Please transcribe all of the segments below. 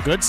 good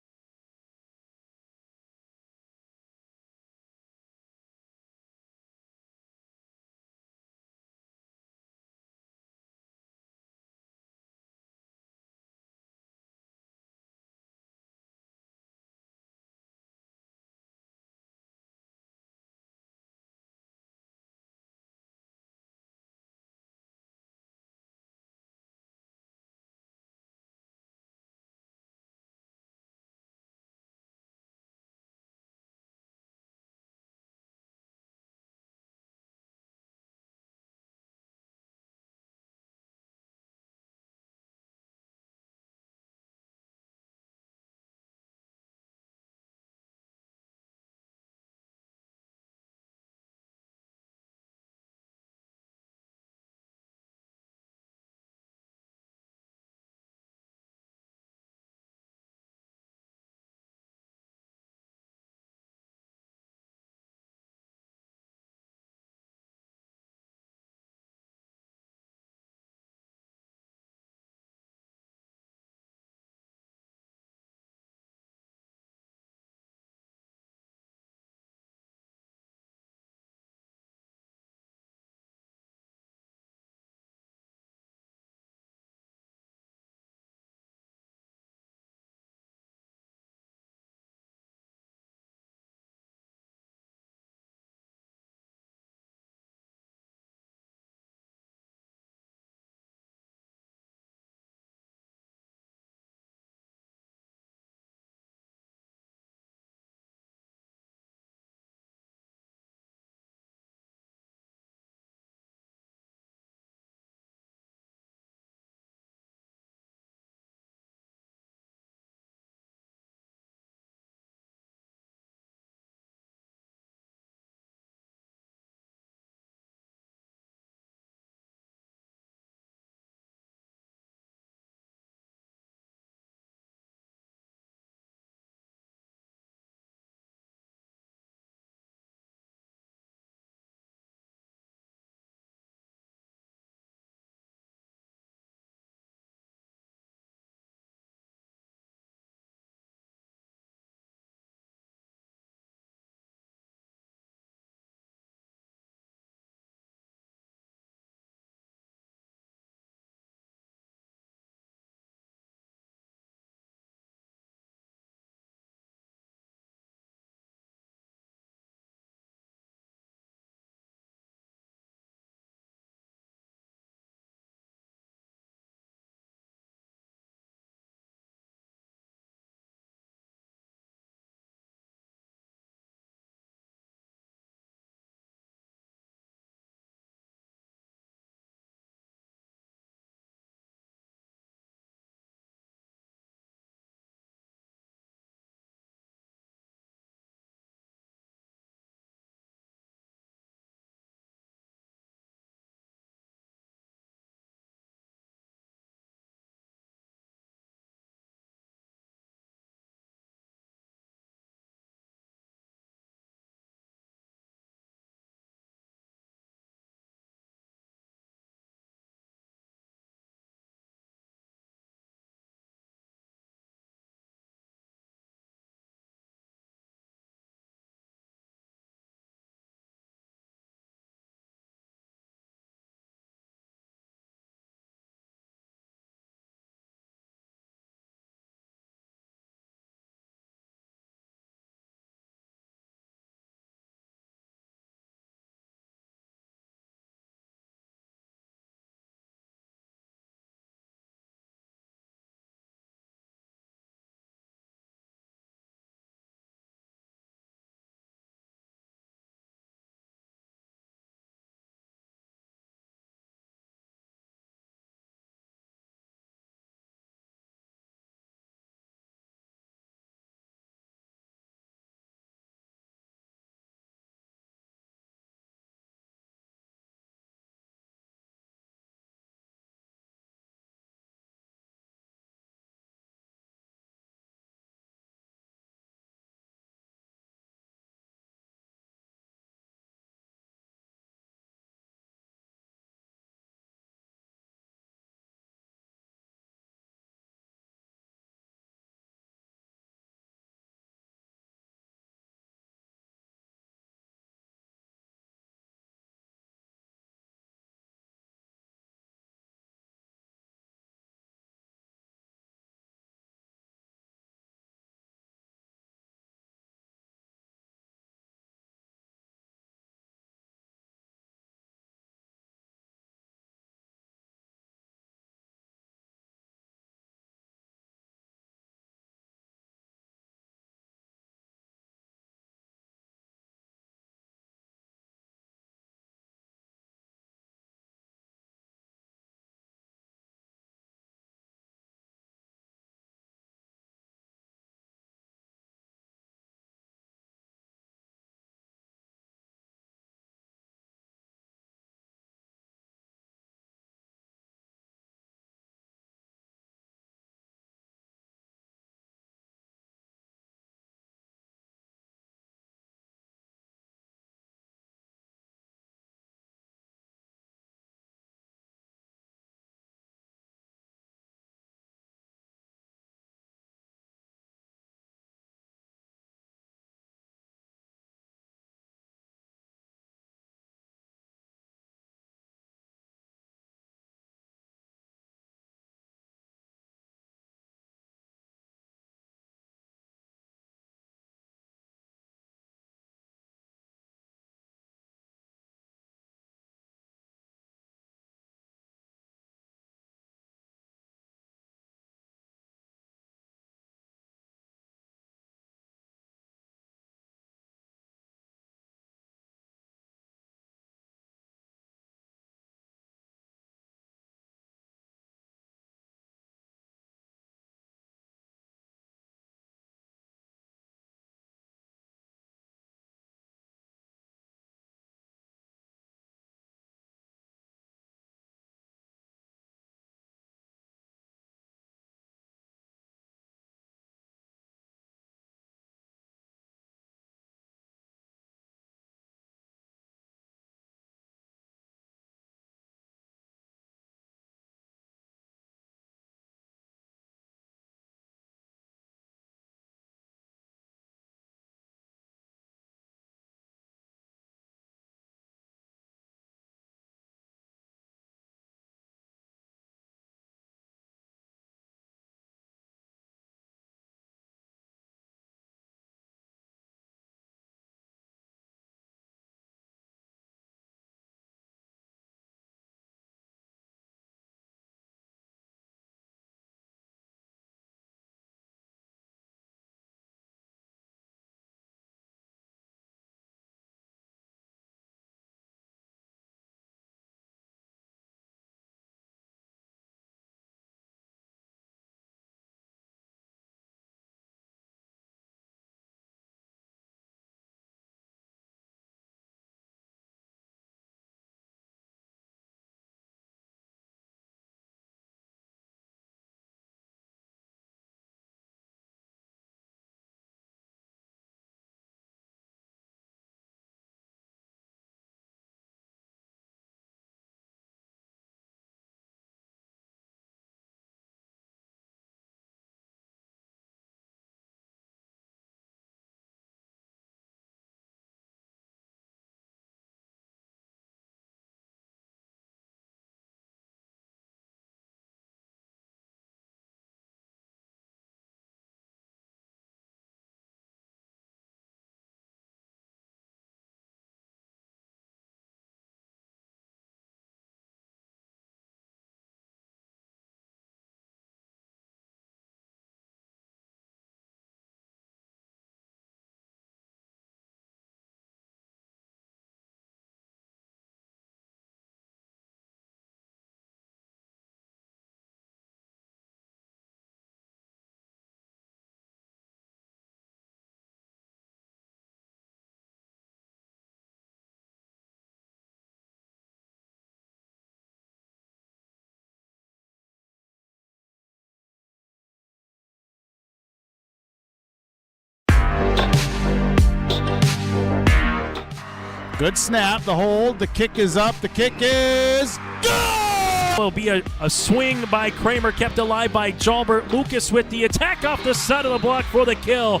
Good snap, the hold, the kick is up, the kick is good! Will be a swing by Kramer, kept alive by Jalbert. Lucas with the attack off the side of the block for the kill.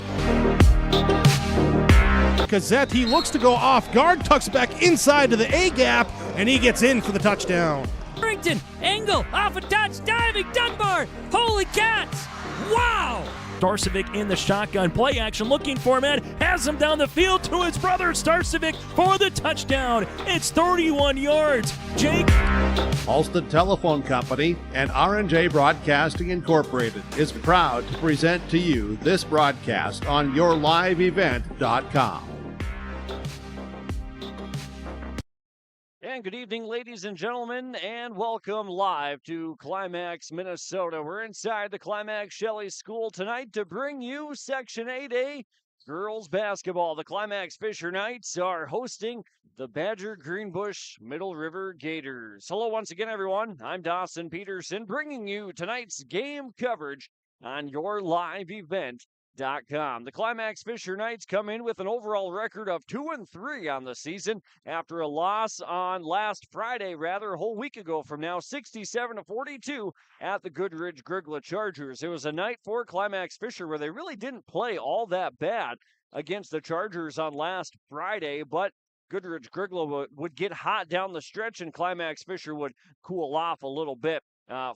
Gazette, he looks to go off guard, tucks back inside to the A gap, and he gets in for the touchdown. Harrington, angle, off a touch, diving, Dunbar, holy cats, wow! Starcevic in the shotgun, play action, looking for a man, has him down the field to his brother Starcevic for the touchdown. It's 31 yards. Jake. Halstead Telephone Company and R&J Broadcasting Incorporated is proud to present to you this broadcast on yourliveevent.com. And good evening, ladies and gentlemen, and welcome live to Climax, Minnesota. We're inside the Climax Shelley School tonight to bring you Section 8A girls basketball. The Climax-Fisher Knights are hosting the Badger-Greenbush Middle River Gators. Hello once again, everyone. I'm Dawson Peterson, bringing you tonight's game coverage on yourliveevent.com. The Climax-Fisher Knights come in with an overall record of 2-3 on the season after a loss on last Friday, a whole week ago from now, 67-42 at the Goodrich-Grigla Chargers. It was a night for Climax-Fisher where they really didn't play all that bad against the Chargers on last Friday, but Goodrich-Grigla would get hot down the stretch and Climax-Fisher would cool off a little bit,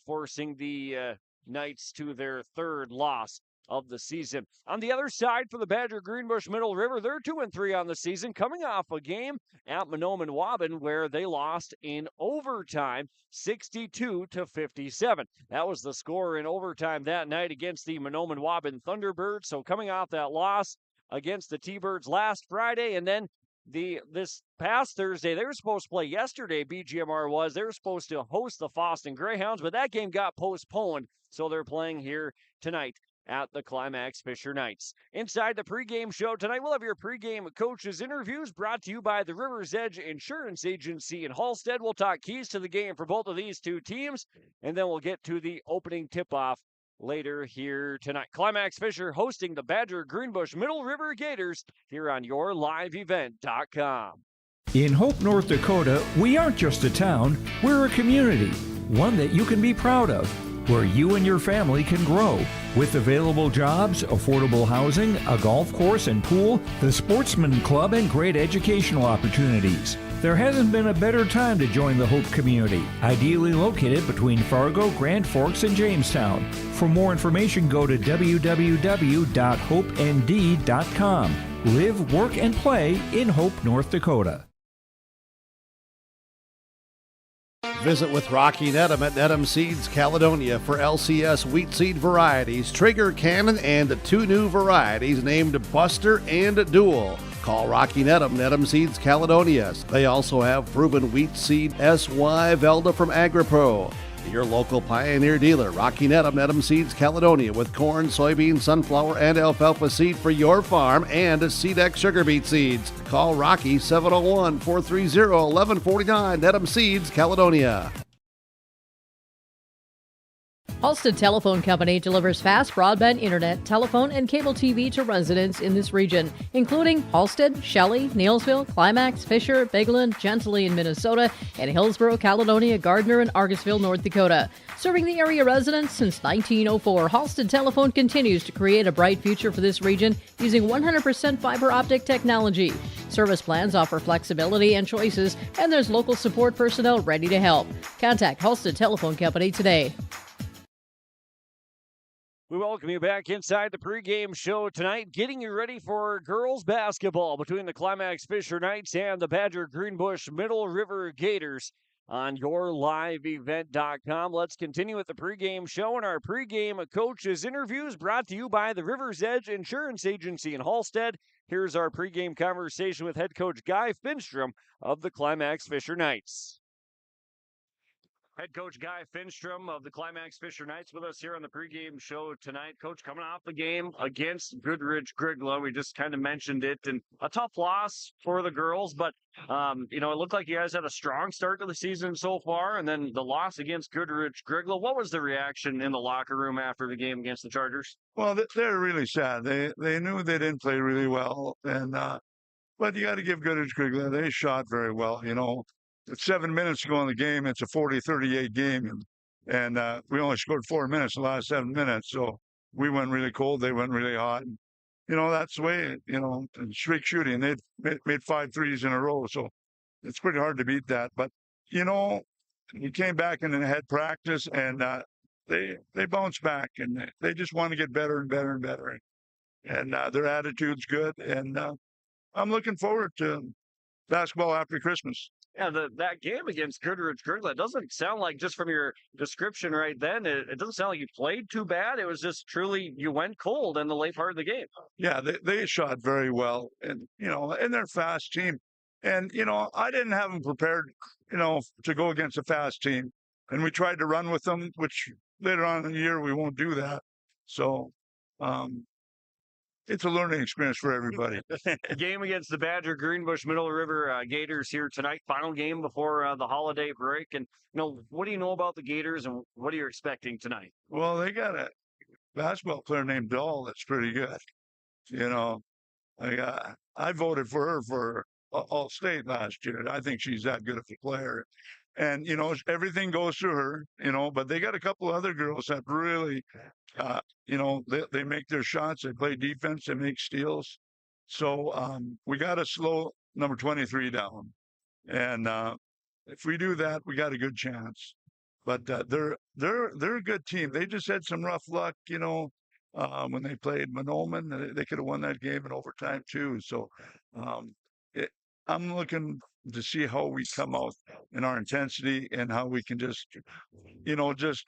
forcing the Knights to their third loss of the season. On the other side for the Badger-Greenbush Middle River, they're 2-3 on the season, coming off a game at Mahnomen-Waubun where they lost in overtime, 62-57. That was the score in overtime that night against the Mahnomen-Waubun Thunderbirds. So coming off that loss against the T-Birds last Friday, and then this past Thursday, they were supposed to play yesterday, BGMR was. They were supposed to host the Foston Greyhounds, but that game got postponed, so they're playing here tonight at the Climax-Fisher Knights. Inside the pregame show tonight, we'll have your pregame coaches interviews brought to you by the River's Edge Insurance Agency in Halstead. We'll talk keys to the game for both of these two teams, and then we'll get to the opening tip-off later here tonight. Climax-Fisher hosting the Badger-Greenbush Middle River Gators here on yourliveevent.com. In Hope, North Dakota, we aren't just a town, we're a community, one that you can be proud of, where you and your family can grow. With available jobs, affordable housing, a golf course and pool, the Sportsman Club, and great educational opportunities. There hasn't been a better time to join the Hope community, ideally located between Fargo, Grand Forks, and Jamestown. For more information, go to www.hopend.com. Live, work, and play in Hope, North Dakota. Visit with Rocky Nedham at Nedham Seeds Caledonia for LCS wheat seed varieties, Trigger Cannon, and 2 new varieties named Buster and Dual. Call Rocky Nedham, Nedham Seeds Caledonia. They also have proven wheat seed SY Velda from AgriPro. Your local Pioneer dealer, Rocky Nedham, Nedham Seeds Caledonia, with corn, soybean, sunflower, and alfalfa seed for your farm and Seedex sugar beet seeds. Call Rocky 701-430-1149, Nedham Seeds Caledonia. Halstead Telephone Company delivers fast broadband internet, telephone, and cable TV to residents in this region, including Halstead, Shelley, Neillsville, Climax, Fisher, Bigland, Gentilly in Minnesota, and Hillsborough, Caledonia, Gardner, and Argosville, North Dakota. Serving the area residents since 1904, Halstead Telephone continues to create a bright future for this region using 100% fiber optic technology. Service plans offer flexibility and choices, and there's local support personnel ready to help. Contact Halstead Telephone Company today. We welcome you back inside the pregame show tonight, getting you ready for girls basketball between the Climax-Fisher Knights and the Badger-Greenbush Middle River Gators on yourliveevent.com. Let's continue with the pregame show and our pregame coaches interviews brought to you by the River's Edge Insurance Agency in Halstead. Here's our pregame conversation with head coach Guy Finstrom of the Climax-Fisher Knights. Head coach Guy Finstrom of the Climax-Fisher Knights with us here on the pregame show tonight. Coach, coming off the game against Goodrich-Grigla, we just kind of mentioned it, and a tough loss for the girls, but it looked like you guys had a strong start to the season so far, and then the loss against Goodrich-Grigla. What was the reaction in the locker room after the game against the Chargers? Well, they're really sad. They knew they didn't play really well, and But you got to give Goodrich-Kriegler, they shot very well. It's 7 minutes to go in the game. It's a 40-38 game. And we only scored 4 minutes in the last 7 minutes. So we went really cold. They went really hot. And, that's the way, and streak shooting. They made 5 threes in a row. So it's pretty hard to beat that. But, we came back and had practice, and they bounced back, and they just want to get better and better and better. And their attitude's good. And I'm looking forward to basketball after Christmas. Yeah, that game against Goodrich-Kriegler, it doesn't sound like, just from your description right then, it doesn't sound like you played too bad. It was just truly you went cold in the late part of the game. Yeah, they shot very well, and and they're a fast team. And I didn't have them prepared, to go against a fast team, and we tried to run with them, which later on in the year we won't do that. So, it's a learning experience for everybody. Game against the Badger-Greenbush Middle River Gators here tonight. Final game before the holiday break. And, what do you know about the Gators, and what are you expecting tonight? Well, they got a basketball player named Dahl that's pretty good. I voted for her for All-State last year. I think she's that good of a player. And, everything goes through her, but they got a couple of other girls that really, they make their shots. They play defense. They make steals. So we got to slow number 23 down. And if we do that, we got a good chance. But they're a good team. They just had some rough luck, when they played Monoman. They could have won that game in overtime too. So I'm looking to see how we come out in our intensity and how we can just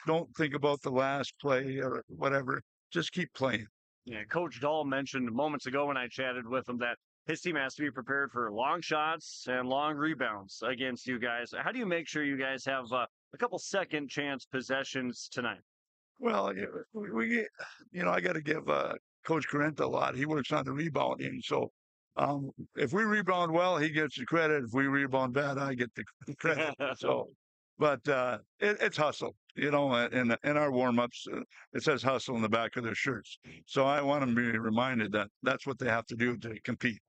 don't think about the last play or whatever. Just keep playing. Yeah, Coach Dahl mentioned moments ago when I chatted with him that his team has to be prepared for long shots and long rebounds against you guys. How do you make sure you guys have a couple second chance possessions tonight? Well, I got to give Coach Carenta a lot. He works on the rebounding. So if we rebound well, he gets the credit. If we rebound bad, I get the credit. So, but it's hustle, in our warm-ups, it says hustle in the back of their shirts. So I want them to be reminded that that's what they have to do to compete.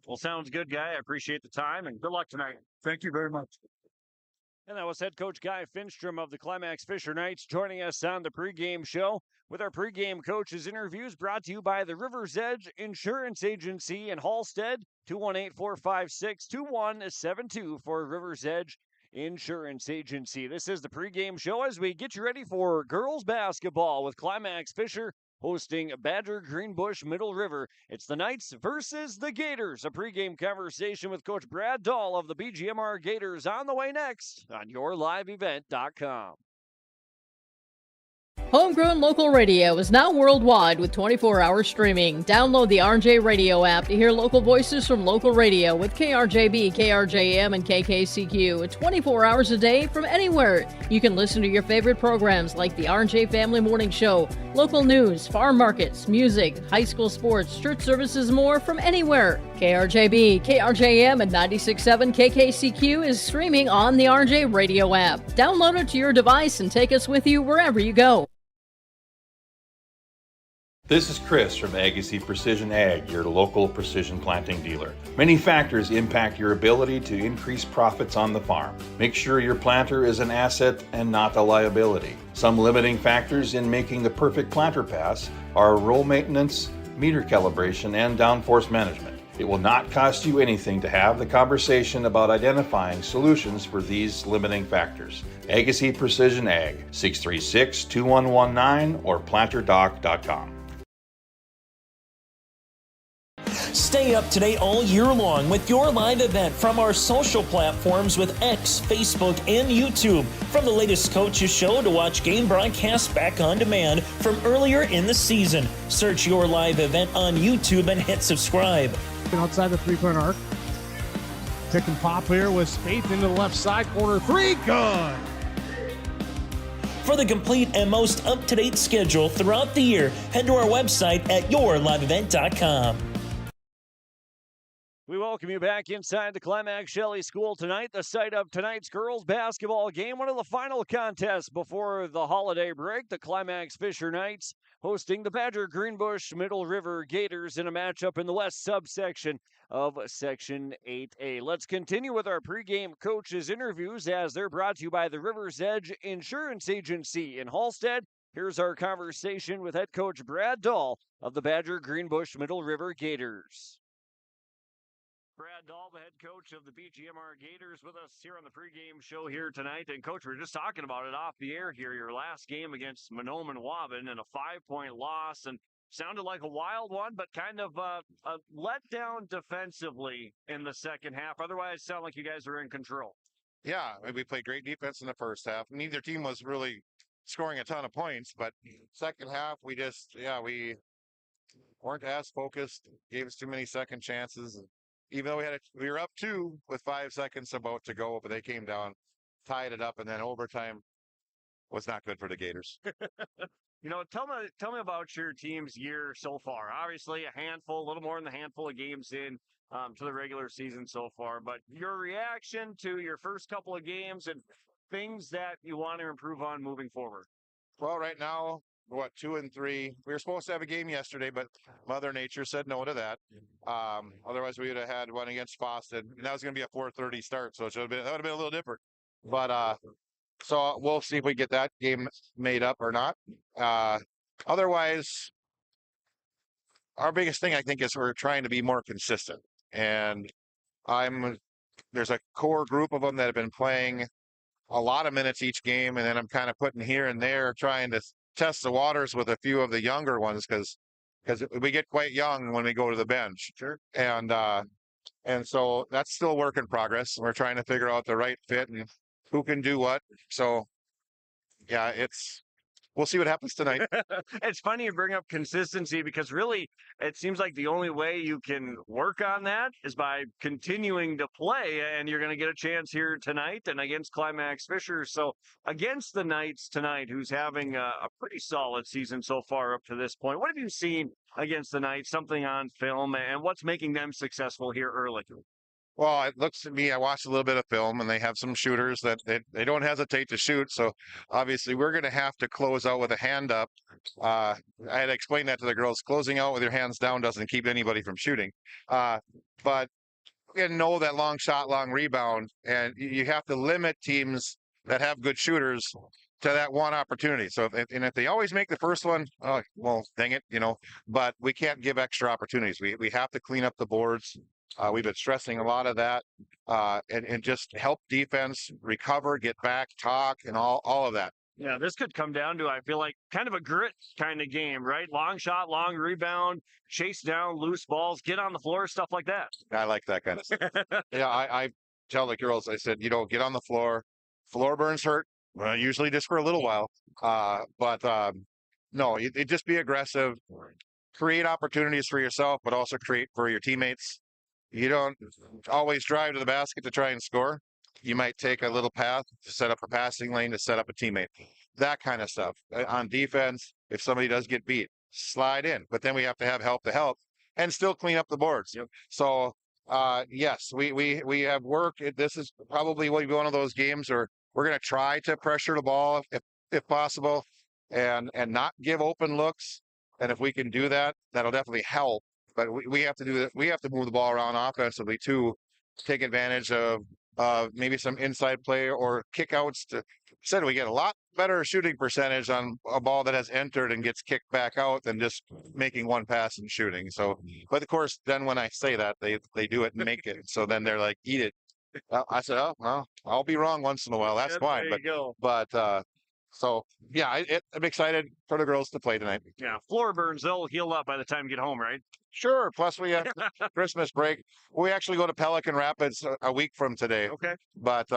Well, sounds good, Guy. I appreciate the time, and good luck tonight. Thank you very much. And that was head coach Guy Finstrom of the Climax-Fisher Knights joining us on the pregame show with our pregame coaches interviews brought to you by the River's Edge Insurance Agency in Hallstead, 218-456-2172 for River's Edge Insurance Agency. This is the pregame show as we get you ready for girls basketball with Climax-Fisher hosting Badger-Greenbush Middle River. It's the Knights versus the Gators. A pregame conversation with Coach Brad Dahl of the BGMR Gators on the way next on YourLiveEvent.com. Homegrown local radio is now worldwide with 24-hour streaming. Download the RJ Radio app to hear local voices from local radio with KRJB, KRJM, and KKCQ 24 hours a day from anywhere. You can listen to your favorite programs like the RJ Family Morning Show, local news, farm markets, music, high school sports, church services, more from anywhere. KRJB, KRJM, and 96.7 KKCQ is streaming on the RJ Radio app. Download it to your device and take us with you wherever you go. This is Chris from Agassiz Precision Ag, your local precision planting dealer. Many factors impact your ability to increase profits on the farm. Make sure your planter is an asset and not a liability. Some limiting factors in making the perfect planter pass are row maintenance, meter calibration, and downforce management. It will not cost you anything to have the conversation about identifying solutions for these limiting factors. Agassiz Precision Ag, 636-2119 or planterdoc.com. Stay up to date all year long with your live event from our social platforms with X, Facebook, and YouTube. From the latest coaches show to watch game broadcasts back on demand from earlier in the season. Search your live event on YouTube and hit subscribe. Outside the three-point arc. Pick and pop here with Spaeth into the left side corner. Three, good. For the complete and most up-to-date schedule throughout the year, head to our website at yourliveevent.com. We welcome you back inside the Climax Shelley School tonight, the site of tonight's girls basketball game, one of the final contests before the holiday break. The Climax-Fisher Knights hosting the Badger-Greenbush Middle River Gators in a matchup in the west subsection of Section 8A. Let's continue with our pregame coaches interviews as they're brought to you by the River's Edge Insurance Agency in Halstead. Here's our conversation with head coach Brad Dahl of the Badger-Greenbush Middle River Gators. Brad Dahl, the head coach of the BGMR Gators, with us here on the pregame show here tonight. And, Coach, we were just talking about it off the air here. Your last game against Mahnomen Waban and a 5-point loss, and sounded like a wild one, but kind of a letdown defensively in the second half. Otherwise, it sounded like you guys were in control. Yeah, we played great defense in the first half. Neither team was really scoring a ton of points, but second half, we weren't as focused, gave us too many second chances. Even though we were up 2 with 5 seconds about to go, but they came down, tied it up, and then overtime was not good for the Gators. Tell me about your team's year so far. Obviously, a little more than a handful of games in to the regular season so far, but your reaction to your first couple of games and things that you want to improve on moving forward. Well, right now, 2-3. We were supposed to have a game yesterday, but Mother Nature said no to that. Otherwise, we would have had one against Boston, and that was going to be a 4:30 start, so that would have been a little different. But so we'll see if we get that game made up or not. Otherwise, our biggest thing I think is we're trying to be more consistent, and there's a core group of them that have been playing a lot of minutes each game, and then I'm kind of putting here and there trying to test the waters with a few of the younger ones because we get quite young when we go to the bench. Sure. And so that's still a work in progress. We're trying to figure out the right fit and who can do what. So yeah, we'll see what happens tonight. It's funny you bring up consistency because really it seems like the only way you can work on that is by continuing to play, and you're going to get a chance here tonight and against Climax-Fisher. So against the Knights tonight, who's having a pretty solid season so far up to this point, what have you seen against the Knights, something on film, and what's making them successful here early? Well, it looks to me, I watched a little bit of film, and they have some shooters that they don't hesitate to shoot. So obviously we're going to have to close out with a hand up. I had to explain that to the girls. Closing out with your hands down doesn't keep anybody from shooting. But you know that long shot, long rebound, and you have to limit teams that have good shooters to that one opportunity. So if they always make the first one, oh, well, dang it, but we can't give extra opportunities. We have to clean up the boards. We've been stressing a lot of that and just help defense recover, get back, talk, and all of that. Yeah, this could come down to, I feel like, kind of a grit kind of game, right? Long shot, long rebound, chase down loose balls, get on the floor, stuff like that. I like that kind of stuff. Yeah, I tell the girls, I said, get on the floor. Floor burns hurt, usually just for a little while. But no, you just be aggressive, create opportunities for yourself, but also create for your teammates. You don't always drive to the basket to try and score. You might take a little path to set up a passing lane to set up a teammate. That kind of stuff. On defense, if somebody does get beat, slide in. But then we have to have help to help and still clean up the boards. Yep. So, yes, we have work. This is probably one of those games where we're going to try to pressure the ball if possible and not give open looks. And if we can do that, that'll definitely help. But we have to do that. We have to move the ball around offensively to take advantage of maybe some inside play or kickouts. Said we get a lot better shooting percentage on a ball that has entered and gets kicked back out than just making one pass and shooting. So, but of course, then when I say that, they do it and make it. So then they're like, eat it. I said, oh, well, I'll be wrong once in a while. That's fine. So, yeah, I'm excited for the girls to play tonight. Yeah, floor burns, they'll heal up by the time you get home, right? Sure. Plus, we have Christmas break. We actually go to Pelican Rapids a week from today. Okay. But,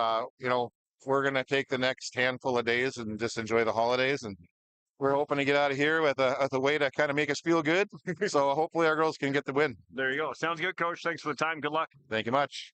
we're going to take the next handful of days and just enjoy the holidays. And we're hoping to get out of here with a way to kind of make us feel good. So hopefully our girls can get the win. There you go. Sounds good, Coach. Thanks for the time. Good luck. Thank you much.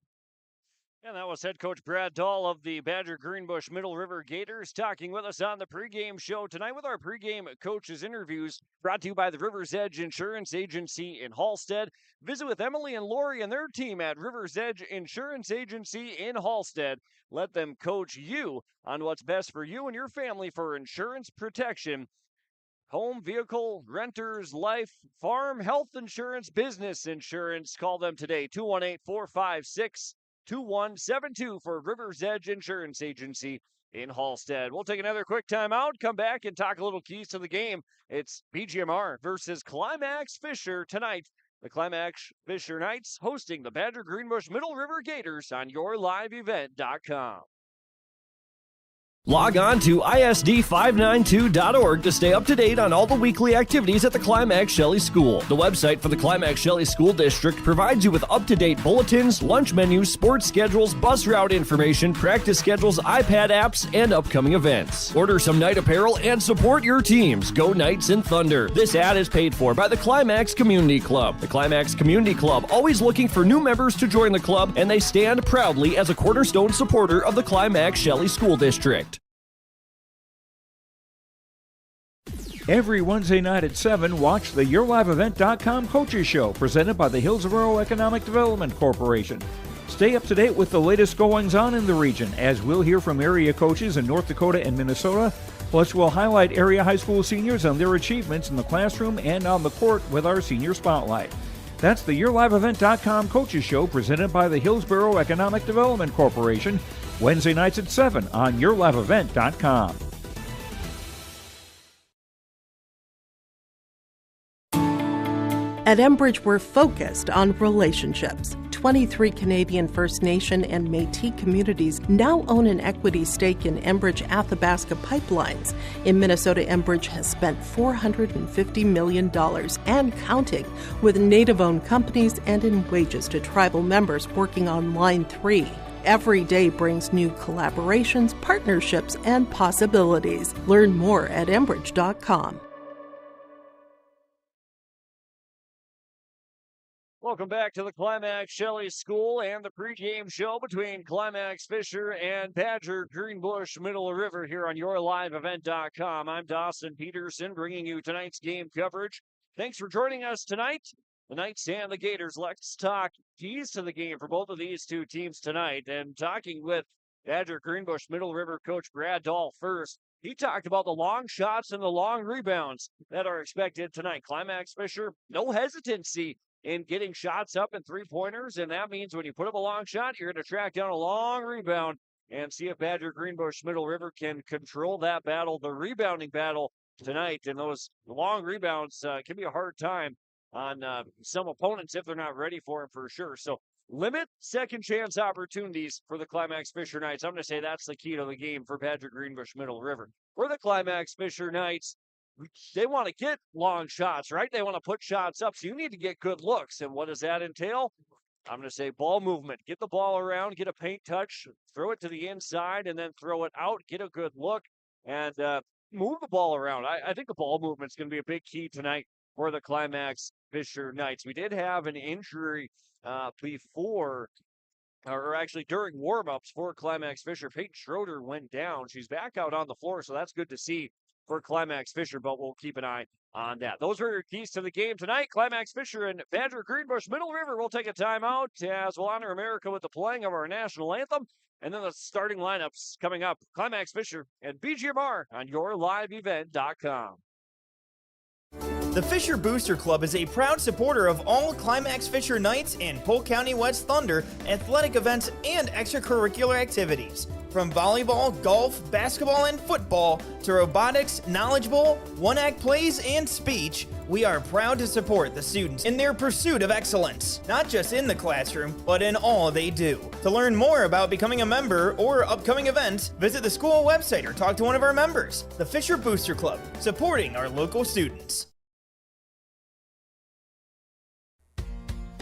And that was head coach Brad Dahl of the Badger-Greenbush Middle River Gators talking with us on the pregame show tonight with our pregame coaches interviews brought to you by the River's Edge Insurance Agency in Hallstead. Visit with Emily and Lori and their team at River's Edge Insurance Agency in Hallstead. Let them coach you on what's best for you and your family for insurance protection. Home, vehicle, renters, life, farm, health insurance, business insurance. Call them today, 218-456-2172 for River's Edge Insurance Agency in Hallstead. We'll take another quick timeout, come back and talk a little keys to the game. It's BGMR versus Climax-Fisher tonight. The Climax-Fisher Knights hosting the Badger-Greenbush Middle River Gators on yourliveevent.com. Log on to ISD592.org to stay up to date on all the weekly activities at the Climax Shelley School. The website for the Climax Shelley School District provides you with up-to-date bulletins, lunch menus, sports schedules, bus route information, practice schedules, iPad apps, and upcoming events. Order some Knight apparel and support your teams. Go Knights and Thunder. This ad is paid for by the Climax Community Club. The Climax Community Club, always looking for new members to join the club, and they stand proudly as a cornerstone supporter of the Climax Shelley School District. Every Wednesday night at 7, watch the YourLiveEvent.com Coaches Show presented by the Hillsborough Economic Development Corporation. Stay up to date with the latest goings-on in the region, as we'll hear from area coaches in North Dakota and Minnesota. Plus, we'll highlight area high school seniors and their achievements in the classroom and on the court with our Senior Spotlight. That's the YourLiveEvent.com Coaches Show presented by the Hillsborough Economic Development Corporation, Wednesday nights at 7 on YourLiveEvent.com. At Enbridge, we're focused on relationships. 23 Canadian First Nation and Métis communities now own an equity stake in Enbridge Athabasca Pipelines. In Minnesota, Enbridge has spent $450 million and counting with Native-owned companies and in wages to tribal members working on Line 3. Every day brings new collaborations, partnerships, and possibilities. Learn more at Enbridge.com. Welcome back to the Climax Shelley School and the pregame show between Climax-Fisher and Badger-Greenbush Middle River here on yourliveevent.com. I'm Dawson Peterson bringing you tonight's game coverage. Thanks for joining us tonight. The Knights and the Gators. Let's talk keys to the game for both of these two teams tonight. And talking with Badger-Greenbush Middle River coach Brad Dahl first. He talked about the long shots and the long rebounds that are expected tonight. Climax-Fisher, no hesitancy in getting shots up and three-pointers, and that means when you put up a long shot, you're going to track down a long rebound and see if Badger-Greenbush Middle River can control that battle, the rebounding battle tonight. And those long rebounds can be a hard time on some opponents if they're not ready for them for sure. So limit second chance opportunities for the Climax-Fisher Knights. I'm going to say that's the key to the game for Badger-Greenbush Middle River. For the Climax-Fisher Knights, they want to get long shots, right? They want to put shots up. So you need to get good looks. And what does that entail? I'm going to say ball movement. Get the ball around, get a paint touch, throw it to the inside, and then throw it out. Get a good look and move the ball around. I think the ball movement is going to be a big key tonight for the Climax-Fisher Knights. We did have an injury before, or actually during warm-ups for Climax-Fisher. Peyton Schroeder went down. She's back out on the floor, so that's good to see for Climax-Fisher, but we'll keep an eye on that. Those are your keys to the game tonight. Climax-Fisher and Badger-Greenbush Middle River will take a timeout as we'll honor America with the playing of our national anthem. And then the starting lineups coming up. Climax-Fisher and BGMR on yourliveevent.com. The Fisher Booster Club is a proud supporter of all Climax-Fisher Knights and Polk County West Thunder athletic events and extracurricular activities. From volleyball, golf, basketball, and football to robotics, knowledge bowl, one-act plays, and speech, we are proud to support the students in their pursuit of excellence, not just in the classroom, but in all they do. To learn more about becoming a member or upcoming events, visit the school website or talk to one of our members. The Fisher Booster Club, supporting our local students.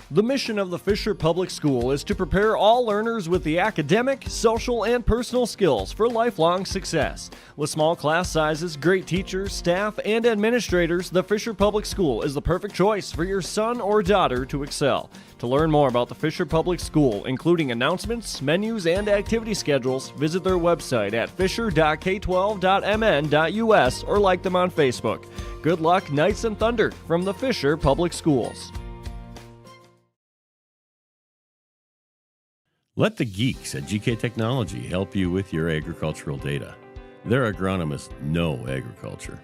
The mission of the Fisher Public School is to prepare all learners with the academic, social, and personal skills for lifelong success. With small class sizes, great teachers, staff, and administrators, the Fisher Public School is the perfect choice for your son or daughter to excel. To learn more about the Fisher Public School, including announcements, menus, and activity schedules, visit their website at fisher.k12.mn.us or like them on Facebook. Good luck, Knights and Thunder, from the Fisher Public Schools. Let the geeks at GK Technology help you with your agricultural data. Their agronomists know agriculture.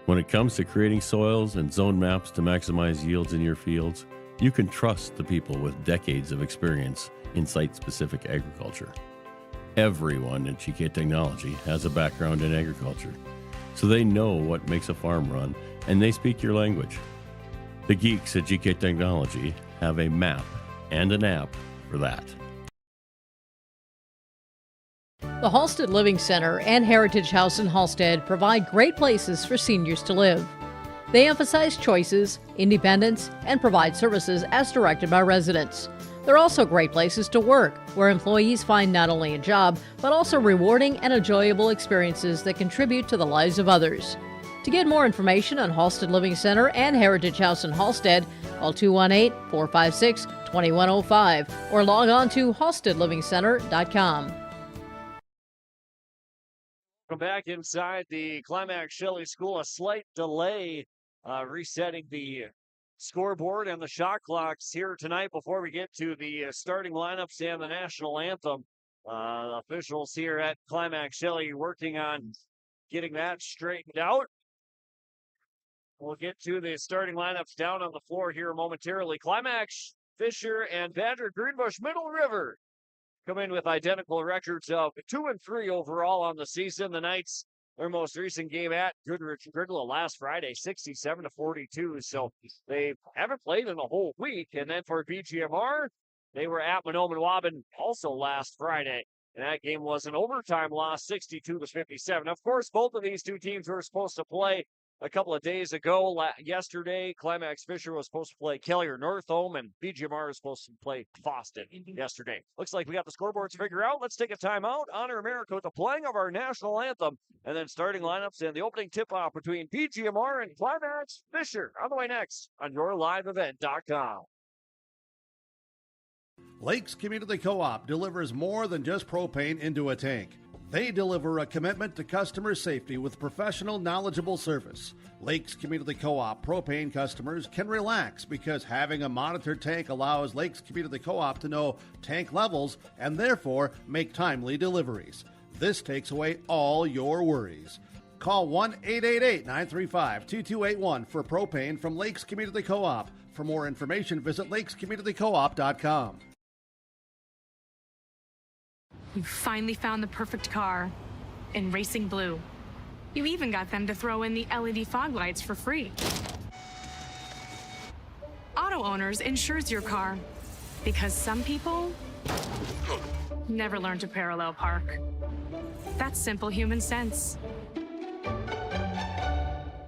When it comes to creating soils and zone maps to maximize yields in your fields, you can trust the people with decades of experience in site-specific agriculture. Everyone at GK Technology has a background in agriculture, so they know what makes a farm run, and they speak your language. The geeks at GK Technology have a map and an app for that. The Halstead Living Center and Heritage House in Halstead provide great places for seniors to live. They emphasize choices, independence, and provide services as directed by residents. They're also great places to work, where employees find not only a job, but also rewarding and enjoyable experiences that contribute to the lives of others. To get more information on Halstead Living Center and Heritage House in Halstead, call 218-456-2105 or log on to halsteadlivingcenter.com. Welcome back inside the Climax Shelley School. A slight delay resetting the scoreboard and the shot clocks here tonight before we get to the starting lineups and the national anthem. Officials here at Climax Shelley working on getting that straightened out. We'll get to the starting lineups down on the floor here momentarily. Climax-Fisher and Badger-Greenbush Middle River come in with identical records of 2-3 overall on the season. The Knights, their most recent game at Goodrich-Grigla last Friday, 67-42. So they haven't played in a whole week. And then for BGMR, they were at Mahnomen-Waban also last Friday. And that game was an overtime loss, 62-57. Of course, both of these two teams were supposed to play a couple of days ago. Yesterday, Climax-Fisher was supposed to play Kelliher-Northome, and BGMR was supposed to play Boston yesterday. Looks like we got the scoreboards figured out. Let's take a timeout, honor America with the playing of our national anthem, and then starting lineups and the opening tip-off between BGMR and Climax-Fisher on the way next on YourLiveEvent.com. Lakes Community Co-op delivers more than just propane into a tank. They deliver a commitment to customer safety with professional, knowledgeable service. Lakes Community Co-op propane customers can relax because having a monitored tank allows Lakes Community Co-op to know tank levels and therefore make timely deliveries. This takes away all your worries. Call 1-888-935-2281 for propane from Lakes Community Co-op. For more information, visit lakescommunitycoop.com. You finally found the perfect car in racing blue. You even got them to throw in the LED fog lights for free. Auto Owners insures your car because some people never learn to parallel park. That's simple human sense.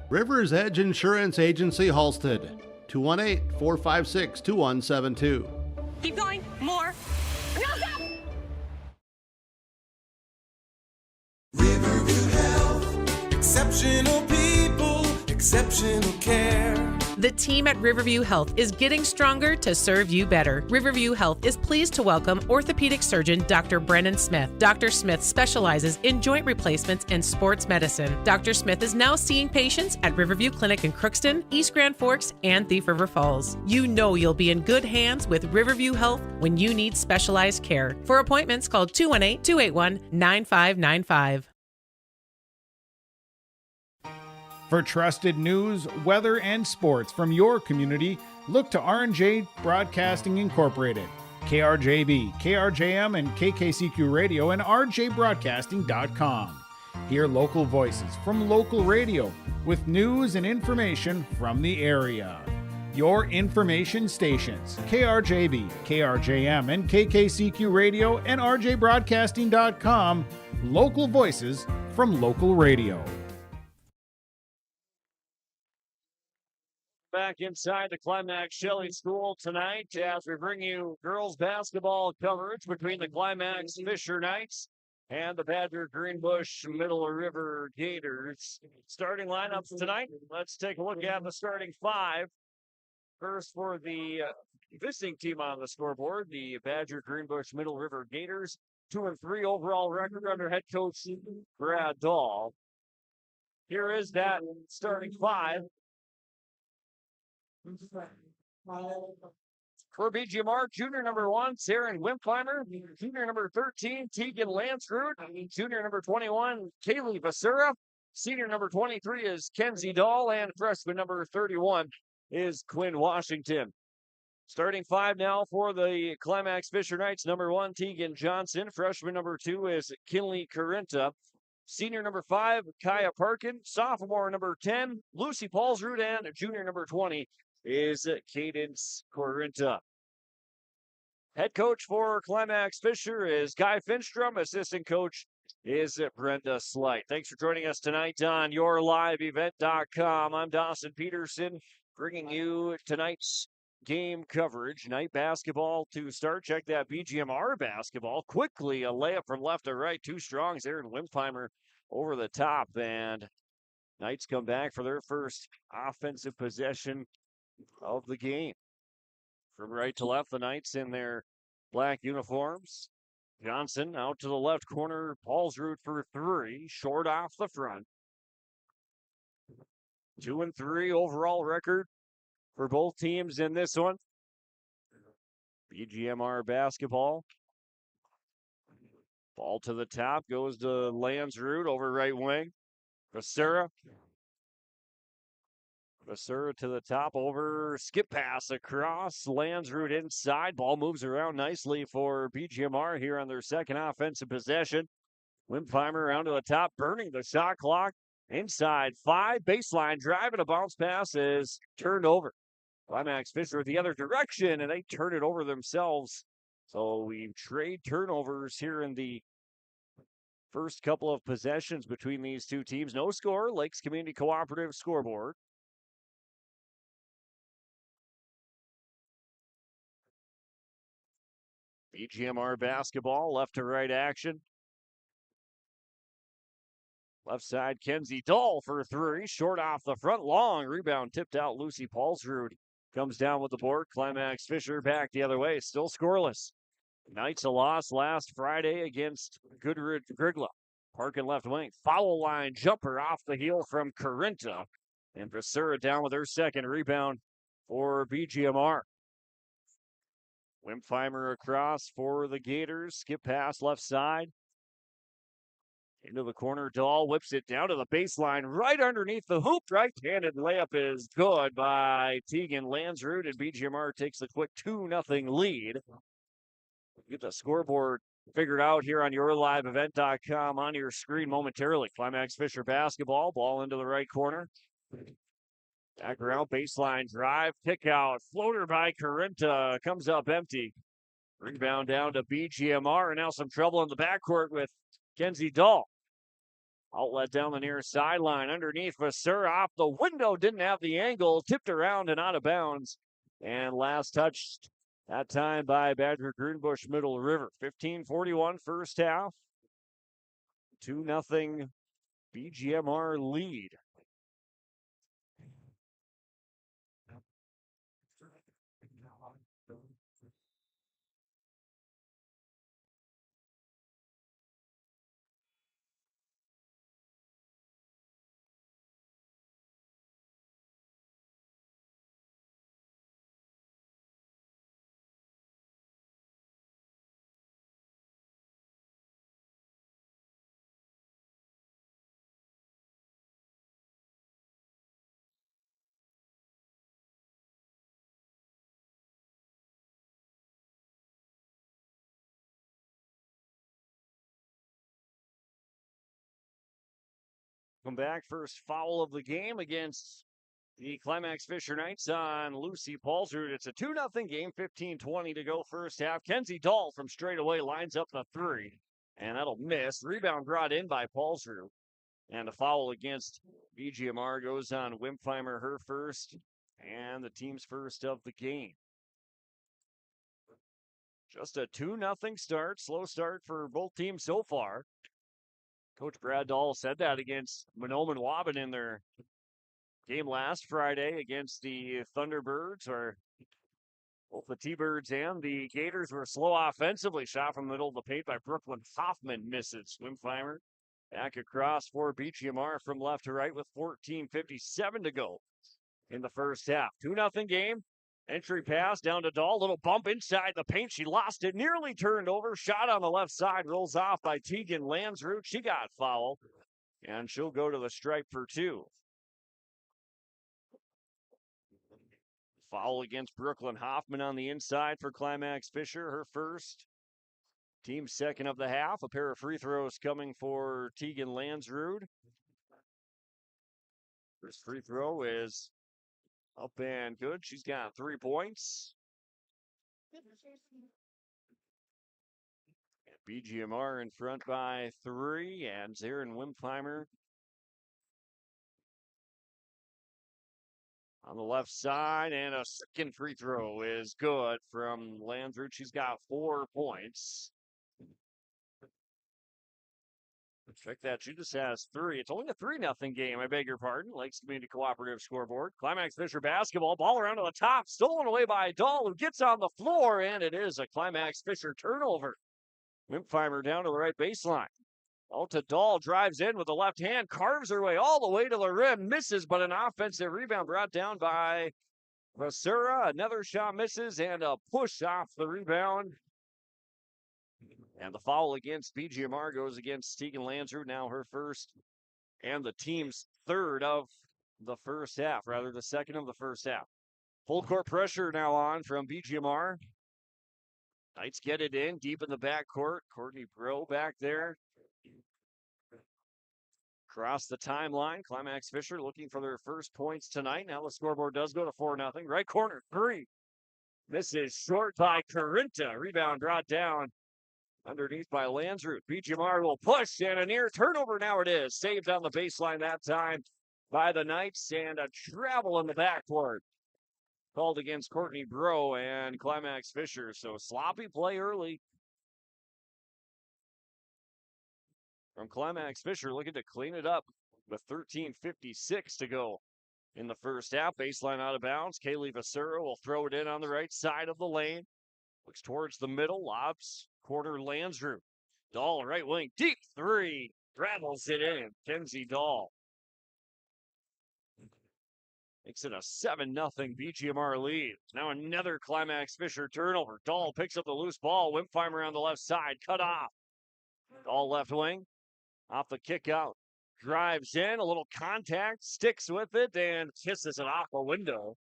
River's Edge Insurance Agency, Halstead. 218-456-2172. Keep going. More. No, stop! Riverview Health. Exceptional people, exceptional care. The team at Riverview Health is getting stronger to serve you better. Riverview Health is pleased to welcome orthopedic surgeon Dr. Brennan Smith. Dr. Smith specializes in joint replacements and sports medicine. Dr. Smith is now seeing patients at Riverview Clinic in Crookston, East Grand Forks, and Thief River Falls. You know you'll be in good hands with Riverview Health when you need specialized care. For appointments, call 218-281-9595. For trusted news, weather, and sports from your community, look to R&J Broadcasting Incorporated, KRJB, KRJM, and KKCQ Radio, and rjbroadcasting.com. Hear local voices from local radio with news and information from the area. Your information stations, KRJB, KRJM, and KKCQ Radio, and rjbroadcasting.com. Local voices from local radio. back inside the Climax Shelley School tonight as we bring you girls basketball coverage between the Climax-Fisher Knights and the Badger-Greenbush Middle River Gators. Starting lineups tonight, let's take a look at the starting five. First for the visiting team on the scoreboard, the Badger-Greenbush Middle River Gators, 2-3 overall record under head coach Brad Dahl. Here is that starting five. For BGMR, junior number 1, Saren Wimpfheimer. Junior number 13, Tegan Lansrud. Junior number 21, Kaylee Vasura. Senior number 23 is Kenzie Dahl. And freshman number 31 is Quinn Washington. Starting five now for the Climax-Fisher Knights. Number 1, Tegan Johnson. Freshman number 2 is Kinley Carinta. Senior number 5, Kaya Parkin. Sophomore number 10, Lucy Paulsrud. And junior number 20 is Cadence Carinta. Head coach for Climax-Fisher is Guy Finstrom. Assistant coach is Brenda Slight. Thanks for joining us tonight on YourLiveEvent.com. I'm Dawson Peterson, bringing you tonight's game coverage. Night basketball to start. Check that BGMR basketball. Quickly, a layup from left to right. Two strongs there, and Wimpfheimer over the top. And Knights come back for their first offensive possession of the game. From right to left, the Knights in their black uniforms. Johnson out to the left corner. Paulsrud for three. Short off the front. 2-3 overall record for both teams in this one. BGMR basketball. Ball to the top. Goes to Lansrud over right wing. Vasura to the top over. Skip pass across. Lansrud inside. Ball moves around nicely for BGMR here on their second offensive possession. Wimpfheimer around to the top, burning the shot clock. Inside 5. Baseline drive and a bounce pass is turned over. Climax-Fisher the other direction, and they turn it over themselves. So we trade turnovers here in the first couple of possessions between these two teams. No score, Lakes Community Cooperative scoreboard. BGMR basketball, left to right action. Left side, Kenzie Dahl for three. Short off the front, long rebound tipped out. Lucy Paulsrud comes down with the board. Climax-Fisher back the other way, still scoreless. Knights a loss last Friday against Goodrich Grigla. Parkin left wing, foul line jumper off the heel from Carinta. And Vasura down with her second rebound for BGMR. Wimpfheimer across for the Gators. Skip pass left side. Into the corner, Dahl whips it down to the baseline, right underneath the hoop. Right-handed layup is good by Tegan Lansrud, and BGMR takes the quick 2-0 lead. Get the scoreboard figured out here on YourLiveEvent.com on your screen momentarily. Climax-Fisher basketball, ball into the right corner. Back around, baseline drive, kick out, floater by Carinta, comes up empty. Rebound down to BGMR, and now some trouble in the backcourt with Kenzie Dahl. Outlet down the near sideline, underneath Vasura, off the window, didn't have the angle, tipped around and out of bounds. And last touched that time by Badger-Greenbush Middle River. 15:41 first half. 2-0 BGMR lead. Come back, first foul of the game against the Climax-Fisher Knights on Lucy Paulsrud. It's a 2-0 game, 15:20 to go first half. Kenzie Dahl from straight away lines up the three, and that'll miss. Rebound brought in by Paulsrud. And a foul against BGMR goes on Wimpfheimer, her first. and the team's first of the game. Just a 2-0 start. Slow start for both teams so far. Coach Brad Dahl said that against Mahnomen Waban in their game last Friday against the Thunderbirds, or both the T-Birds and the Gators were slow offensively. Shot from the middle of the paint by Brooklyn Hoffman misses. Wimpheimer back across for BGMR from left to right with 14:57 to go in the first half. 2-0 game. Entry pass down to Dahl. Little bump inside the paint. She lost it. Nearly turned over. Shot on the left side. Rolls off by Tegan Lansrud. She got fouled. And she'll go to the stripe for 2. Foul against Brooklyn Hoffman on the inside for Climax-Fisher. Her first. Team's second of the half. A pair of free throws coming for Tegan Lansrud. First free throw is up and good. She's got 3 points. BGMR in front by 3, and Zarin Wimpheimer on the left side, and a second free throw is good from Lansrud. She's got 4 points. Check that. She just has 3. It's only a 3-0 game. I beg your pardon. Lakes Community Cooperative scoreboard. Climax-Fisher basketball. Ball around to the top. Stolen away by Dahl, who gets on the floor, and it is a Climax-Fisher turnover. Wimpheimer down to the right baseline. Out to Dahl. Drives in with the left hand. Carves her way all the way to the rim. Misses, but an offensive rebound brought down by Vasura. Another shot misses, and a push off the rebound. And the foul against BGMR goes against Tegan Lansrud, now her first and the team's third of the first half, rather the second of the first half. Full court pressure now on from BGMR. Knights get it in deep in the backcourt. Courtney Bro back there. Across the timeline, Climax-Fisher looking for their first points tonight. Now the scoreboard does go to 4-0. Right corner, 3. This is short by Carinta. Rebound brought down underneath by Lansrud. BGMR will push, and a near turnover now it is. Saved on the baseline that time by the Knights, and a travel in the backcourt called against Courtney Bro and Climax-Fisher. So sloppy play early from Climax-Fisher, looking to clean it up with 13:56 to go in the first half. Baseline out of bounds. Kaylee Vasura will throw it in on the right side of the lane. Looks towards the middle, lobs corner Lansrud. Dahl, right wing, deep 3. Travels it in. Kenzie Dahl makes it a 7-0 BGMR lead. Now another Climax-Fisher turnover. Dahl picks up the loose ball. Wimpheimer on the left side, cut off. Dahl left wing, off the kick out. Drives in, a little contact, sticks with it, and kisses it off a window.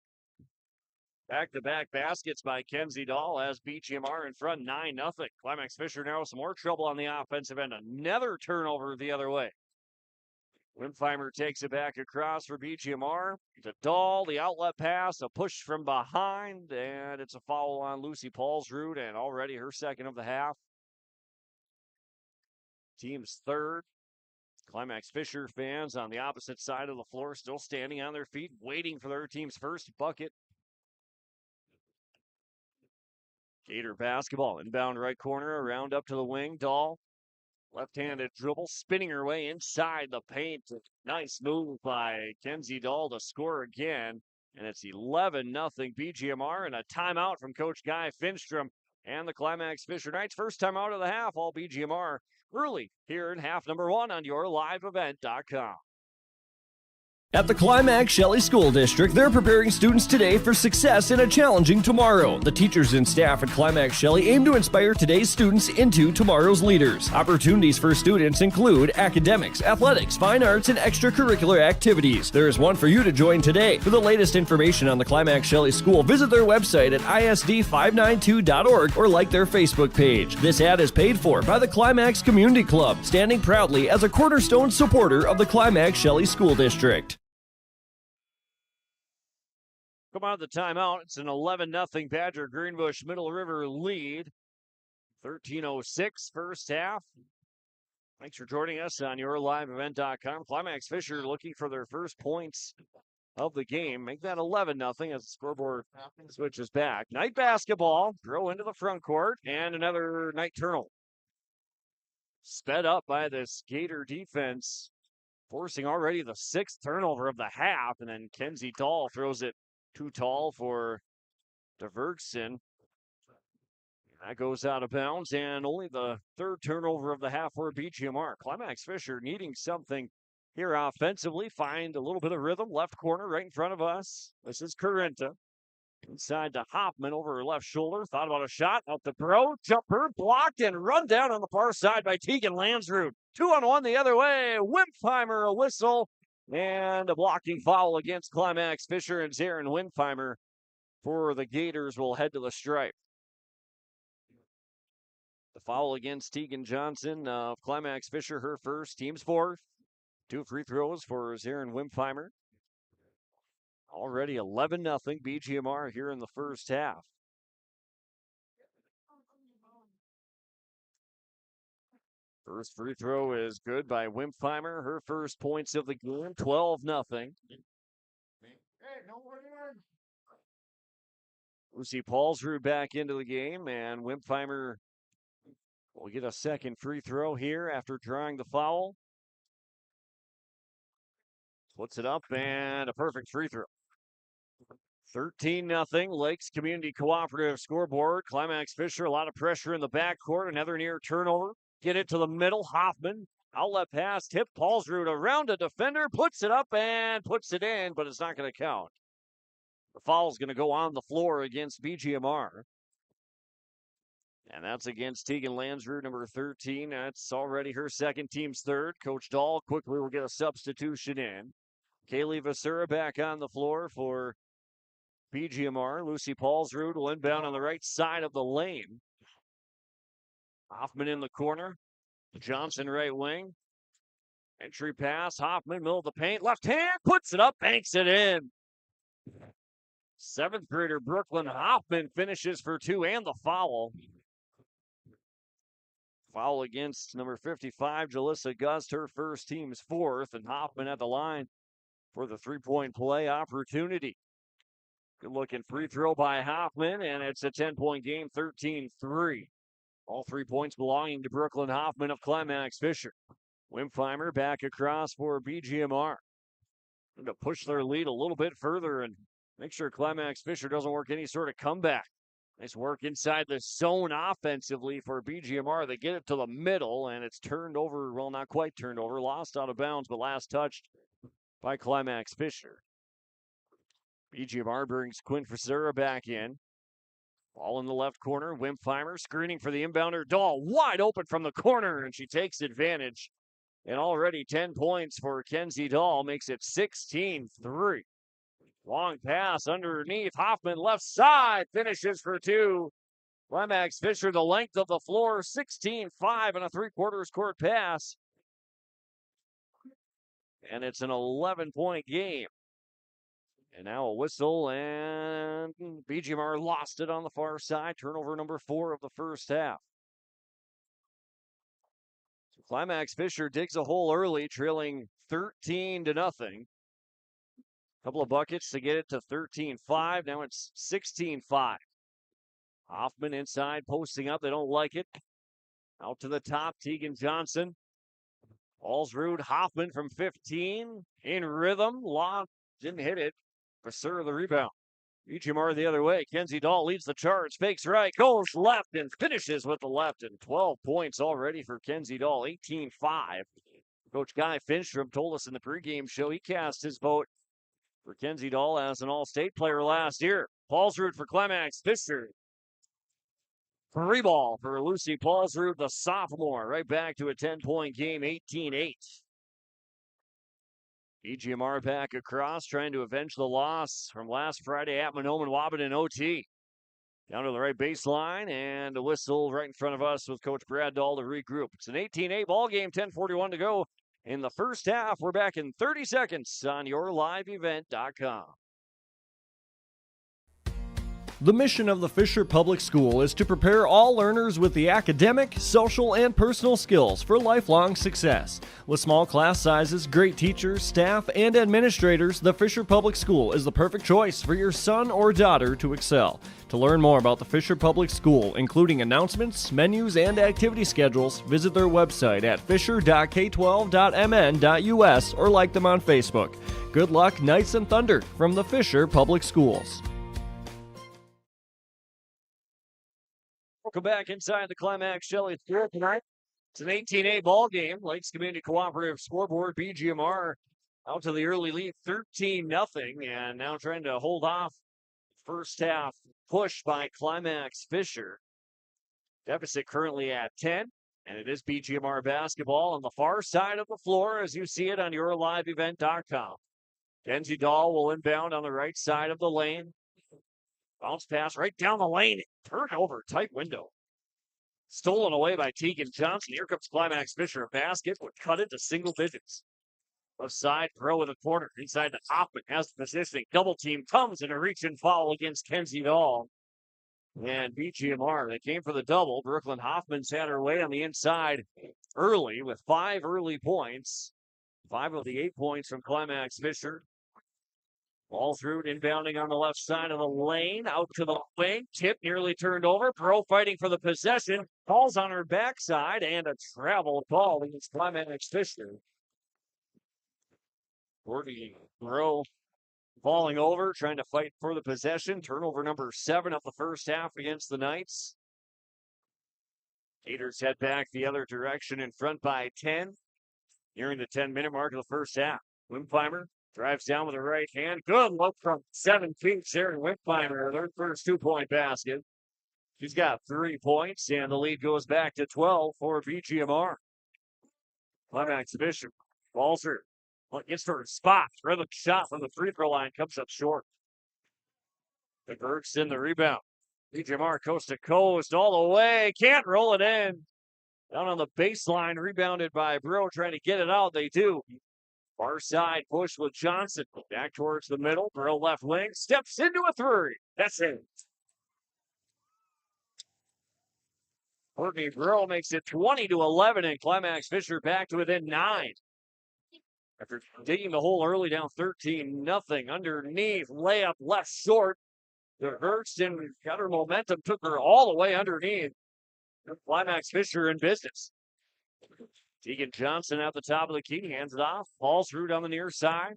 Back-to-back baskets by Kenzie Dahl as BGMR in front 9-0. Climax-Fisher now with some more trouble on the offensive end. Another turnover the other way. Wimpheimer takes it back across for BGMR. To Dahl, the outlet pass, a push from behind, and it's a foul on Lucy Paulsrud, and already her second of the half. Team's third. Climax-Fisher fans on the opposite side of the floor still standing on their feet, waiting for their team's first bucket. Gator basketball, inbound right corner, around up to the wing. Dahl, left-handed dribble, spinning her way inside the paint. Nice move by Kenzie Dahl to score again. And it's 11-0 BGMR, and a timeout from Coach Guy Finstrom and the Climax-Fisher Knights. First time out of the half, all BGMR early here in half number 1 on yourliveevent.com. At the Climax Shelley School District, they're preparing students today for success in a challenging tomorrow. The teachers and staff at Climax Shelley aim to inspire today's students into tomorrow's leaders. Opportunities for students include academics, athletics, fine arts, and extracurricular activities. There is one for you to join today. For the latest information on the Climax Shelley School, visit their website at isd592.org or like their Facebook page. This ad is paid for by the Climax Community Club, standing proudly as a cornerstone supporter of the Climax Shelley School District. Come out of the timeout. It's an 11-0 Badger-Greenbush Middle River lead. 13:06 first half. Thanks for joining us on yourliveevent.com. Climax-Fisher looking for their first points of the game. Make that 11-0 as the scoreboard switches back. Knight basketball, throw into the front court, and another Knight turnover. Sped up by this Gator defense, forcing already the 6th turnover of the half, and then Kenzie Dahl throws it too tall for DeVergson. That goes out of bounds, and only the 3rd turnover of the half for BGMR. Climax-Fisher needing something here offensively. Find a little bit of rhythm. Left corner right in front of us. This is Carenta. Inside to Hoffman over her left shoulder. Thought about a shot. Out the throw. Jumper blocked and run down on the far side by Tegan Lansrud. 2-on-1 the other way. Wimpheimer, a whistle. And a blocking foul against Climax-Fisher, and Zarin Wimpheimer for the Gators will head to the stripe. The foul against Tegan Johnson of Climax-Fisher, her first, team's 4th. 2 free throws for Zarin Wimpheimer. Already 11-0 BGMR here in the first half. First free throw is good by Wimpheimer. Her first points of the game, 12-0. Lucy Paulsrud back into the game, and Wimpheimer will get a second free throw here after drawing the foul. Puts it up, and a perfect free throw. 13-0 Lakes Community Cooperative scoreboard. Climax-Fisher, a lot of pressure in the backcourt. Another near turnover. Get it to the middle. Hoffman, outlet pass, tip. Paulsrud around a defender, puts it up and puts it in, but it's not going to count. The foul's going to go on the floor against BGMR. And that's against Tegan Lansrud, number 13. That's already her second, team's 3rd. Coach Dahl quickly will get a substitution in. Kaylee Vasura back on the floor for BGMR. Lucy Paulsrud will inbound on the right side of the lane. Hoffman in the corner. Johnson right wing. Entry pass. Hoffman, middle of the paint. Left hand, puts it up, banks it in. 7th grader Brooklyn Hoffman finishes for 2 and the foul. Foul against number 55, Jalissa Gust, her first, team's 4th, and Hoffman at the line for the 3-point play opportunity. Good looking free throw by Hoffman, and it's a 10-point game, 13-3. All 3 points belonging to Brooklyn Hoffman of Climax-Fisher. Wimpheimer back across for BGMR. To push their lead a little bit further and make sure Climax-Fisher doesn't work any sort of comeback. Nice work inside the zone offensively for BGMR. They get it to the middle, and it's turned over. Well, not quite turned over. Lost out of bounds, but last touched by Climax-Fisher. BGMR brings Quinn Frisera back in. Ball in the left corner. Wimpheimer screening for the inbounder. Dahl wide open from the corner, and she takes advantage. And already 10 points for Kenzie Dahl makes it 16-3. Long pass underneath. Hoffman left side finishes for 2. Climax-Fisher the length of the floor, 16-5 and a 3/4 court pass. And it's an 11-point game. And now a whistle, and BGMR lost it on the far side. Turnover number 4 of the first half. So Climax-Fisher digs a hole early, trailing 13-0. Couple of buckets to get it to 13-5. Now it's 16-5. Hoffman inside, posting up. They don't like it. Out to the top, Tegan Johnson. Paulsrud, Hoffman from 15. In rhythm. Law didn't hit it. Vasura the rebound. BGMR the other way. Kenzie Dahl leads the charge. Fakes right. Goes left and finishes with the left. And 12 points already for Kenzie Dahl. 18-5. Coach Guy Finstrom told us in the pregame show he cast his vote for Kenzie Dahl as an All-State player last year. Paulsrud for Climax-Fisher. Free ball for Lucy Paulsrud, the sophomore. Right back to a 10-point game, 18-8. BGMR back across, trying to avenge the loss from last Friday at Mahnomen Waban in OT. Down to the right baseline, and a whistle right in front of us with Coach Brad Dahl to regroup. It's an 18-8 ball game, 10:41 to go in the first half. We're back in 30 seconds on yourliveevent.com. The mission of the Fisher Public School is to prepare all learners with the academic, social, and personal skills for lifelong success. With small class sizes, great teachers, staff, and administrators, the Fisher Public School is the perfect choice for your son or daughter to excel. To learn more about the Fisher Public School, including announcements, menus, and activity schedules, visit their website at fisher.k12.mn.us or like them on Facebook. Good luck, Knights and Thunder, from the Fisher Public Schools. Welcome back inside the Climax Shelley School tonight. It's an 18-A ball game. Lakes Community Cooperative scoreboard, BGMR out to the early lead, 13-0, and now trying to hold off first half push by Climax-Fisher. Deficit currently at 10, and it is BGMR basketball on the far side of the floor as you see it on yourliveevent.com. Kenzie Dahl will inbound on the right side of the lane. Bounce pass right down the lane. Turnover, tight window. Stolen away by Tegan Johnson. Here comes Climax-Fisher. A basket would cut it to single digits. Left side, throw in the corner. Inside to Hoffman. Has the positioning. Double team comes in a reach and foul against Kenzie Dahl. And BGMR, they came for the double. Brooklyn Hoffman's had her way on the inside early with 5 early points. 5 of the 8 points from Climax-Fisher. Ball through, inbounding on the left side of the lane, out to the wing, tip nearly turned over. Pro fighting for the possession, falls on her backside, and a travel call against Climax-Fisher. Courtney Pro falling over, trying to fight for the possession. Turnover number 7 of the first half against the Knights. Gators head back the other direction in front by 10. Nearing the 10-minute mark of the first half. Wimpheimer drives down with the right hand. Good look from 7 feet. Sharon Wimpheimer, their first 2-point basket. She's got 3 points, and the lead goes back to 12 for BGMR. Climax-Fisher, ball through. Gets for a spot. Rhythm shot from the free throw line comes up short. The Burks in the rebound. BGMR coast to coast all the way. Can't roll it in. Down on the baseline, rebounded by Bro, trying to get it out. They do. Far side push with Johnson. Back towards the middle. Bro left wing. Steps into a 3. That's it. Courtney Bro makes it 20-11, and Climax-Fisher back to within 9. After digging the hole early, down 13-0. Underneath, layup left short. The Hurston got her momentum, took her all the way underneath. Climax-Fisher in business. Tegan Johnson at the top of the key, hands it off. Falls through down the near side.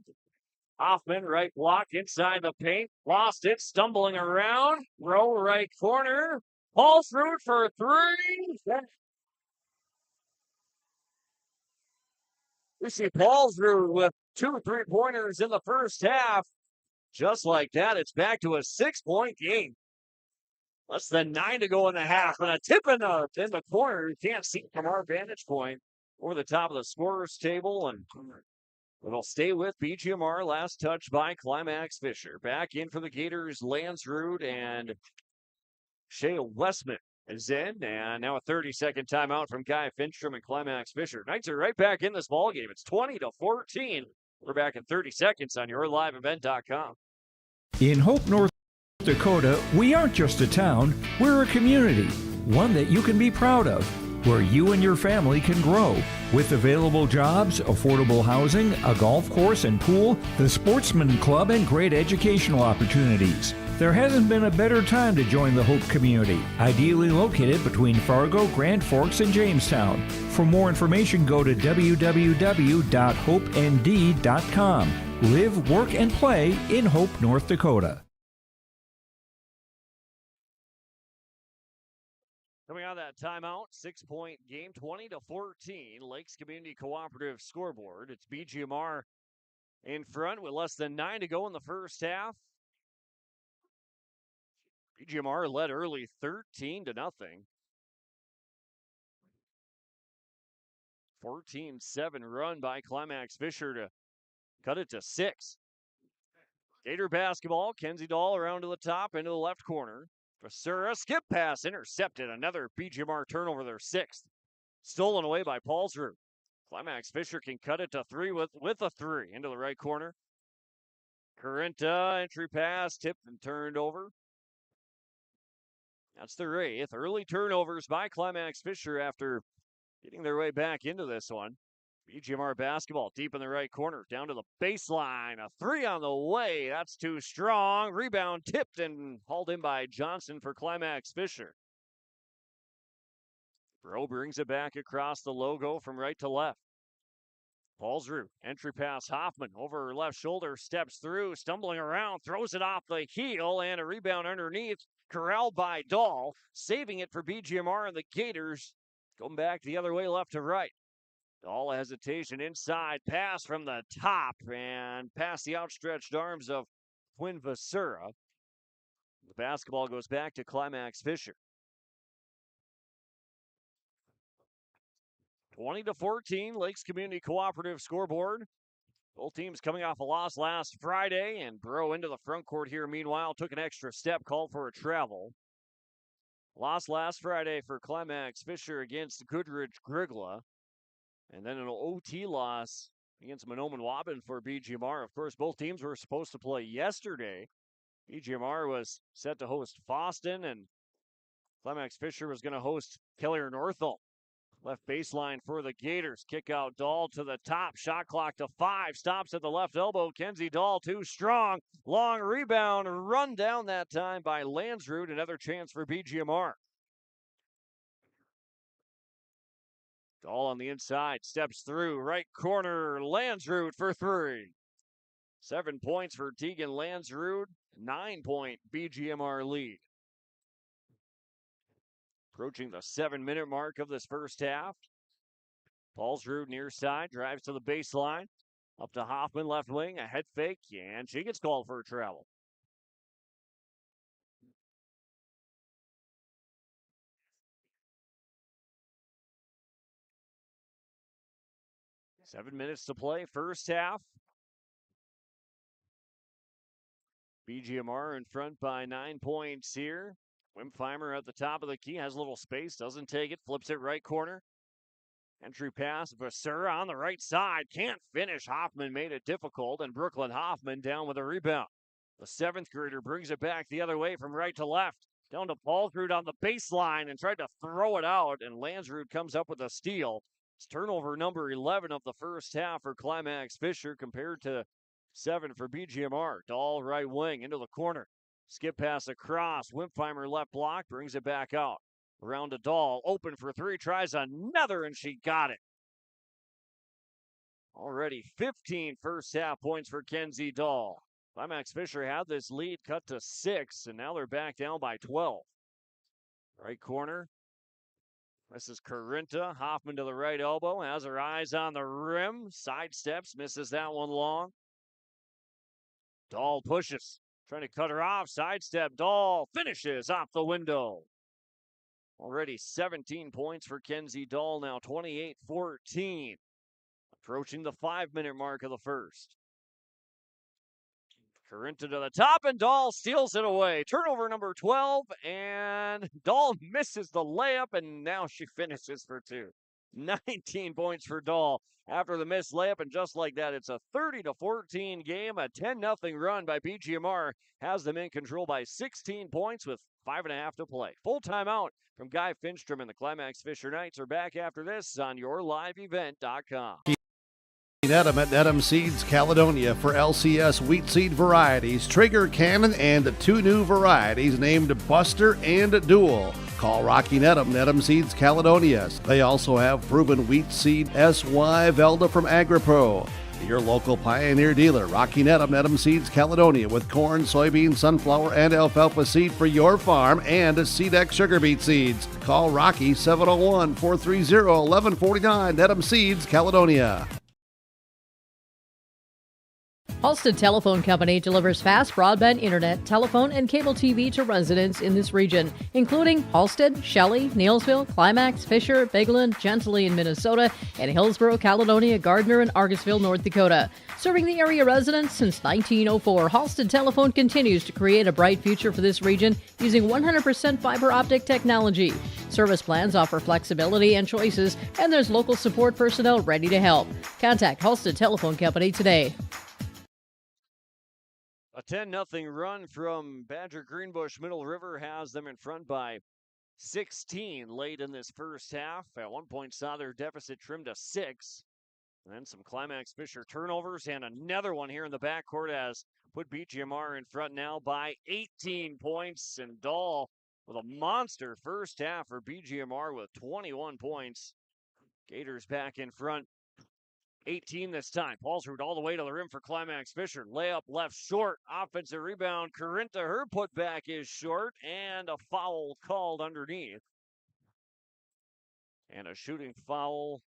Hoffman, right block inside the paint. Lost it, stumbling around. Row right corner. Falls through for a 3. We see Paulsrud with 2 3-pointers in the first half. Just like that, it's back to a 6-point game. Less than 9 to go in the half. And a tip in the corner. You can't see from our vantage point over the top of the scorer's table. And it'll stay with BGMR. Last touch by Climax-Fisher. Back in for the Gators, Lansrud and Shea Westman is in. And now a 30-second timeout from Guy Finstrom and Climax-Fisher. Knights are right back in this ballgame. It's 20-14. We're back in 30 seconds on yourliveevent.com. In Hope, North Dakota, we aren't just a town, we're a community, one that you can be proud of, where you and your family can grow. With available jobs, affordable housing, a golf course and pool, the Sportsman Club, and great educational opportunities. There hasn't been a better time to join the Hope community, ideally located between Fargo, Grand Forks, and Jamestown. For more information, go to www.hopend.com. Live, work, and play in Hope, North Dakota. Coming out of that timeout, 6-point game, 20-14. Lakes Community Cooperative scoreboard. It's BGMR in front with less than 9 to go in the first half. BGMR led early 13-0. 14-7 run by Climax-Fisher to cut it to 6. Gator basketball. Kenzie Dahl around to the top, into the left corner. Basura, skip pass, intercepted. Another BGMR turnover, their 6th. Stolen away by Paulsrud. Climax-Fisher can cut it to 3 with a 3 into the right corner. Carenta, entry pass, tipped and turned over. That's their 8th. Early turnovers by Climax-Fisher after getting their way back into this one. BGMR basketball deep in the right corner, down to the baseline. A 3 on the way. That's too strong. Rebound tipped and hauled in by Johnson for Climax-Fisher. Bro brings it back across the logo from right to left. Paulsrud, entry pass Hoffman over her left shoulder, steps through, stumbling around, throws it off the heel, and a rebound underneath, corralled by Dahl, saving it for BGMR and the Gators, going back the other way, left to right. Dahl hesitation inside, pass from the top, and past the outstretched arms of Quinn Vasura. The basketball goes back to Climax-Fisher. 20-14, Lakes Community Cooperative scoreboard. Both teams coming off a loss last Friday, and Bro into the front court here, meanwhile, took an extra step, called for a travel. Loss last Friday for Climax-Fisher against Goodrich-Grigla, and then an OT loss against Mahnomen-Waubun for BGMR. Of course, both teams were supposed to play yesterday. BGMR was set to host Fosston, and Climax-Fisher was going to host Kelliher-Northall. Left baseline for the Gators. Kick out Dahl to the top. Shot clock to 5. Stops at the left elbow. Kenzie Dahl too strong. Long rebound. Run down that time by Landsrud. Another chance for BGMR. Dahl on the inside. Steps through. Right corner. Landsrud for 3. 7 points for Tegan Landsrud. 9-point BGMR lead. Approaching the 7-minute mark of this first half. Paulsrud near side, drives to the baseline. Up to Hoffman, left wing, a head fake, and she gets called for a travel. Seven minutes to play, first half. BGMR in front by 9 points here. Wimpheimer at the top of the key, has a little space, doesn't take it, flips it right corner. Entry pass, Vasura on the right side, can't finish. Hoffman made it difficult, and Brooklyn Hoffman down with a rebound. The 7th grader brings it back the other way from right to left. Down to Paulsrud on the baseline and tried to throw it out, and Landsrud comes up with a steal. It's turnover number 11 of the first half for Climax-Fisher compared to 7 for BGMR. Dahl right wing into the corner. Skip pass across. Wimpheimer left block, brings it back out. Around to Dahl, open for 3, tries another, and she got it. Already 15 first half points for Kenzie Dahl. Climax-Fisher had this lead cut to 6, and now they're back down by 12. Right corner. This is Corinta. Hoffman to the right elbow, has her eyes on the rim. Sidesteps, misses that one long. Dahl pushes. Trying to cut her off. Sidestep. Dahl finishes off the window. Already 17 points for Kenzie Dahl. Now 28-14. Approaching the 5-minute mark of the first. Corinta to the top, and Dahl steals it away. Turnover number 12, and Dahl misses the layup, and now she finishes for 2. 19 points for Dahl after the missed layup, and just like that, it's a 30-14 game. A 10-0 run by BGMR has them in control by 16 points with 5.5 to play. Full timeout from Guy Finstrom, and the Climax-Fisher Knights are back after this on YourLiveEvent.com. Nedham at Nedham Seeds Caledonia for LCS wheat seed varieties, Trigger Cannon, and 2 new varieties named Buster and Dual. Call Rocky Nedham, Nedham Seeds Caledonia. They also have proven wheat seed SY Velda from AgriPro. Your local Pioneer dealer, Rocky Nedham, Nedham Seeds Caledonia, with corn, soybean, sunflower, and alfalfa seed for your farm, and Seedex sugar beet seeds. Call Rocky 701-430-1149, Nedham Seeds Caledonia. Halstead Telephone Company delivers fast broadband internet, telephone, and cable TV to residents in this region, including Halstead, Shelley, Neilsville, Climax-Fisher, Bigland, Gentilly in Minnesota, and Hillsborough, Caledonia, Gardner, and Argosville, North Dakota. Serving the area residents since 1904, Halstead Telephone continues to create a bright future for this region using 100% fiber optic technology. Service plans offer flexibility and choices, and there's local support personnel ready to help. Contact Halstead Telephone Company today. A 10-0 run from Badger-Greenbush. Middle River has them in front by 16 late in this first half. At one point saw their deficit trimmed to 6. And then some Climax-Fisher turnovers and another one here in the backcourt has put BGMR in front now by 18 points. And Dahl with a monster first half for BGMR with 21 points. Gators back in front. 18 this time. Paulsrud all the way to the rim for Climax-Fisher. Layup left short. Offensive rebound. Corinta, her putback is short. And a foul called underneath. And a shooting foul.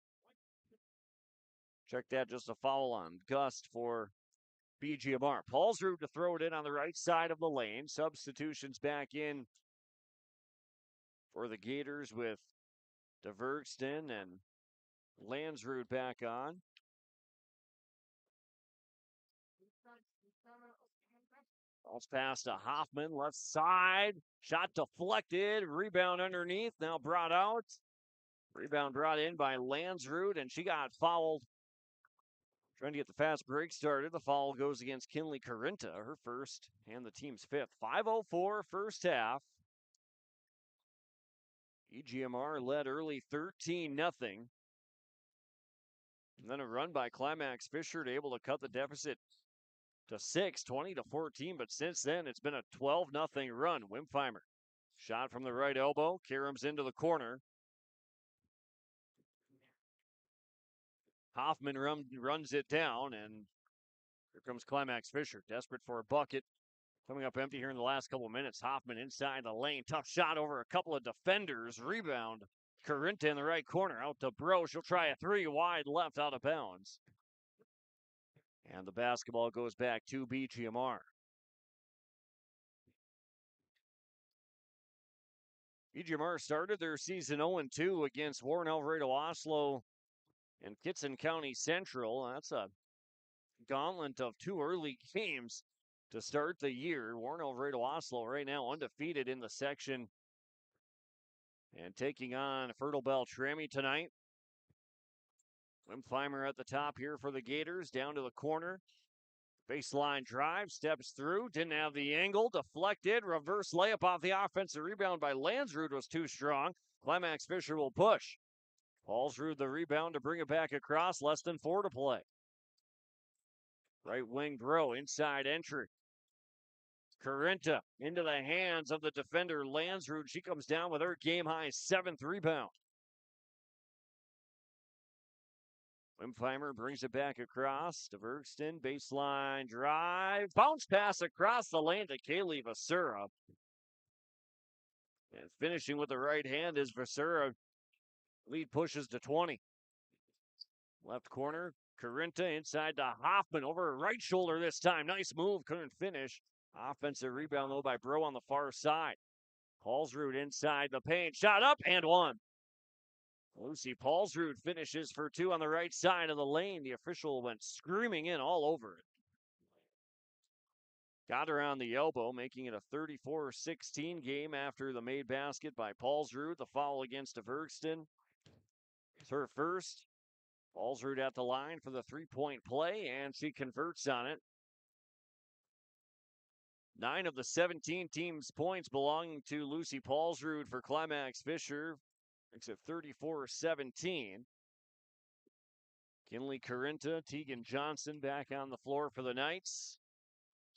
Check that, just a foul on Gust for BGMR. Paulsrud to throw it in on the right side of the lane. Substitutions back in for the Gators with DeVergston and Landsrud back on. Balls pass to Hoffman, left side. Shot deflected. Rebound underneath. Now brought out. Rebound brought in by Landsrud, and she got fouled. Trying to get the fast break started. The foul goes against Kinley Corinta, her first and the team's fifth. 5:04 first half. BGMR led early 13-0. And then a run by Climax-Fisher to able to cut the deficit to 6, 20-14. But since then, it's been a 12-0 run. Wimpheimer. Shot from the right elbow. Karams into the corner. Hoffman runs it down, and here comes Climax-Fisher, desperate for a bucket. Coming up empty here in the last couple of minutes. Hoffman inside the lane. Tough shot over a couple of defenders. Rebound. Corinta in the right corner. Out to Bro. She'll try a 3 wide left out of bounds. And the basketball goes back to BGMR. BGMR started their season 0-2 against Warren Alvarado Oslo and Kitson County Central. That's a gauntlet of 2 early games to start the year. Warren Alvarado Oslo right now undefeated in the section and taking on Fertile Beltrami tonight. Wimpheimer at the top here for the Gators, down to the corner. Baseline drive, steps through, didn't have the angle, deflected, reverse layup off the offensive rebound by Landsrud was too strong. Climax-Fisher will push. Paulsrud the rebound to bring it back across, less than 4 to play. Right wing Bro, inside entry. Corinta into the hands of the defender Landsrud. She comes down with her game-high 7th rebound. Wimpheimer brings it back across to Bergston. Baseline drive. Bounce pass across the lane to Kaylee Vasura. And finishing with the right hand is Vasura. Lead pushes to 20. Left corner. Corinta inside to Hoffman. Over her right shoulder this time. Nice move. Couldn't finish. Offensive rebound, though, by Bro on the far side. Paulsrud inside the paint. Shot up and one. Lucy Paulsrud finishes for 2 on the right side of the lane. The official went screaming in all over it. Got her on the elbow, making it a 34-16 game after the made basket by Paulsrud. The foul against Bergston. It's her first. Paulsrud at the line for the 3-point play, and she converts on it. 9 of the 17 team's points belonging to Lucy Paulsrud for Climax-Fisher. Makes it 34-17. Kinley Corinta, Tegan Johnson back on the floor for the Knights.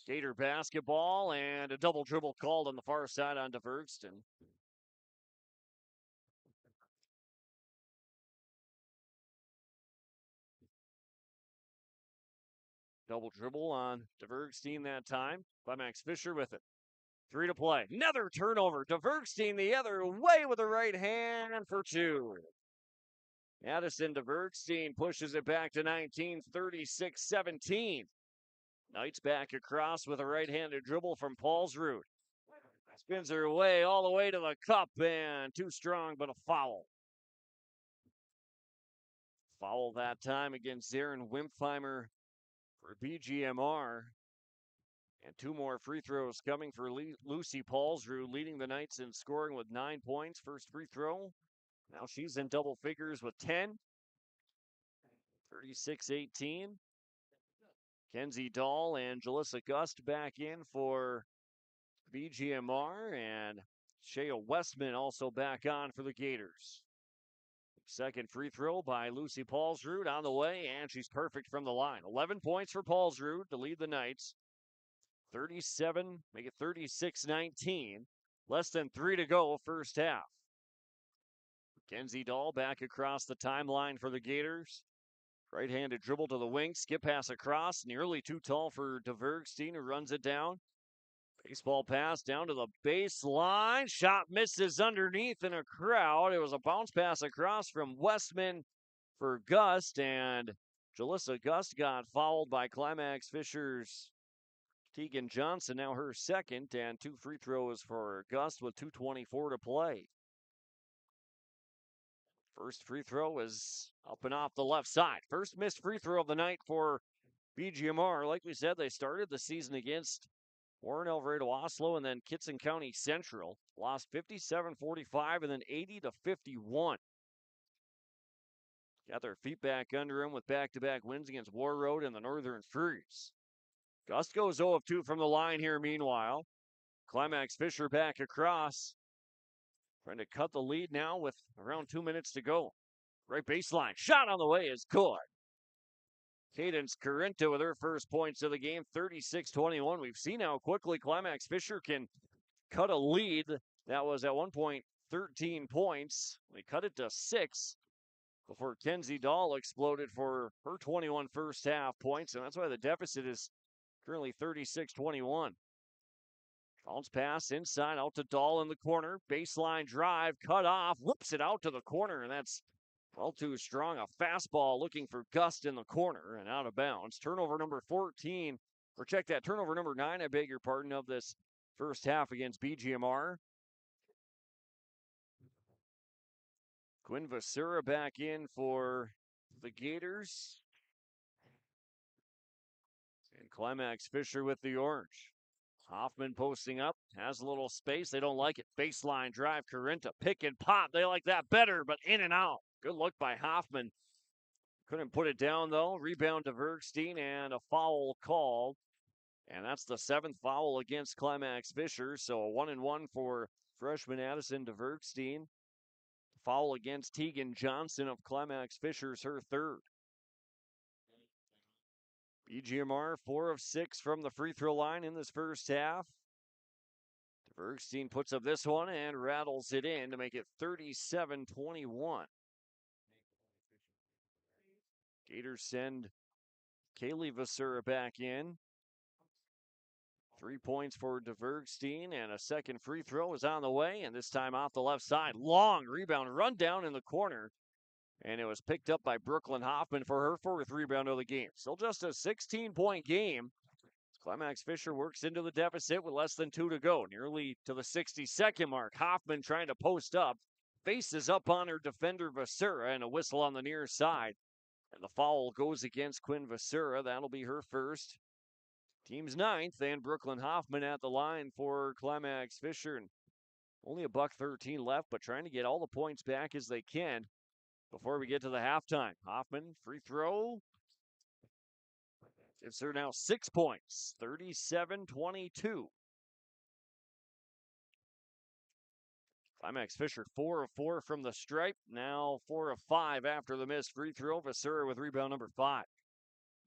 Gator basketball and a double dribble called on the far side on DeVergston. Double dribble on DeVergstein that time. Climax-Fisher with it. 3 to play. Another turnover. DeVergstein the other way with the right hand for 2. Addison DeVergstein pushes it back to 19, 36-17. Knights back across with a right-handed dribble from Paulsrud. Spins her way all the way to the cup and too strong, but a foul. Foul that time against Zarin Wimpheimer for BGMR. And 2 more free throws coming for Lucy Paulsrud, leading the Knights in scoring with 9 points. First free throw. Now she's in double figures with 10. 36-18. Kenzie Dahl and Jalissa Gust back in for BGMR, and Shea Westman also back on for the Gators. Second free throw by Lucy Paulsrud on the way, and she's perfect from the line. 11 points for Paulsrud to lead the Knights. 37, make it 36-19. Less than 3 to go, first half. Kenzie Dahl back across the timeline for the Gators. Right-handed dribble to the wing, skip pass across, nearly too tall for DeVergstein, who runs it down. Baseball pass down to the baseline. Shot misses underneath in a crowd. It was a bounce pass across from Westman for Gust, and Jalissa Gust got fouled by Climax-Fisher's Tegan Johnson, now her second, and 2 free throws for Gust with 2:24 to play. First free throw is up and off the left side. First missed free throw of the night for BGMR. Like we said, they started the season against Warren Alvarado Oslo and then Kitson County Central. Lost 57-45 and then 80-51. Got their feet back under them with back-to-back wins against War Road and the Northern Freeze. Gust goes 0 of 2 from the line here meanwhile. Climax-Fisher back across. Trying to cut the lead now with around 2 minutes to go. Right baseline. Shot on the way is good. Cadence Corinto with her first points of the game, 36-21. We've seen how quickly Climax-Fisher can cut a lead. That was at one point 13 points. They cut it to 6 before Kenzie Dahl exploded for her 21 first half points, and that's why the deficit is currently 36-21. Bounce pass inside out to Dahl in the corner. Baseline drive, cut off, whoops it out to the corner, and that's well too strong. A fastball looking for Gust in the corner and out of bounds. Turnover number 14, or check that, turnover number 9, I beg your pardon, of this first half against BGMR. Quinn Vasura back in for the Gators. And Climax-Fisher with the orange. Hoffman posting up, has a little space. They don't like it. Baseline drive, Corinto, pick and pop. They like that better, but in and out. Good look by Hoffman. Couldn't put it down, though. Rebound to Bergstein and a foul called. And that's the 7th foul against Climax-Fisher. So a 1-and-1 for freshman Addison DeVergstein. Foul against Tegan Johnson of Climax-Fisher's her 3rd. BGMR 4 of 6 from the free throw line in this first half. DeVergstein puts up this one and rattles it in to make it 37-21. Gators send Kaylee Vasura back in. 3 points for DeVergstein, and a second free throw is on the way, and this time off the left side. Long rebound, run down in the corner, and it was picked up by Brooklyn Hoffman for her 4th rebound of the game. Still just a 16-point game. Climax-Fisher works into the deficit with less than 2 to go, nearly to the 60-second mark. Hoffman trying to post up, faces up on her defender Vasura, and a whistle on the near side. And the foul goes against Quinn Vasura. That'll be her first. Team's 9th, and Brooklyn Hoffman at the line for Climax-Fisher. And only $1:13 left, but trying to get all the points back as they can before we get to the halftime. Hoffman, free throw. Gives her now 6 points, 37-22. Climax-Fisher 4 of 4 from the stripe, now 4 of 5 after the missed free throw. Vasura with rebound number 5.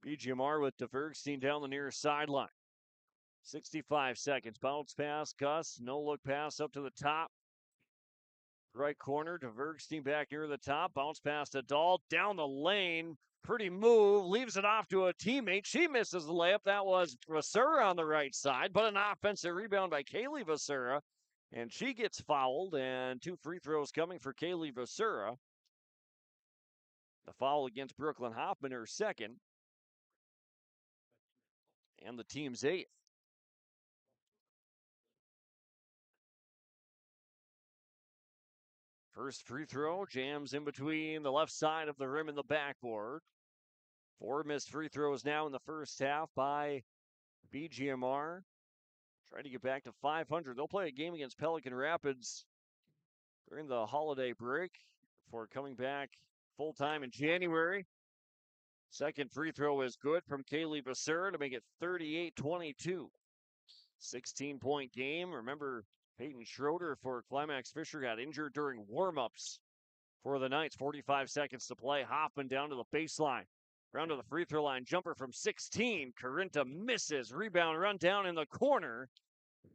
BGMR with DeVergstein down the near sideline. 65 seconds. Bounce pass, Gus. No look pass up to the top. Right corner. DeVergstein back near the top. Bounce pass to Dahl. Down the lane. Pretty move. Leaves it off to a teammate. She misses the layup. That was Vasura on the right side, but an offensive rebound by Kaylee Vasura. And she gets fouled, and 2 free throws coming for Kaylee Vasura. The foul against Brooklyn Hoffman, her 2nd. And the team's 8th. First free throw jams in between the left side of the rim and the backboard. 4 missed free throws now in the first half by BGMR. Trying to get back to 500. They'll play a game against Pelican Rapids during the holiday break before coming back full-time in January. Second free throw is good from Kaylee Becerra to make it 38-22. 16-point game. Remember, Peyton Schroeder for Climax-Fisher got injured during warm-ups for the Knights. 45 seconds to play. Hoffman down to the baseline. Round to the free throw line. Jumper from 16. Carinta misses. Rebound run down in the corner.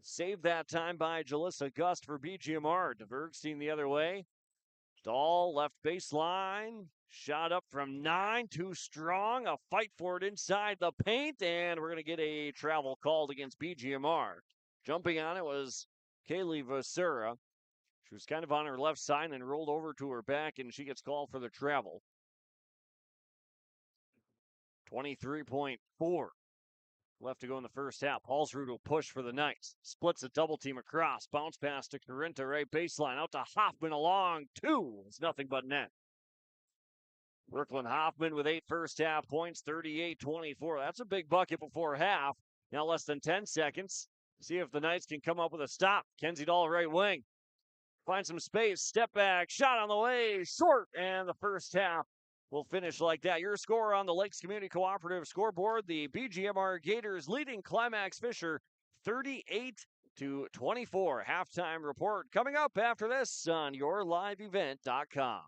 Saved that time by Jalissa Gust for BGMR. DeBergstein the other way. Dahl left baseline. Shot up from 9. Too strong. A fight for it inside the paint. And we're going to get a travel called against BGMR. Jumping on it was Kaylee Becerra. She was kind of on her left side and rolled over to her back, and she gets called for the travel. 23.4 left to go in the first half. Halsrud will push for the Knights. Splits a double team across. Bounce pass to Carinta, right baseline. Out to Hoffman along 2. It's nothing but net. Brooklyn Hoffman with 8 first half points, 38-24. That's a big bucket before half. Now less than 10 seconds. See if the Knights can come up with a stop. Kenzie Dahl right wing. Find some space. Step back. Shot on the way. Short. And the first half will finish like that. Your score on the Lakes Community Cooperative scoreboard. The BGMR Gators leading Climax-Fisher 38-24. Halftime report coming up after this on YourLiveEvent.com.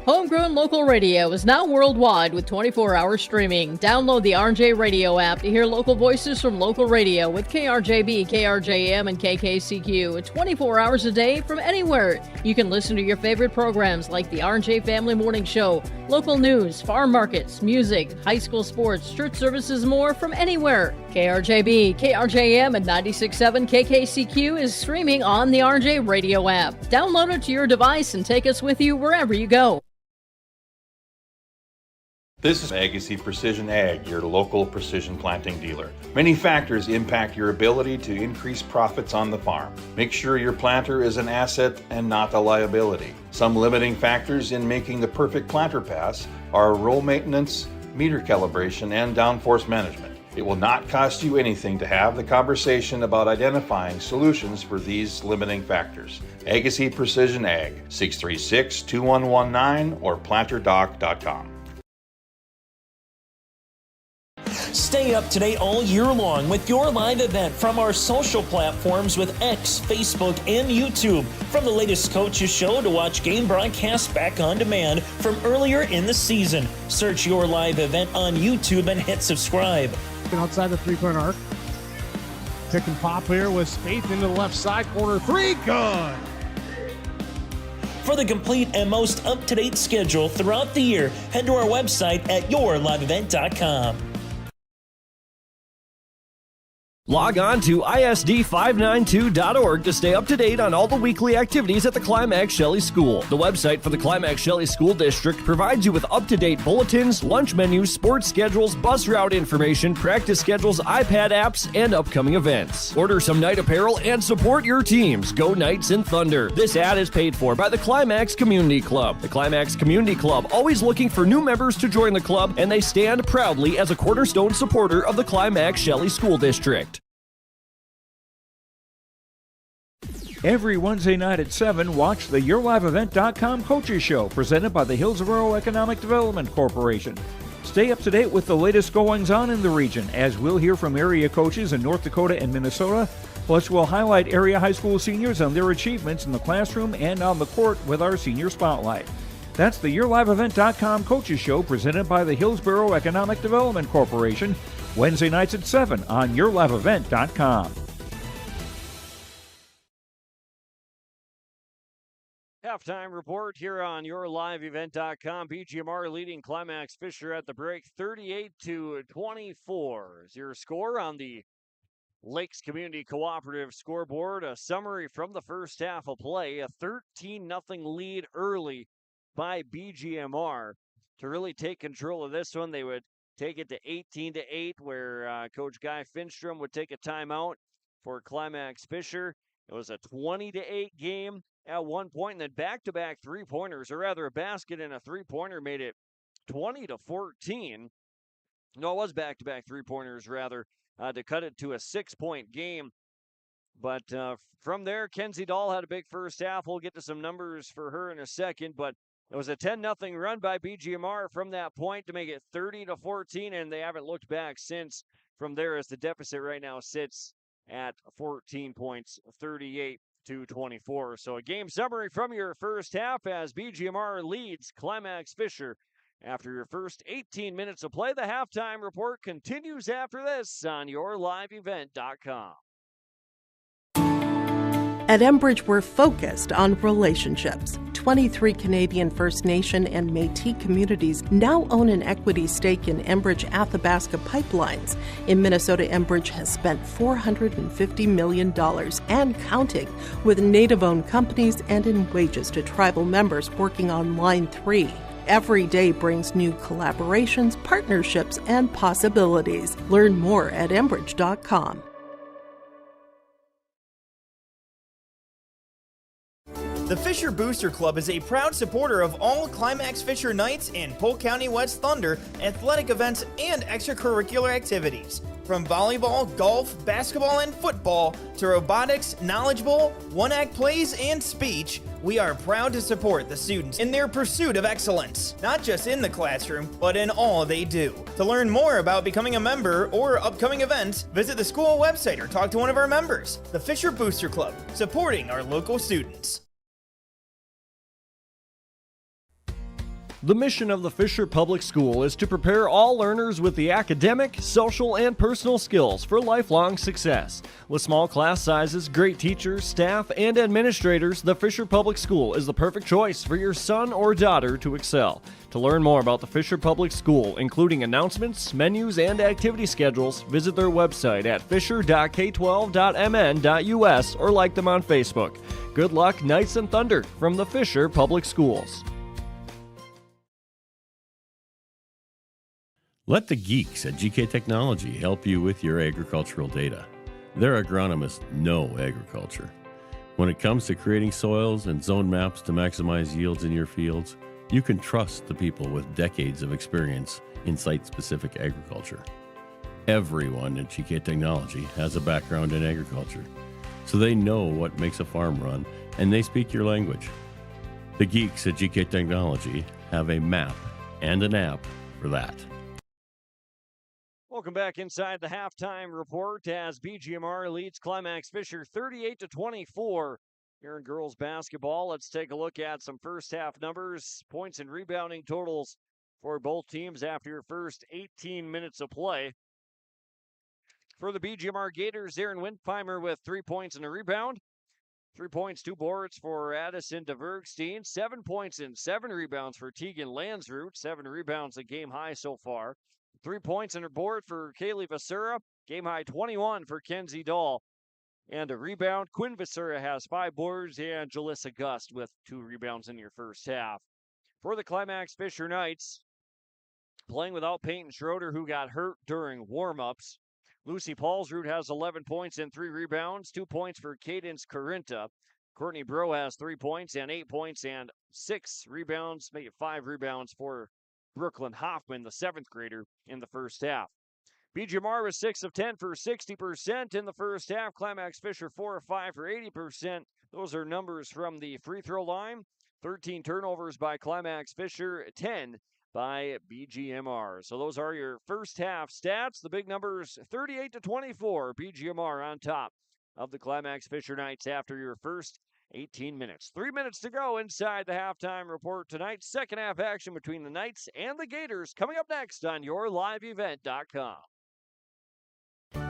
Homegrown local radio is now worldwide with 24-hour streaming. Download the RJ Radio app to hear local voices from local radio with KRJB, KRJM, and KKCQ 24 hours a day from anywhere. You can listen to your favorite programs like the RJ Family Morning Show, local news, farm markets, music, high school sports, church services, more from anywhere. KRJB, KRJM, and 96.7 KKCQ is streaming on the RJ Radio app. Download it to your device and take us with you wherever you go. This is Agassiz Precision Ag, your local precision planting dealer. Many factors impact your ability to increase profits on the farm. Make sure your planter is an asset and not a liability. Some limiting factors in making the perfect planter pass are row maintenance, meter calibration, and downforce management. It will not cost you anything to have the conversation about identifying solutions for these limiting factors. Agassiz Precision Ag, 636-2119 or planterdoc.com. Stay up to date all year long with your live event from our social platforms with X, Facebook, and YouTube. From the latest coaches show to watch game broadcasts back on demand from earlier in the season. Search your live event on YouTube and hit subscribe. Outside the three-point arc. Pick and pop here with Spaeth into the left side corner. 3, good. For the complete and most up-to-date schedule throughout the year, head to our website at yourliveevent.com. Log on to ISD592.org to stay up to date on all the weekly activities at the Climax Shelley School. The website for the Climax Shelley School District provides you with up-to-date bulletins, lunch menus, sports schedules, bus route information, practice schedules, iPad apps, and upcoming events. Order some night apparel and support your teams. Go Knights and Thunder. This ad is paid for by the Climax Community Club. The Climax Community Club, always looking for new members to join the club, and they stand proudly as a cornerstone supporter of the Climax Shelley School District. Every Wednesday night at 7, watch the YourLiveEvent.com Coaches Show presented by the Hillsborough Economic Development Corporation. Stay up to date with the latest goings-on in the region, as we'll hear from area coaches in North Dakota and Minnesota. Plus, we'll highlight area high school seniors and their achievements in the classroom and on the court with our Senior Spotlight. That's the YourLiveEvent.com Coaches Show presented by the Hillsborough Economic Development Corporation, Wednesday nights at 7 on YourLiveEvent.com. Halftime report here on YourLiveEvent.com. BGMR leading Climax-Fisher at the break, 38-24 is your score on the Lakes Community Cooperative scoreboard. A summary from the first half of play, a 13-0 lead early by BGMR. To really take control of this one, they would take it to 18-8, where Coach Guy Finstrom would take a timeout for Climax-Fisher. It was a 20-8 game at one point, and then back-to-back three-pointers, or rather a basket and a three-pointer, made it 20-14. No, it was back-to-back three-pointers, rather, to cut it to a 6-point game. But from there, Kenzie Dahl had a big first half. We'll get to some numbers for her in a second, but It was a 10-0 run by BGMR from that point to make it 30-14, and they haven't looked back since from there as the deficit right now sits at 14 points, 38-24. So a game summary from your first half as BGMR leads Climax-Fisher. After your first 18 minutes of play, the halftime report continues after this on yourliveevent.com. At Enbridge, we're focused on relationships. 23 Canadian First Nation and Métis communities now own an equity stake in Enbridge Athabasca Pipelines. In Minnesota, Enbridge has spent $450 million and counting with Native-owned companies and in wages to tribal members working on Line 3. Every day brings new collaborations, partnerships, and possibilities. Learn more at Enbridge.com. The Fisher Booster Club is a proud supporter of all Climax-Fisher Knights and Polk County West Thunder athletic events and extracurricular activities. From volleyball, golf, basketball, and football to robotics, knowledge bowl, one-act plays, and speech, we are proud to support the students in their pursuit of excellence, not just in the classroom, but in all they do. To learn more about becoming a member or upcoming events, visit the school website or talk to one of our members. The Fisher Booster Club, supporting our local students. The mission of the Fisher Public School is to prepare all learners with the academic, social, and personal skills for lifelong success. With small class sizes, great teachers, staff, and administrators, the Fisher Public School is the perfect choice for your son or daughter to excel. To learn more about the Fisher Public School, including announcements, menus, and activity schedules, visit their website at fisher.k12.mn.us or like them on Facebook. Good luck, Knights and Thunder, from the Fisher Public Schools. Let the geeks at GK Technology help you with your agricultural data. Their agronomists know agriculture. When it comes to creating soils and zone maps to maximize yields in your fields, you can trust the people with decades of experience in site-specific agriculture. Everyone at GK Technology has a background in agriculture, so they know what makes a farm run, and they speak your language. The geeks at GK Technology have a map and an app for that. Welcome back inside the halftime report as BGMR leads Climax-Fisher 38-24 here in girls basketball. Let's take a look at some first half numbers, points and rebounding totals for both teams after your first 18 minutes of play. For the BGMR Gators, Aaron Windheimer with 3 points and a rebound. 3 points, 2 boards for Addison DeVergstein. 7 points and 7 rebounds for Tegan Landsroot. 7 rebounds, a game high so far. 3 points and a board for Kaylee Vasura. Game high 21 for Kenzie Dahl. And a rebound. Quinn Vasura has 5 boards, and Jalissa Gust with 2 rebounds in your first half. For the Climax-Fisher Knights, playing without Peyton Schroeder, who got hurt during warm-ups. Lucy Paulsrud has 11 points and 3 rebounds. 2 points for Cadence Carinta. Courtney Bro has 3 points and 8 points and 6 rebounds, make it 5 rebounds for Brooklyn Hoffman, the 7th grader, in the first half. BGMR was 6 of 10 for 60% in the first half. Climax-Fisher 4 of 5 for 80%. Those are numbers from the free throw line. 13 turnovers by Climax-Fisher, 10 by BGMR. So those are your first half stats. The big numbers 38-24. BGMR on top of the Climax-Fisher Knights after your first 18 minutes. 3 minutes to go inside the halftime report tonight. Second half action between the Knights and the Gators coming up next on yourliveevent.com.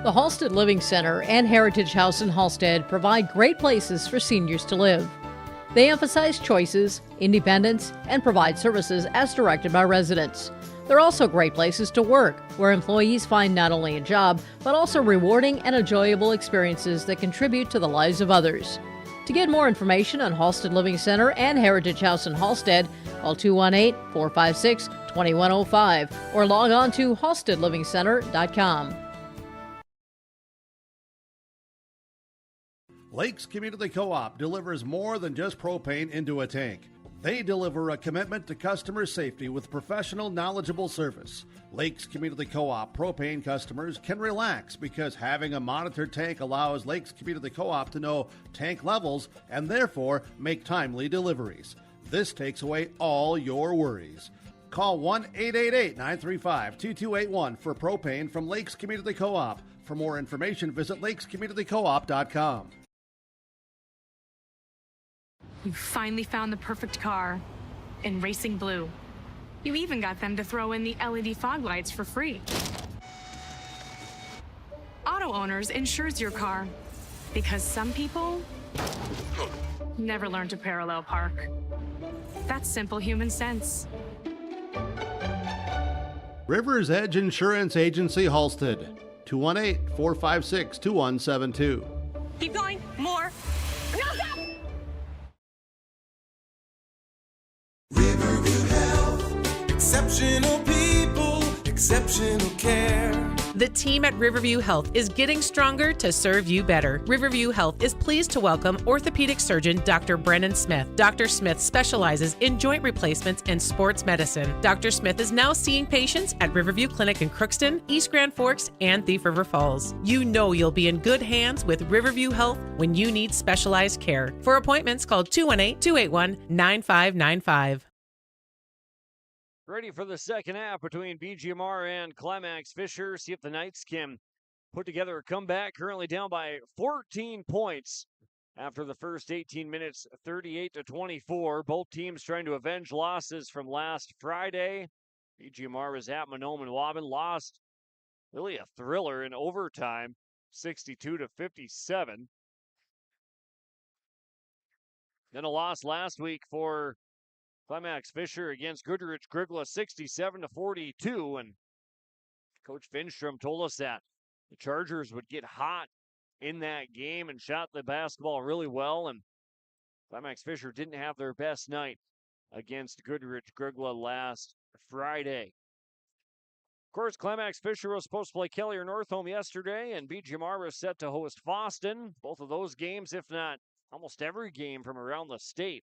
The Halstead Living Center and Heritage House in Halstead provide great places for seniors to live. They emphasize choices, independence, and provide services as directed by residents. They're also great places to work, where employees find not only a job, but also rewarding and enjoyable experiences that contribute to the lives of others. To get more information on Halstead Living Center and Heritage House in Halstead, call 218-456-2105 or log on to halsteadlivingcenter.com. Lakes Community Co-op delivers more than just propane into a tank. They deliver a commitment to customer safety with professional, knowledgeable service. Lakes Community Co-op propane customers can relax because having a monitored tank allows Lakes Community Co-op to know tank levels and therefore make timely deliveries. This takes away all your worries. Call 1-888-935-2281 for propane from Lakes Community Co-op. For more information, visit lakescommunitycoop.com. You finally found the perfect car in racing blue. You even got them to throw in the LED fog lights for free. Auto Owners insures your car because some people never learn to parallel park. That's simple human sense. Rivers Edge Insurance Agency, Halstead. 218-456-2172. Keep going. More. No, stop! Riverview Health. Exceptional people, exceptional care. The team at Riverview Health is getting stronger to serve you better. Riverview Health is pleased to welcome orthopedic surgeon Dr. Brennan Smith. Dr. Smith specializes in joint replacements and sports medicine. Dr. Smith is now seeing patients at Riverview Clinic in Crookston, East Grand Forks, and Thief River Falls. You know you'll be in good hands with Riverview Health when you need specialized care. For appointments, call 218-281-9595. Ready for the second half between BGMR and Climax-Fisher. See if the Knights can put together a comeback. Currently down by 14 points after the first 18 minutes, 38-24. Both teams trying to avenge losses from last Friday. BGMR was at Monome and Waban, lost really a thriller in overtime, 62-57. Then a loss last week for Climax-Fisher against Goodrich-Grigla, 67-42, and Coach Finstrom told us that the Chargers would get hot in that game and shot the basketball really well, and Climax-Fisher didn't have their best night against Goodrich-Grigla last Friday. Of course, Climax-Fisher was supposed to play Kelly or Northome yesterday, and BGMR was set to host Fosston. Both of those games, if not almost every game from around the state,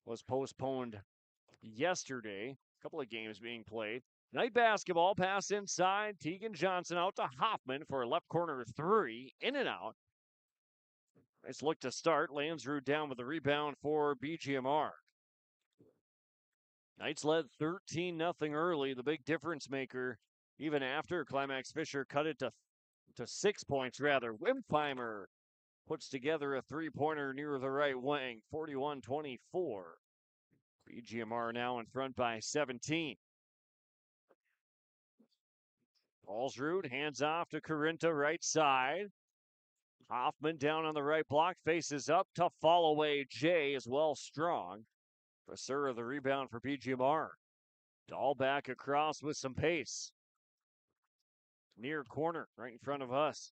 was postponed yesterday. A couple of games being played. Night basketball, pass inside. Tegan Johnson out to Hoffman for a left corner three. In and out. Nice look to start. Lansrud down with the rebound for BGMR. Knights led 13-0 early. The big difference maker, even after Climax-Fisher cut it to 6 points rather. Wimpheimer puts together a three-pointer near the right wing, 41-24. BGMR now in front by 17. Paulsrud hands off to Corinta, right side. Hoffman down on the right block, faces up. Tough fall away. Jay is well strong. Basura the rebound for BGMR. Dahl back across with some pace. Near corner, right in front of us.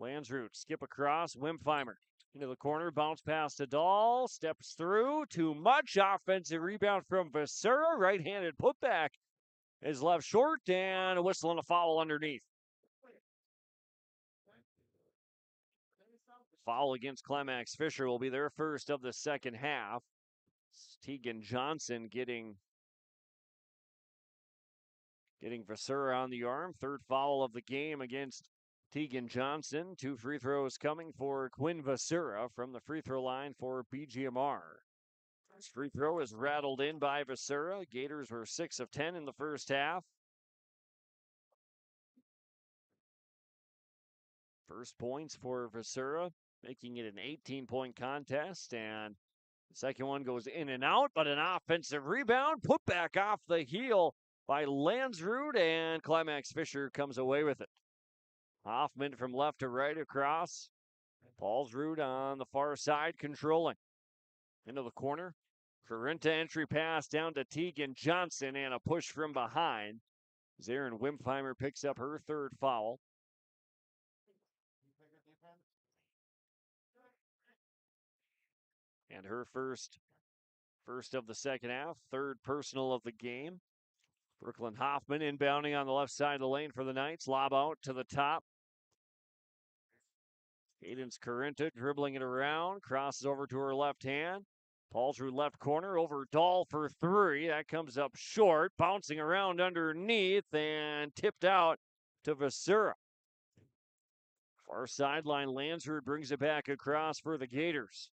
Lansrud, skip across. Wimpheimer into the corner, bounce pass to Dahl, steps through, too much. Offensive rebound from Basura, right-handed putback is left short, and a whistle and a foul underneath. Foul against Climax-Fisher will be their first of the second half. Tegan Johnson getting Basura on the arm. Third foul of the game against Tegan Johnson. 2 free throws coming for Quinn Basura from the free throw line for BGMR. This free throw is rattled in by Basura. Gators were 6 of 10 in the first half. First points for Basura, making it an 18-point contest. And the second one goes in and out, but an offensive rebound put back off the heel by Lansrud, and Climax-Fisher comes away with it. Hoffman from left to right across. Paulsrud on the far side controlling. Into the corner. Corinta entry pass down to Tegan Johnson and a push from behind. Zarin Wimpheimer picks up her third foul. And her first of the second half, third personal of the game. Brooklyn Hoffman inbounding on the left side of the lane for the Knights. Lob out to the top. Cadence Corinta dribbling it around, crosses over to her left hand. Paulsrud left corner over Dahl for three. That comes up short, bouncing around underneath and tipped out to Basura. Far sideline, Lansrud brings it back across for the Gators.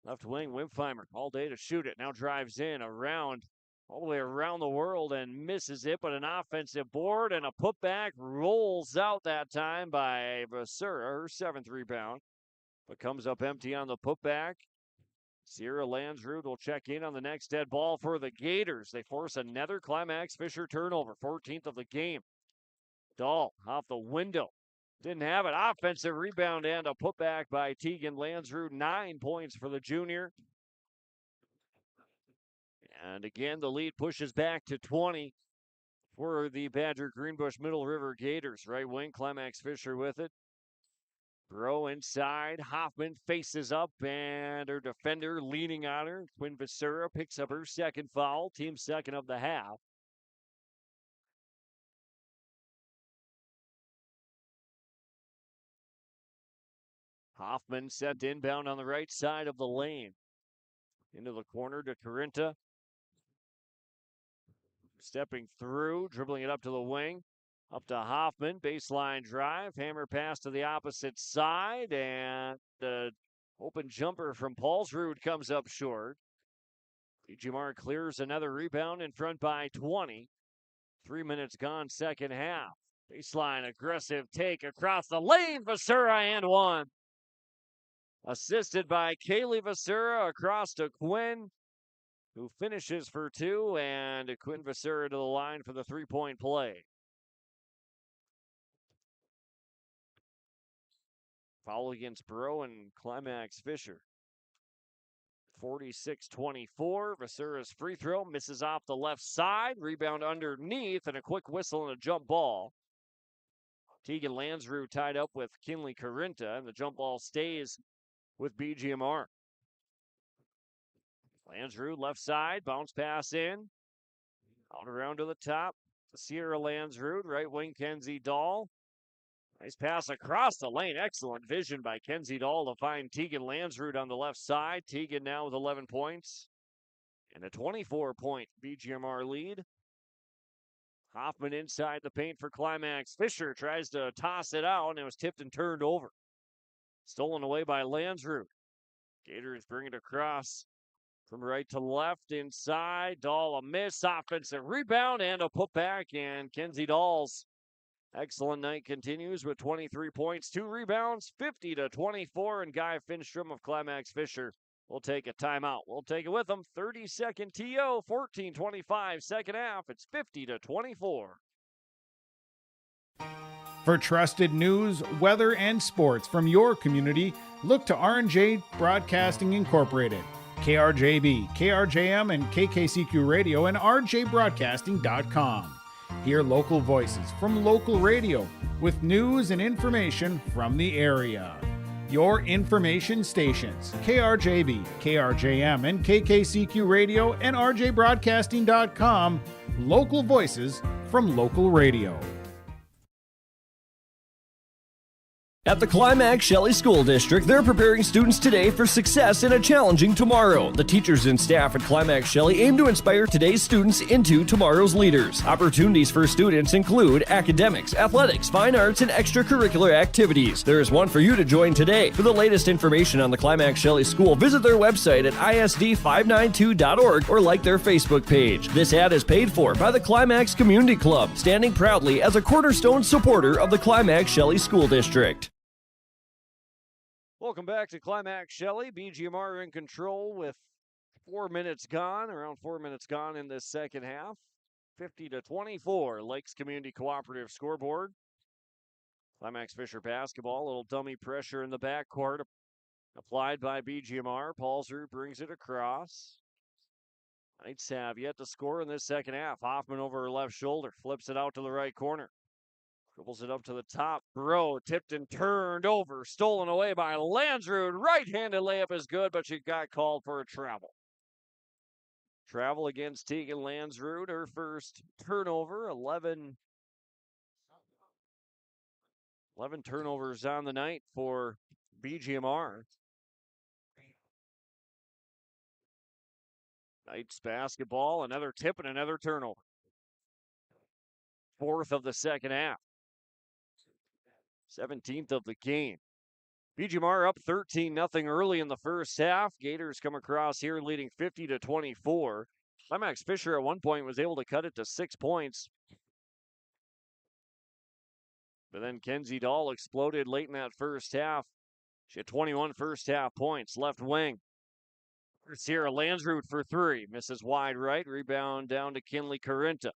Left wing, Wimpfheimer all day to shoot it. Now drives in, around, all the way around the world and misses it, but an offensive board and a putback rolls out that time by Vasura, her 7th rebound, but comes up empty on the putback. Sierra Landsrud will check in on the next dead ball for the Gators. They force another Climax-Fisher turnover, 14th of the game. Dahl off the window. Didn't have it. Offensive rebound and a putback by Tegan Landsrud. 9 points for the junior. And again, the lead pushes back to 20 for the Badger-Greenbush Middle River Gators. Right wing, Climax-Fisher with it. Bro inside. Hoffman faces up, and her defender leaning on her. Quinn Vasura picks up her 2nd foul, team 2nd of the half. Hoffman set to inbound on the right side of the lane. Into the corner to Corinta. Stepping through, dribbling it up to the wing. Up to Hoffman, baseline drive, hammer pass to the opposite side, and the open jumper from Paulsrud comes up short. BGMR clears another rebound in front by 20. 3 minutes gone, second half. Baseline aggressive take across the lane, Vasura and one. Assisted by Kaylee Vasura across to Quinn, who finishes for 2, and Quinn Vasura to the line for the 3-point play. Foul against Bro and Climax-Fisher. 46-24. Vasura's free throw misses off the left side. Rebound underneath and a quick whistle and a jump ball. Tegan Landsrud tied up with Kinley Corinta, and the jump ball stays with BGMR. Landsrud left side, bounce pass in. Out around to the top. Sierra Landsrud, right wing Kenzie Dahl. Nice pass across the lane. Excellent vision by Kenzie Dahl to find Tegan Landsrud on the left side. Tegan now with 11 points and a 24-point BGMR lead. Hoffman inside the paint for Climax-Fisher. Tries to toss it out, and it was tipped and turned over. Stolen away by Landsrud. Gators bring it across from right to left inside. Dahl a miss. Offensive rebound and a putback, and Kenzie Dahl's excellent night continues with 23 points, 2 rebounds, 50-24, and Guy Finstrom of Climax-Fisher will take a timeout. We'll take it with them. 30-second TO, 14:25, second half. It's 50-24. For trusted news, weather, and sports from your community, look to R&J Broadcasting Incorporated, KRJB, KRJM, and KKCQ Radio, and rjbroadcasting.com. Hear local voices from local radio with news and information from the area. Your information stations, KRJB, KRJM, and KKCQ Radio, and rjbroadcasting.com. Local voices from local radio. At the Climax-Shelley School District, they're preparing students today for success in a challenging tomorrow. The teachers and staff at Climax-Shelley aim to inspire today's students into tomorrow's leaders. Opportunities for students include academics, athletics, fine arts, and extracurricular activities. There is one for you to join today. For the latest information on the Climax-Shelley School, visit their website at isd592.org or like their Facebook page. This ad is paid for by the Climax Community Club, standing proudly as a cornerstone supporter of the Climax-Shelley School District. Welcome back to Climax-Shelley. BGMR in control with 4 minutes gone, around 4 minutes gone in this second half. 50-24, Lakes Community Cooperative scoreboard. Climax-Fisher basketball, a little dummy pressure in the backcourt applied by BGMR. Paulsrud brings it across. Knights have yet to score in this second half. Hoffman over her left shoulder, flips it out to the right corner. Dribbles it up to the top. Bro tipped and turned over. Stolen away by Landsrud. Right-handed layup is good, but she got called for a travel. Travel against Tegan Landsrud. Her first turnover. 11 turnovers on the night for BGMR. Knights basketball. Another tip and another turnover. 4th of the second half. 17th of the game. BGMR up 13-0 early in the first half. Gators come across here leading 50-24. Climax-Fisher at one point was able to cut it to 6 points. But then Kenzie Dahl exploded late in that first half. She had 21 first half points. Left wing. Sierra Landsroot for 3. Misses wide right. Rebound down to Kinley Carinta.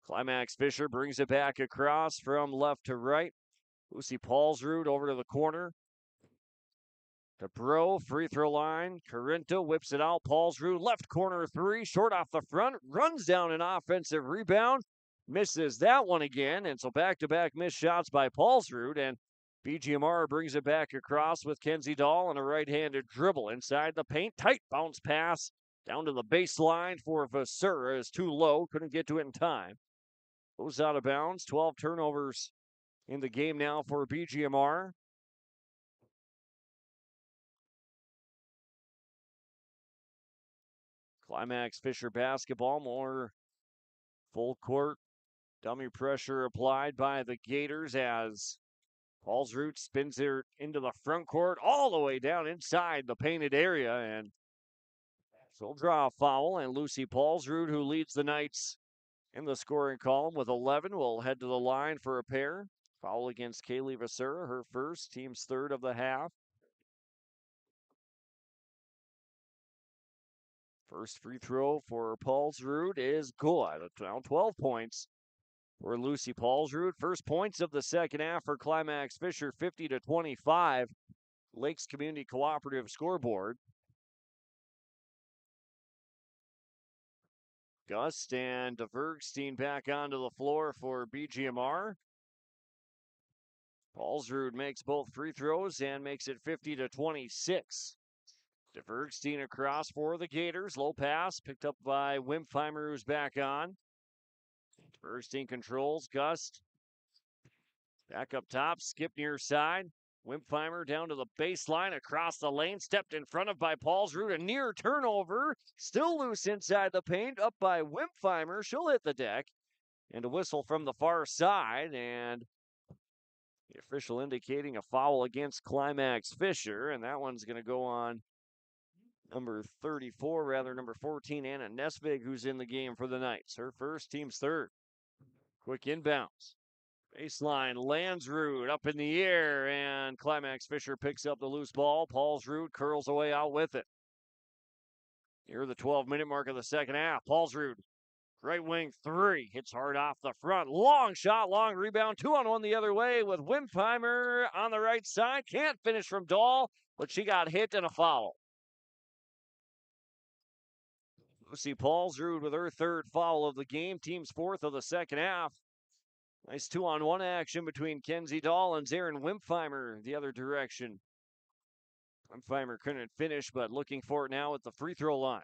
Climax-Fisher brings it back across from left to right. Lucy Paulsrud over to the corner. To Bro, free throw line. Carinta whips it out. Paulsrud, left corner 3. Short off the front. Runs down an offensive rebound. Misses that one again. And so back-to-back missed shots by Paulsrud. And BGMR brings it back across with Kenzie Dahl and a right-handed dribble inside the paint. Tight bounce pass down to the baseline for Vasura is too low. Couldn't get to it in time. Goes out of bounds. 12 turnovers in the game now for BGMR. Climax-Fisher basketball, more full court. Dummy pressure applied by the Gators as Paulsrud spins it into the front court all the way down inside the painted area. And she'll draw a foul. And Lucy Paulsrud, who leads the Knights in the scoring column with 11, will head to the line for a pair. Foul against Kaylee Vasura, her first, team's third of the half. First free throw for Paulsrud is good. Now 12 points for Lucy Paulsrud. First points of the second half for Climax-Fisher, 50-25. Lakes Community Cooperative scoreboard. Gust and DeVergstein back onto the floor for BGMR. Paulsrud makes both free throws and makes it 50-26. DeVergstein across for the Gators. Low pass picked up by Wimpfheimer, who's back on. DeVergstein controls. Gust back up top. Skip near side. Wimpfheimer down to the baseline, across the lane, stepped in front of by Paulsrud. A near turnover. Still loose inside the paint. Up by Wimpfheimer. She'll hit the deck. And a whistle from the far side. And the official indicating a foul against Climax-Fisher. And that one's going to go on number 14, Anna Nesvig, who's in the game for the Knights. Her first, team's third. Quick inbounds. Baseline, Landsrud up in the air, and Climax-Fisher picks up the loose ball. Paulsrud curls away out with it. Near the 12-minute mark of the second half, Paulsrud, right wing 3, hits hard off the front. Long shot, long rebound, 2-on-1 the other way with Wimpfheimer on the right side. Can't finish from Dahl, but she got hit and a foul. Lucy Paulsrud with her third foul of the game, team's fourth of the second half. Nice 2-on-1 action between Kenzie Dahl and Zarin Wimpfheimer the other direction. Wimpfheimer couldn't finish, but looking for it now at the free throw line.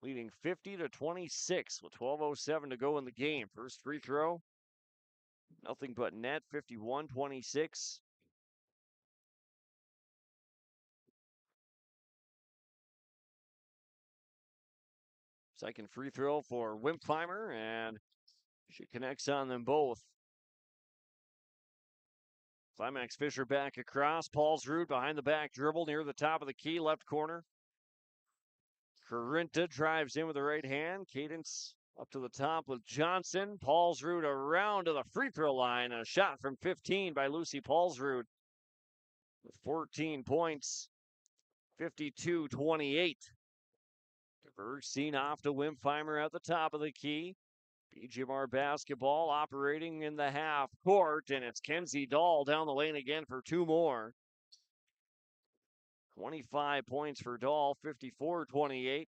Leading 50-26 with 12:07 to go in the game. First free throw, nothing but net, 51-26. Second free throw for Wimpfheimer, and she connects on them both. Climax-Fisher back across. Paulsrud behind the back dribble near the top of the key, left corner. Carinta drives in with the right hand. Cadence up to the top with Johnson. Paulsrud around to the free throw line. A shot from 15 by Lucy Paulsrud with 14 points, 52-28. Bergstein off to Wimpfheimer at the top of the key. BGMR basketball operating in the half court, and it's Kenzie Dahl down the lane again for 2 more. 25 points for Dahl, 54-28.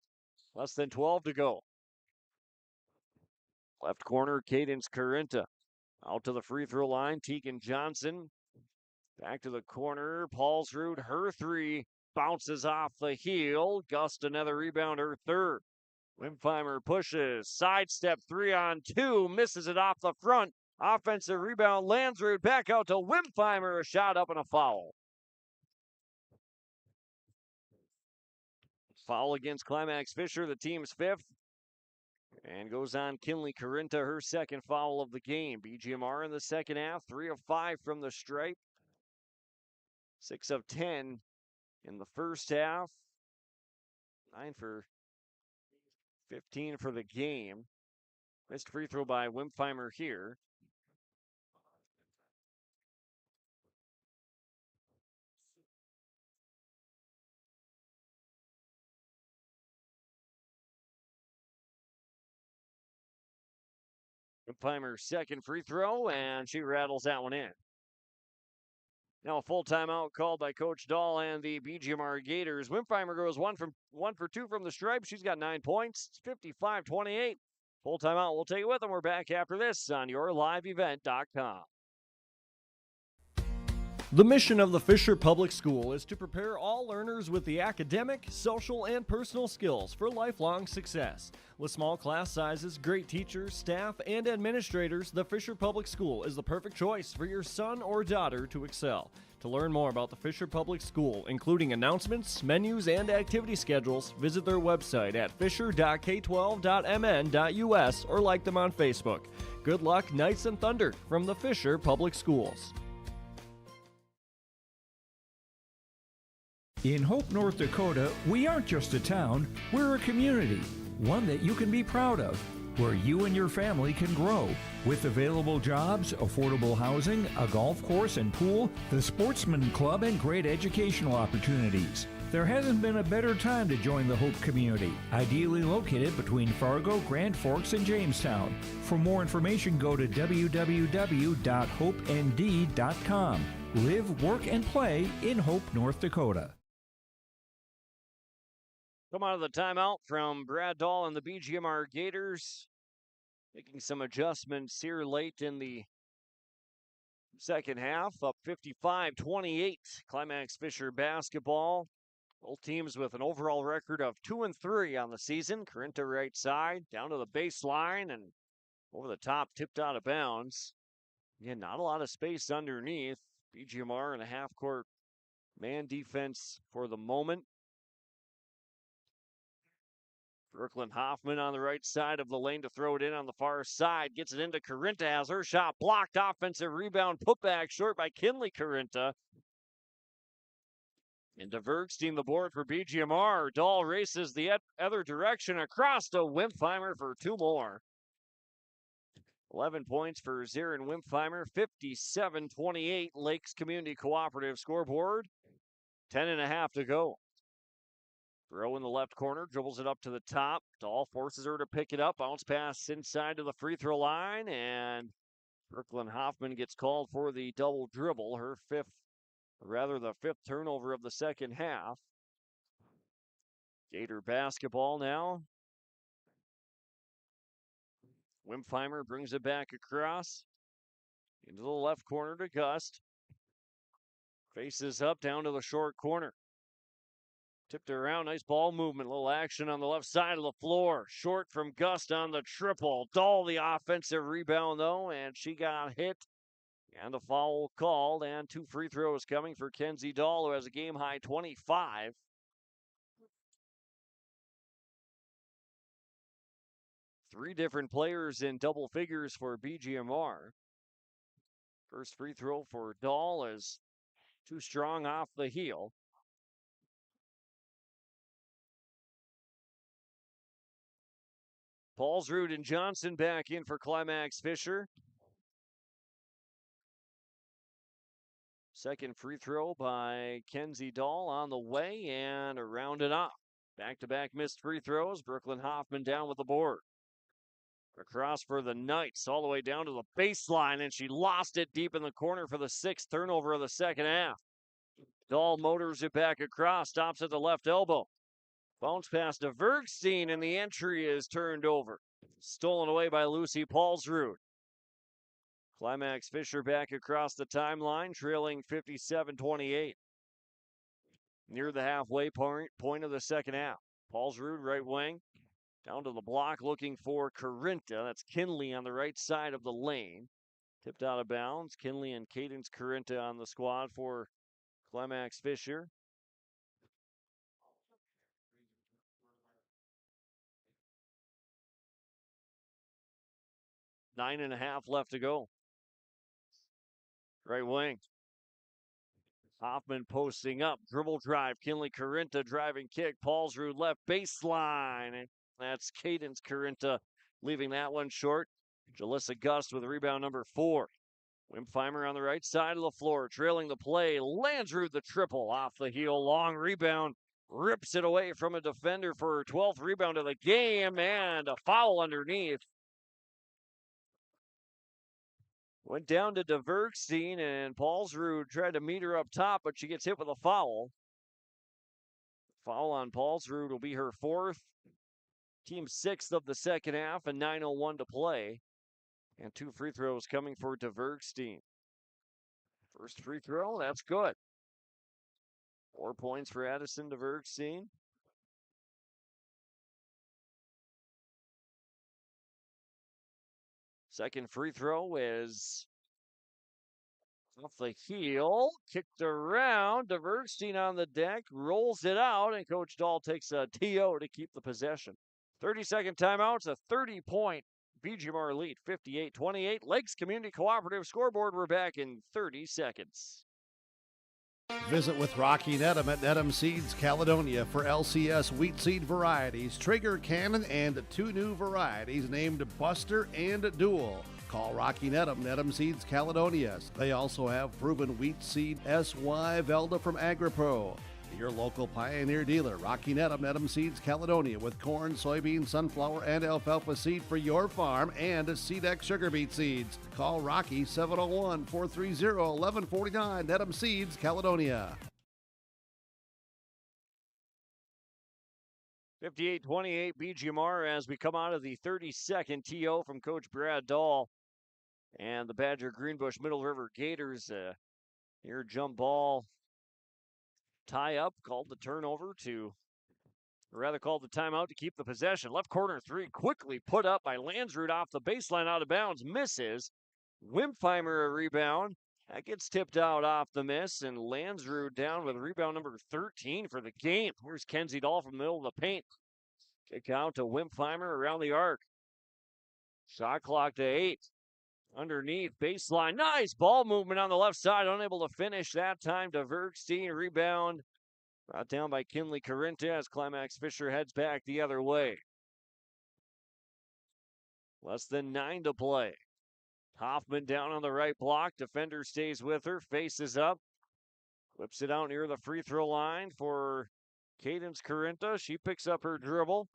Less than 12 to go. Left corner, Cadence Carinta. Out to the free throw line, Tegan Johnson. Back to the corner, Paulsrud, her 3. Bounces off the heel. Gust another rebound, her third. Wimpfheimer pushes. Sidestep 3-on-2. Misses it off the front. Offensive rebound. Landsrud back out to Wimpfheimer. A shot up and a foul. Foul against Climax-Fisher, the team's 5th. And goes on Kinley Carinta, her second foul of the game. BGMR in the second half, 3 of 5 from the stripe. 6 of 10 in the first half. 9 for 15 for the game. Missed free throw by Wimpfheimer here. Wimpfheimer's second free throw, and she rattles that one in. Now a full timeout called by Coach Dahl and the BGMR Gators. Wimpfheimer goes 1 for 2 from the stripe. She's got 9 points. It's 55-28. Full timeout. We'll take it with them. We're back after this on yourliveevent.com. The mission of the Fisher Public School is to prepare all learners with the academic, social, and personal skills for lifelong success. With small class sizes, great teachers, staff, and administrators, the Fisher Public School is the perfect choice for your son or daughter to excel. To learn more about the Fisher Public School, including announcements, menus, and activity schedules, visit their website at fisher.k12.mn.us or like them on Facebook. Good luck, Knights and Thunder, from the Fisher Public Schools. In Hope, North Dakota, we aren't just a town, we're a community, one that you can be proud of, where you and your family can grow. With available jobs, affordable housing, a golf course and pool, the Sportsman Club, and great educational opportunities. There hasn't been a better time to join the Hope community, ideally located between Fargo, Grand Forks, and Jamestown. For more information, go to www.hopend.com. Live, work, and play in Hope, North Dakota. Come out of the timeout from Brad Dahl and the BGMR Gators. Making some adjustments here late in the second half. Up 55-28. Climax-Fisher basketball. Both teams with an overall record of 2-3 on the season. Corinta right side, down to the baseline, and over the top, tipped out of bounds. Again, not a lot of space underneath. BGMR in a half-court man defense for the moment. Brooklyn Hoffman on the right side of the lane to throw it in on the far side. Gets it into Corinta, has her shot blocked. Offensive rebound, put back short by Kinley Corinta. Into Bergstein, the board for BGMR. Dahl races the other direction across to Wimpfheimer for 2 more. 11 points for Zarin Wimpfheimer. 57-28 Lakes Community Cooperative scoreboard. 10.5 to go. Throw in the left corner, dribbles it up to the top. Dahl forces her to pick it up. Bounce pass inside to the free throw line, and Brooklyn Hoffman gets called for the double dribble. Her the fifth turnover of the second half. Gator basketball now. Wimpfheimer brings it back across into the left corner to Gust. Faces up down to the short corner. Tipped around, nice ball movement, little action on the left side of the floor. Short from Gust on the triple. Dahl the offensive rebound though, and she got hit. And a foul called, and 2 free throws coming for Kenzie Dahl, who has a game-high 25. Three different players in double figures for BGMR. First free throw for Dahl is too strong off the heel. Paulsrud and Johnson back in for Climax-Fisher. Second free throw by Kenzie Dahl on the way and around and off. Back-to-back missed free throws. Brooklyn Hoffman down with the board. Across for the Knights all the way down to the baseline, and she lost it deep in the corner for the 6th turnover of the second half. Dahl motors it back across, stops at the left elbow. Bounce pass to Bergstein, and the entry is turned over. Stolen away by Lucy Paulsrud. Climax-Fisher back across the timeline, trailing 57-28. Near the halfway point of the second half. Paulsrud, right wing, down to the block looking for Corinta. That's Kinley on the right side of the lane. Tipped out of bounds. Kinley and Cadence Corinta on the squad for Climax-Fisher. Nine and a half left to go. Right wing. Hoffman posting up, dribble drive, Kinley Corinta driving kick, Paulsrud left baseline. And that's Cadence Corinta leaving that one short. Jalissa Gust with rebound number 4. Wimpfheimer on the right side of the floor, trailing the play. Landsrud the triple off the heel, long rebound, rips it away from a defender for her 12th rebound of the game, and a foul underneath. Went down to DeVergstein, and Paulsrud tried to meet her up top, but she gets hit with a foul. Foul on Paulsrud will be her 4th. Team 6th of the second half, and 9:01 to play. And 2 free throws coming for DeVergstein. First free throw, that's good. 4 points for Addison DeVergstein. Second free throw is off the heel, kicked around. DeVergstein on the deck, rolls it out, and Coach Dahl takes a TO to keep the possession. 30-second timeout. It's a 30-point BGMR lead, 58-28. Lakes Community Cooperative scoreboard. We're back in 30 seconds. Visit with Rocky Nedham at Nedham Seeds Caledonia for LCS wheat seed varieties, Trigger Cannon, and 2 new varieties named Buster and Dual. Call Rocky Nedham, Nedham Seeds Caledonia. They also have proven wheat seed SY Velda from AgriPro. Your local Pioneer dealer, Rocky Nedham, Nedham Seeds Caledonia, with corn, soybean, sunflower, and alfalfa seed for your farm and SeedX sugar beet seeds. Call Rocky 701-430-1149, Nedham Seeds Caledonia. 58-28 BGMR as we come out of the 30-second TO from Coach Brad Dahl. And the Badger-Greenbush Middle River Gators, here jump ball tie up, called the turnover to, or rather called the timeout to keep the possession. Left corner 3 quickly put up by Landsrud off the baseline, out of bounds, misses. Wimpfheimer a rebound. That gets tipped out off the miss, and Landsrud down with rebound number 13 for the game. Here's Kenzie Dahl from the middle of the paint. Kick out to Wimpfheimer around the arc. Shot clock to 8. Underneath, baseline, nice ball movement on the left side, unable to finish that time. DeVergstein, rebound, brought down by Kinley Corinta as Climax-Fisher heads back the other way. Less than 9 to play. Hoffman down on the right block, defender stays with her, faces up, whips it out near the free throw line for Cadence Corinta. She picks up her dribble.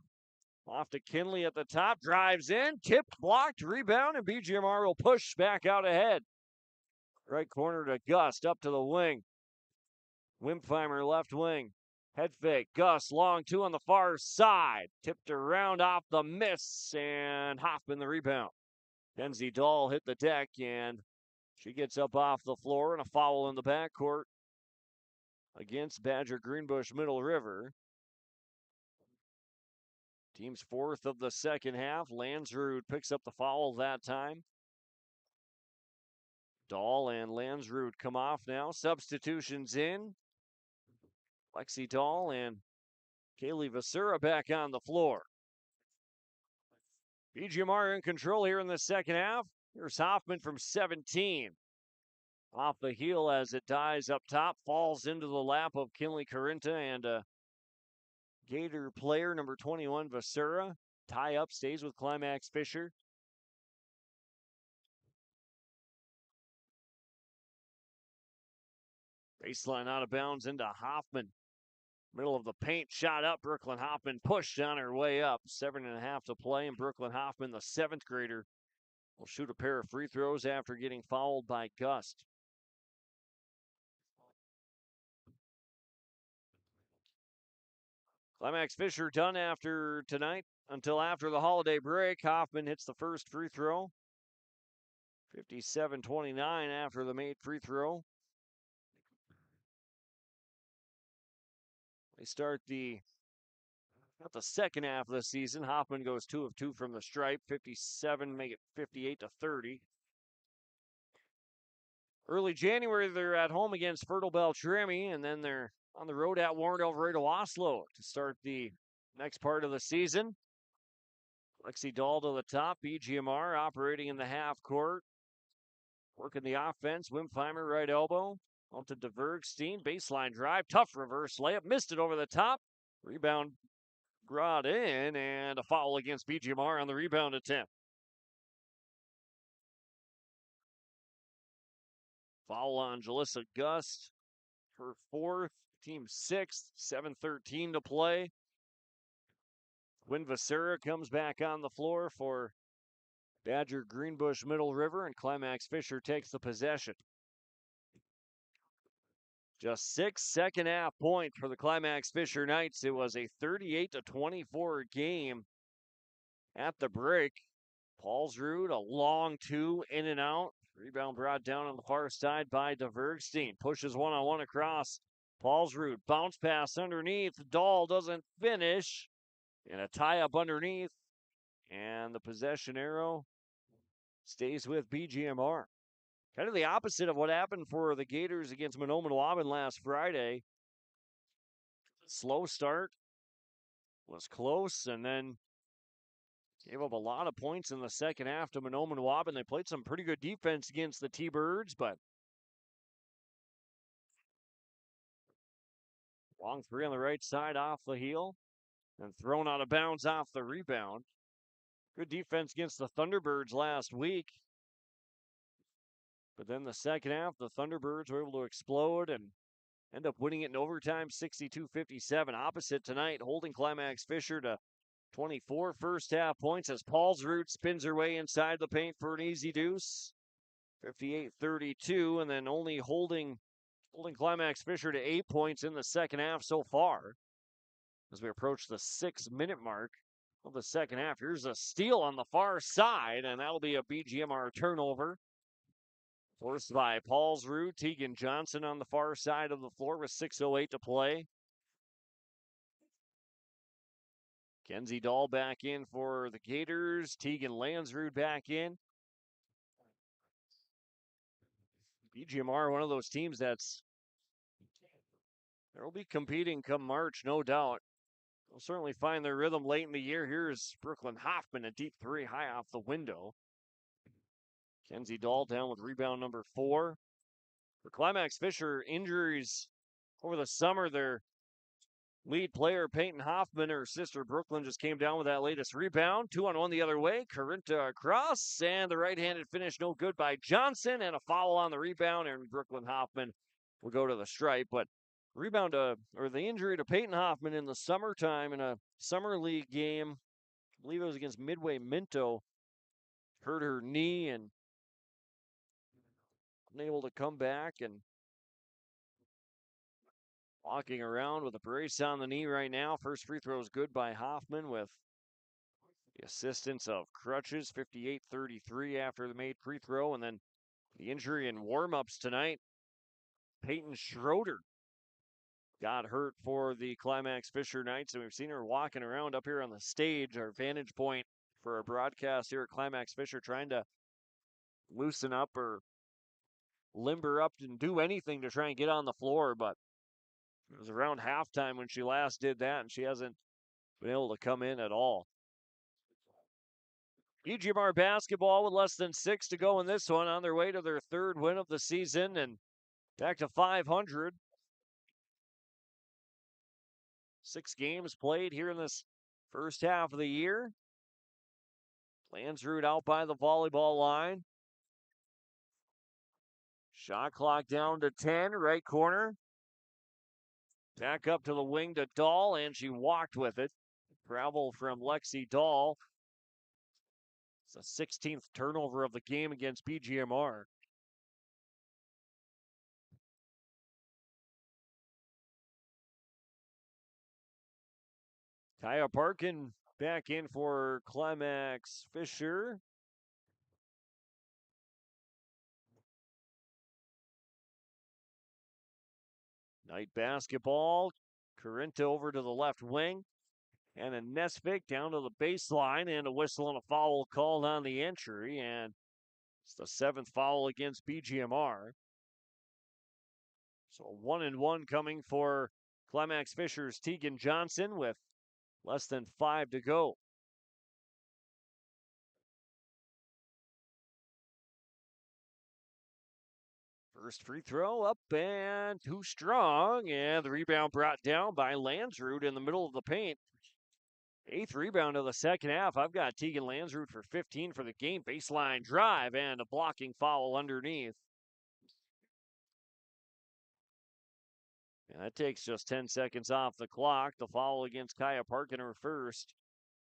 Off to Kinley at the top, drives in, tipped, blocked, rebound, and BGMR will push back out ahead. Right corner to Gust, up to the wing. Wimpfheimer left wing. Head fake, Gus, long 2 on the far side. Tipped around off the miss, and Hoffman the rebound. Kenzie Dahl hit the deck, and she gets up off the floor, and a foul in the backcourt against Badger-Greenbush Middle River. Team's 4th of the second half. Landsrud picks up the foul that time. Dahl and Landsrud come off now. Substitutions in. Lexi Dahl and Kaylee Vasura back on the floor. BGMR in control here in the second half. Here's Hoffman from 17. Off the heel as it dies up top. Falls into the lap of Kinley Corinta and Gator player number 21, Vasura. Tie up, stays with Climax-Fisher. Baseline out of bounds into Hoffman. Middle of the paint, shot up. Brooklyn Hoffman pushed on her way up. 7.5 to play, and Brooklyn Hoffman, the 7th grader, will shoot a pair of free throws after getting fouled by Gust. Climax-Fisher done after tonight until after the holiday break. Hoffman hits the first free throw. 57-29 after the made free throw. They start not the second half of the season. Hoffman goes 2 of 2 from the stripe. 57, make it 58-30. Early January, they're at home against Fertile Beltrami, and then they're on the road at Warren Alvarado Oslo to start the next part of the season. Lexi Dahl to the top. BGMR operating in the half court. Working the offense. Wimpfheimer right elbow. Out to DeVergstein, baseline drive, tough reverse layup, missed it over the top. Rebound brought in, and a foul against BGMR on the rebound attempt. Foul on Jalissa Gust, her fourth, team sixth, 7:13 to play. Quinn Vasera comes back on the floor for Badger-Greenbush Middle River, and Climax-Fisher takes the possession. Just 6 second-half points for the Climax-Fisher Knights. It was a 38-24 game at the break. Paulsrud, a long two, in and out. Rebound brought down on the far side by DeVergstein. Pushes one-on-one across. Paulsrud, bounce pass underneath. Dahl doesn't finish. And a tie-up underneath. And the possession arrow stays with BGMR. Kind of the opposite of what happened for the Gators against Mahnomen-Waban last Friday. Slow start, was close, and then gave up a lot of points in the second half to Mahnomen-Waban. They played some pretty good defense against the T-Birds, but long three on the right side off the heel and thrown out of bounds off the rebound. Good defense against the Thunderbirds last week. But then the second half, the Thunderbirds were able to explode and end up winning it in overtime, 62-57. Opposite tonight, holding Climax-Fisher to 24 first-half points as Paulsrud spins her way inside the paint for an easy deuce, 58-32, and then only holding Climax-Fisher to 8 points in the second half so far. As we approach the 6-minute mark of the second half, here's a steal on the far side, and that'll be a BGMR turnover. Forced by Paulsrud. Tegan Johnson on the far side of the floor with 6:08 to play. Kenzie Dahl back in for the Gators. Tegan Lansrud back in. BGMR, one of those teams they'll be competing come March, no doubt. They'll certainly find their rhythm late in the year. Here's Brooklyn Hoffman, a deep three high off the window. Kenzie Dahl down with rebound number 4. For Climax-Fisher, injuries over the summer, their lead player, Peyton Hoffman, her sister Brooklyn, just came down with that latest rebound. 2-on-1 the other way. Corinta across, and the right-handed finish no good by Johnson, and a foul on the rebound, and Brooklyn Hoffman will go to the stripe. But the injury to Peyton Hoffman in the summertime in a summer league game, I believe it was against Midway Minto, hurt her knee and unable to come back, and walking around with a brace on the knee right now. First free throw is good by Hoffman with the assistance of crutches, 58-33 after the made free throw. And then the injury in warm-ups tonight, Peyton Schroeder got hurt for the Climax-Fisher Knights, and we've seen her walking around up here on the stage, our vantage point for our broadcast here at Climax-Fisher, trying to loosen up or limber up and do anything to try and get on the floor, but it was around halftime when she last did that, and she hasn't been able to come in at all. BGMR basketball with less than 6 to go in this one, on their way to their 3rd win of the season and back to 500. 6 games played here in this first half of the year. Lansrud out by the volleyball line. Shot clock down to 10, right corner. Back up to the wing to Dahl, and she walked with it. Travel from Lexi Dahl. It's the 16th turnover of the game against BGMR. Kaya Parkin back in for Climax-Fisher. Night basketball. Corinta over to the left wing. And a Nesvik down to the baseline, and a whistle and a foul called on the entry. And it's the 7th foul against BGMR. So 1-1 coming for Climax-Fisher's Tegan Johnson with less than 5 to go. First free throw up and too strong, and the rebound brought down by Landsrud in the middle of the paint. 8th rebound of the second half. I've got Tegan Landsrud for 15 for the game. Baseline drive and a blocking foul underneath. And that takes just 10 seconds off the clock. The foul against Kaya Parkin, her first.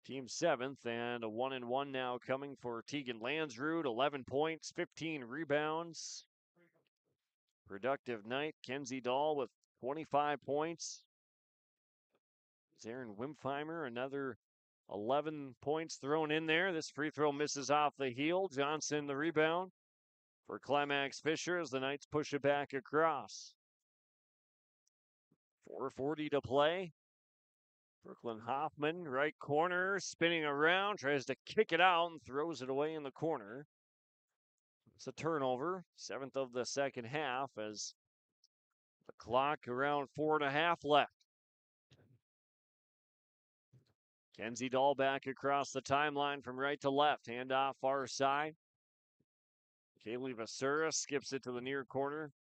Team 7th, and a 1-and-1 now coming for Tegan Landsrud. 11 points, 15 rebounds. Productive night. Kenzie Dahl with 25 points. Zarin Wimpheimer, another 11 points thrown in there. This free throw misses off the heel. Johnson the rebound for Climax-Fisher as the Knights push it back across. 4:40 to play. Brooklyn Hoffman, right corner, spinning around, tries to kick it out and throws it away in the corner. It's a turnover, 7th of the second half, as the clock around 4.5 left. Kenzie Dahl back across the timeline from right to left. Handoff far side. Kaylee Vasura skips it to the near corner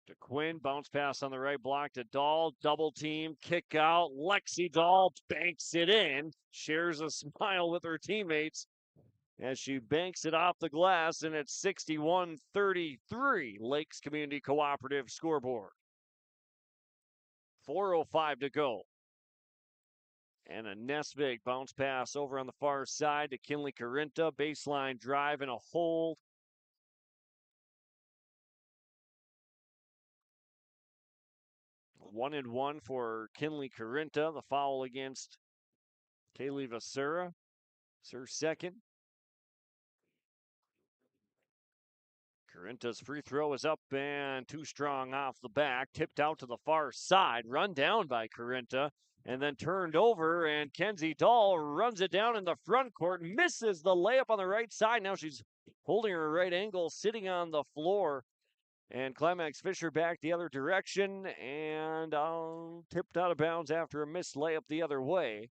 to Quinn. Bounce pass on the right block to Dahl. Double team, kick out. Lexi Dahl banks it in. Shares a smile with her teammates as she banks it off the glass, and it's 61-33. Lakes Community Cooperative scoreboard. 4:05 to go. And a Nesvig bounce pass over on the far side to Kinley Carinta. Baseline drive and a hold. One and one for Kinley Carinta. The foul against Kaylee Vasura. It's her second. Carinta's free throw is up and too strong off the back. Tipped out to the far side. Run down by Carinta. And then turned over, and Kenzie Dahl runs it down in the front court, misses the layup on the right side. Now she's holding her right ankle, sitting on the floor. And Climax-Fisher back the other direction, and tipped out of bounds after a missed layup the other way.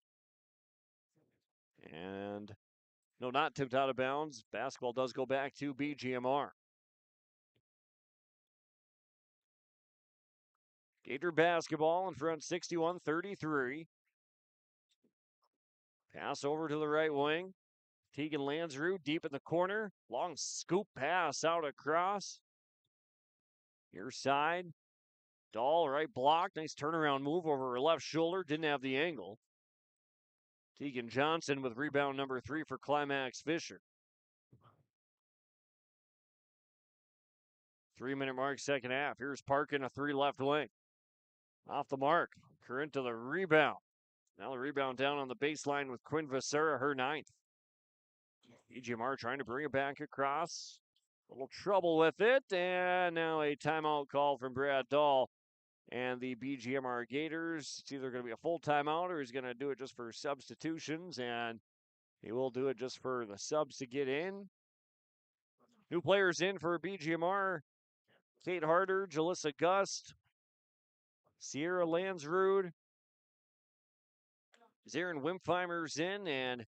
And no, not tipped out of bounds. Basketball does go back to BGMR. Gator basketball in front, 61-33. Pass over to the right wing. Tegan Landsrud deep in the corner. Long scoop pass out across. Near side. Dahl, right block. Nice turnaround move over her left shoulder. Didn't have the angle. Tegan Johnson with rebound number 3 for Climax-Fisher. 3-minute mark, second half. Here's Parkin, a 3 left wing. Off the mark. Carinta the rebound. Now the rebound down on the baseline with Quinn Vasura, her 9th. BGMR trying to bring it back across. A little trouble with it. And now a timeout call from Brad Dahl and the BGMR Gators. It's either going to be a full timeout or he's going to do it just for substitutions. And he will do it just for the subs to get in. New players in for BGMR. Kate Harder, Jalissa Gust, Sierra Landsrud, Zarin Wimpheimer's in, and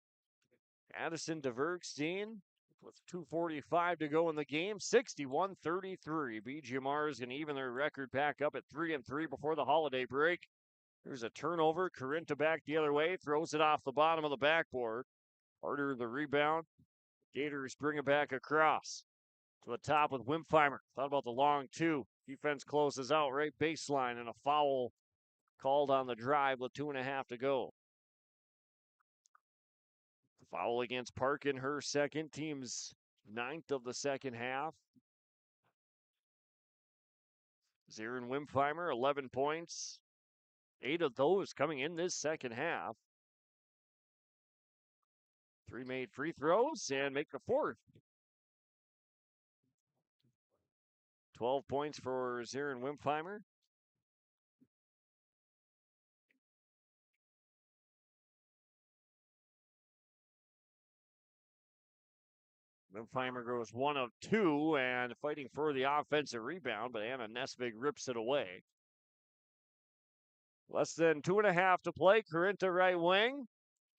Addison DeVergstein with 2:45 to go in the game. 61-33. BGMR is going to even their record back up at 3-3 before the holiday break. There's a turnover. Carinta back the other way, throws it off the bottom of the backboard. Harder the rebound. Gators bring it back across to the top with Wimpheimer. Thought about the long 2. Defense closes out right baseline, and a foul called on the drive with 2.5 to go. Foul against Parkin, her second. Team's 9th of the second half. Zarin Wimpheimer, 11 points. 8 of those coming in this second half. 3 made free throws and make the 4th. 12 points for Zarin Wimpheimer. Wimpheimer goes 1 of 2 and fighting for the offensive rebound, but Anna Nesvig rips it away. Less than 2.5 to play. Carinta right wing.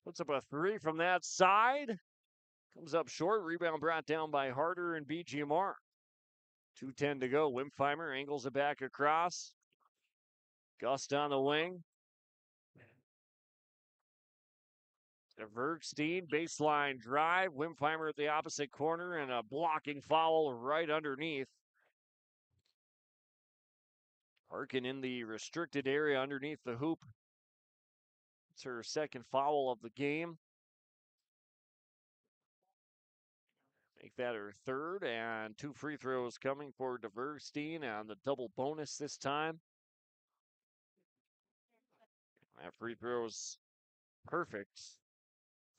Puts up a 3 from that side. Comes up short. Rebound brought down by Harder and BGMR. 2:10 to go. Wimpfheimer angles it back across. Gust on the wing. Vergstein, baseline drive. Wimpfheimer at the opposite corner, and a blocking foul right underneath. Harkin in the restricted area underneath the hoop. It's her second foul of the game. Make that her third, and 2 free throws coming for DeVergstein on the double bonus this time. That free throw's perfect.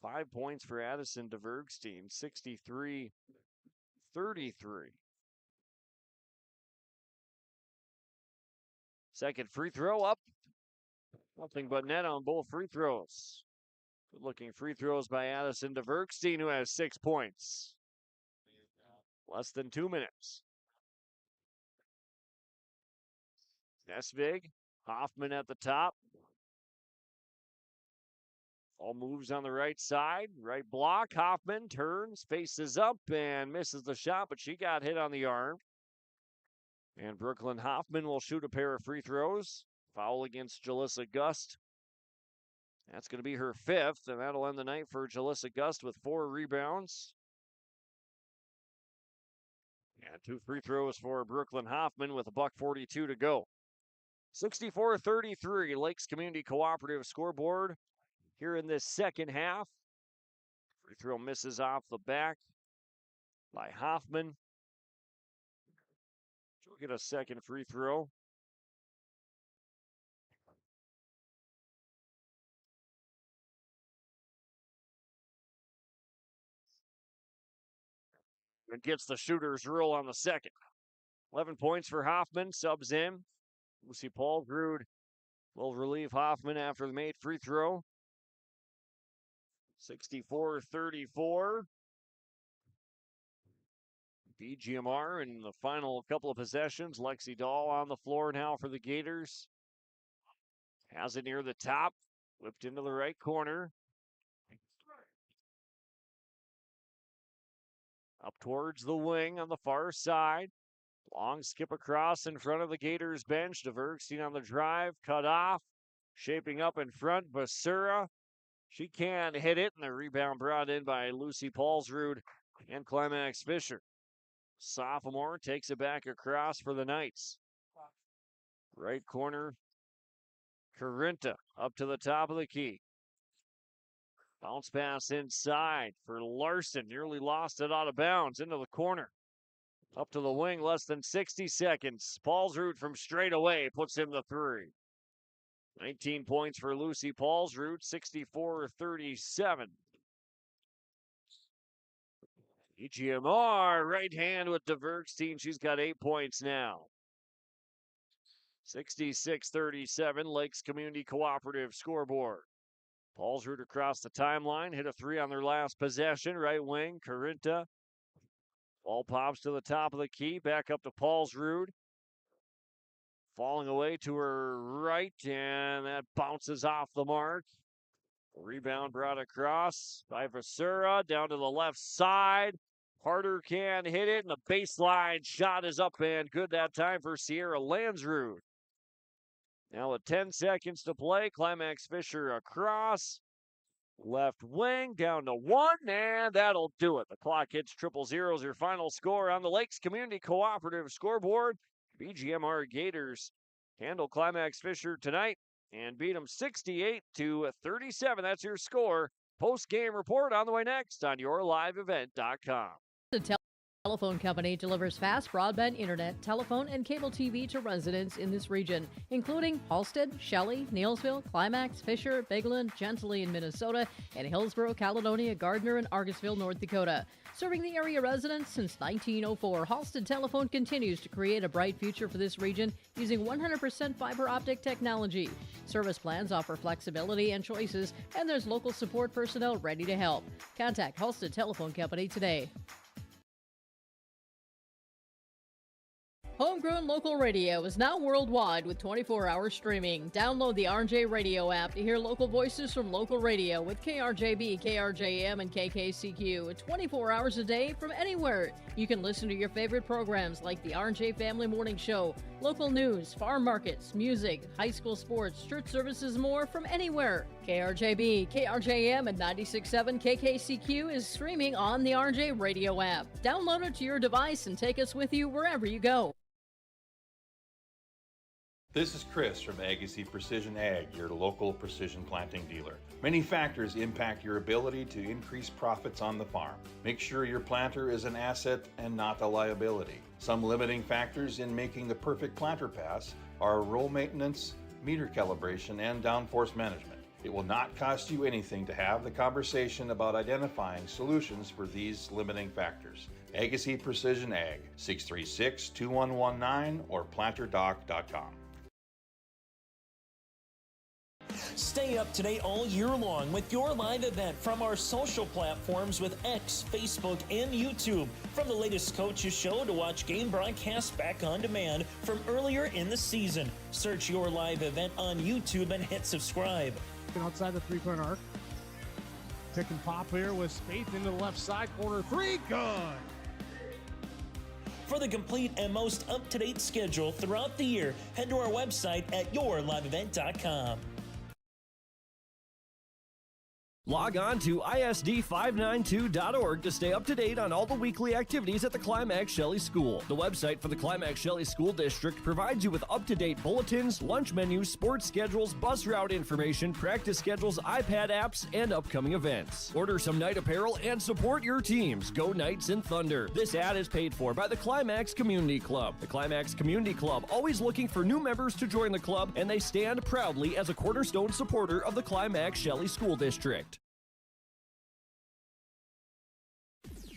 5 points for Addison DeVergstein, 63-33. Second free throw up. Nothing but net on both free throws. Good looking free throws by Addison DeVergstein, who has 6 points. Less than 2 minutes. Nesvig, Hoffman at the top. All moves on the right side. Right block. Hoffman turns, faces up, and misses the shot, but she got hit on the arm. And Brooklyn Hoffman will shoot a pair of free throws. Foul against Jalissa Gust. That's going to be her 5th, and that'll end the night for Jalissa Gust with 4 rebounds. And 2 free throws for Brooklyn Hoffman with $1:42 to go. 64-33, Lakes Community Cooperative scoreboard here in this second half. Free throw misses off the back by Hoffman. She'll get a second free throw. And gets the shooter's rule on the second. 11 points for Hoffman, subs in. Lucy Paulgrud will relieve Hoffman after the made free throw. 64-34. BGMR in the final couple of possessions. Lexi Dahl on the floor now for the Gators. Has it near the top. Whipped into the right corner. Up towards the wing on the far side. Long skip across in front of the Gators bench. DeVergstein on the drive. Cut off. Shaping up in front. Basura. She can hit it. And the rebound brought in by Lucy Paulsrud and Climax-Fisher. Sophomore takes it back across for the Knights. Right corner. Carinta up to the top of the key. Bounce pass inside for Larson. Nearly lost it out of bounds into the corner. Up to the wing, less than 60 seconds. Paulsrud from straight away puts him the 3. 19 points for Lucy Paulsrud, 64-37. EGMR, right hand with DeVergstein. She's got 8 points now. 66-37, Lakes Community Cooperative scoreboard. Paulsrud across the timeline, hit a 3 on their last possession. Right wing, Carinta. Ball pops to the top of the key, back up to Paulsrud. Falling away to her right, and that bounces off the mark. Rebound brought across by Vasura, down to the left side. Harder can hit it, and the baseline shot is up and good that time for Sierra Landsrud. Now with 10 seconds to play, Climax-Fisher across. Left wing down to 1, and that'll do it. The clock hits 000 as your final score on the Lakes Community Cooperative scoreboard. BGMR Gators handle Climax-Fisher tonight and beat them 68-37. That's your score. Post-game report on the way next on yourliveevent.com. The telephone company delivers fast broadband internet, telephone, and cable TV to residents in this region, including Halstead, Shelley, Neillsville, Climax-Fisher, Bigland, Gentilly in Minnesota, and Hillsborough, Caledonia, Gardner, and Argosville, North Dakota. Serving the area residents since 1904, Halstead Telephone continues to create a bright future for this region using 100% fiber optic technology. Service plans offer flexibility and choices, and there's local support personnel ready to help. Contact Halstead Telephone Company today. Homegrown local radio is now worldwide with 24-hour streaming. Download the RJ Radio app to hear local voices from local radio with KRJB, KRJM, and KKCQ 24 hours a day from anywhere. You can listen to your favorite programs like the RJ Family Morning Show, local news, farm markets, music, high school sports, church services, more from anywhere. KRJB, KRJM, and 96.7 KKCQ is streaming on the RJ Radio app. Download it to your device and take us with you wherever you go. This is Chris from Agassiz Precision Ag, your local precision planting dealer. Many factors impact your ability to increase profits on the farm. Make sure your planter is an asset and not a liability. Some limiting factors in making the perfect planter pass are row maintenance, meter calibration, and downforce management. It will not cost you anything to have the conversation about identifying solutions for these limiting factors. Agassiz Precision Ag, 636-2119 or planterdoc.com. Stay up to date all year long with your live event from our social platforms with X, Facebook, and YouTube. From the latest coaches show to watch game broadcasts back on demand from earlier in the season. Search your live event on YouTube and hit subscribe. Outside the three-point arc. Pick and pop here with Spaeth into the left side corner. Three, good. For the complete and most up-to-date schedule throughout the year, head to our website at yourliveevent.com. Log on to ISD592.org to stay up to date on all the weekly activities at the Climax-Shelley School. The website for the Climax-Shelley School District provides you with up-to-date bulletins, lunch menus, sports schedules, bus route information, practice schedules, iPad apps, and upcoming events. Order some night apparel and support your teams. Go Knights and Thunder. This ad is paid for by the Climax Community Club. The Climax Community Club, always looking for new members to join the club, and they stand proudly as a cornerstone supporter of the Climax-Shelley School District.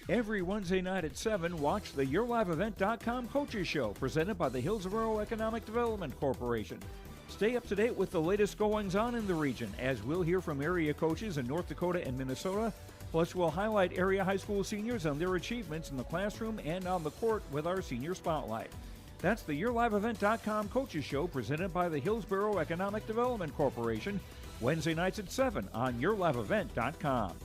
Every Wednesday night at 7, watch the YourLiveEvent.com Coaches Show presented by the Hillsborough Economic Development Corporation. Stay up to date with the latest goings-on in the region, as we'll hear from area coaches in North Dakota and Minnesota. Plus, we'll highlight area high school seniors and their achievements in the classroom and on the court with our Senior Spotlight. That's the YourLiveEvent.com Coaches Show presented by the Hillsborough Economic Development Corporation, Wednesday nights at 7 on YourLiveEvent.com.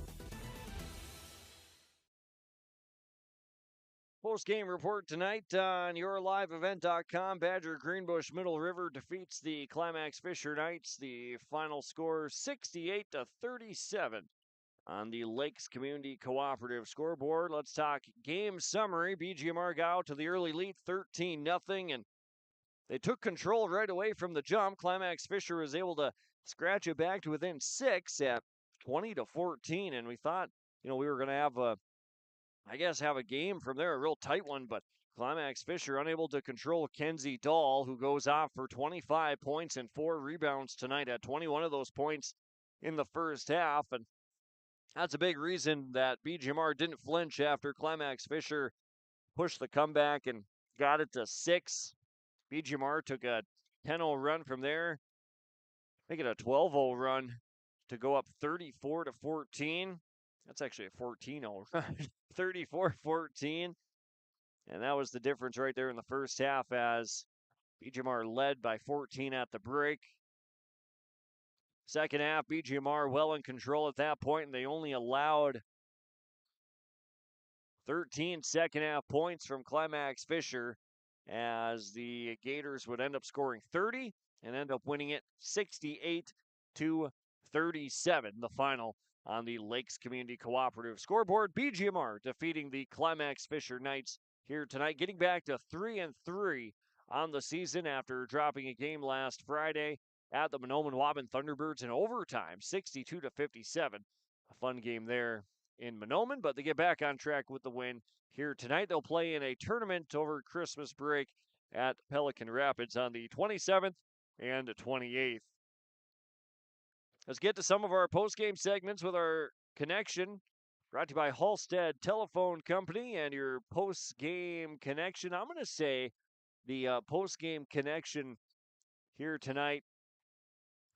Post-game report tonight on yourliveevent.com. Badger-Greenbush Middle River defeats the Climax-Fisher Knights. The final score 68-37 on the Lakes Community Cooperative scoreboard. Let's talk game summary. BGMR got out to the early lead 13-0, and they took control right away from the jump. Climax-Fisher was able to scratch it back to within 6 at 20-14, and we thought, we were going to have a game from there, a real tight one, but Climax-Fisher unable to control Kenzie Dahl, who goes off for 25 points and 4 rebounds tonight, at 21 of those points in the first half. And that's a big reason that BGMR didn't flinch after Climax-Fisher pushed the comeback and got it to 6. BGMR took a 10-0 run from there, make it a 12-0 run to go up 34-14. That's actually a 14-0 run, 34-14. And that was the difference right there in the first half as BGMR led by 14 at the break. Second half, BGMR well in control at that point, and they only allowed 13 second half points from Climax-Fisher as the Gators would end up scoring 30 and end up winning it 68-37, the final on the Lakes Community Cooperative scoreboard. BGMR defeating the Climax-Fisher Knights here tonight, getting back to 3-3 on the season after dropping a game last Friday at the Mahnomen-Waban Thunderbirds in overtime, 62-57. A fun game there in Mahnomen, but they get back on track with the win here tonight. They'll play in a tournament over Christmas break at Pelican Rapids on the 27th and 28th. Let's get to some of our post-game segments with our connection, brought to you by Halstead Telephone Company and your post-game connection. I'm going to say the post-game connection here tonight,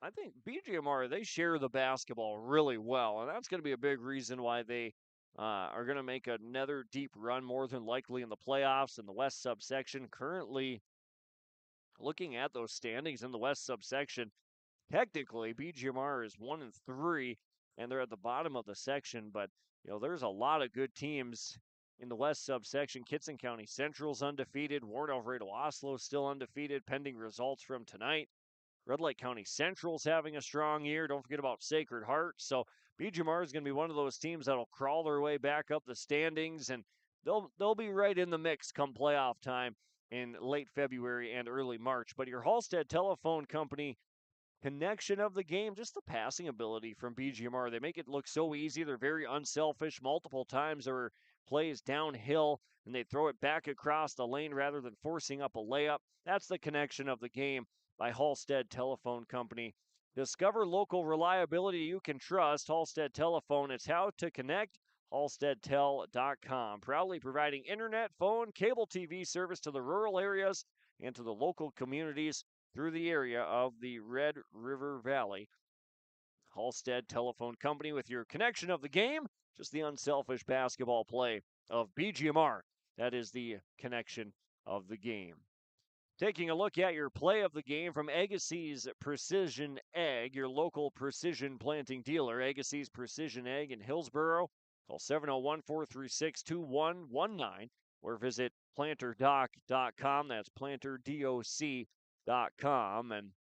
I think BGMR, they share the basketball really well, and that's going to be a big reason why they are going to make another deep run, more than likely in the playoffs in the West subsection. Currently, looking at those standings in the West subsection, technically BGMR is 1-3, and they're at the bottom of the section. But there's a lot of good teams in the West subsection. Kitson County Central's undefeated. Warren Alvarado Oslo still undefeated, pending results from tonight. Red Lake County Central's having a strong year. Don't forget about Sacred Heart. So BGMR is going to be one of those teams that'll crawl their way back up the standings, and they'll be right in the mix come playoff time in late February and early March. But your Halstead Telephone Company connection of the game, just the passing ability from BGMR. They make it look so easy. They're very unselfish. Multiple times there were plays downhill, and they throw it back across the lane rather than forcing up a layup. That's the connection of the game by Halstead Telephone Company. Discover local reliability you can trust. Halstead Telephone. It's how to connect. HalsteadTel.com. Proudly providing internet, phone, cable TV service to the rural areas and to the local communities through the area of the Red River Valley. Halstead Telephone Company with your connection of the game. Just the unselfish basketball play of BGMR. That is the connection of the game. Taking a look at your play of the game from Agassiz Precision Ag, your local precision planting dealer. Agassiz Precision Ag in Hillsboro. Call 701-436-2119 or visit planterdoc.com. That's planterdoc.com. And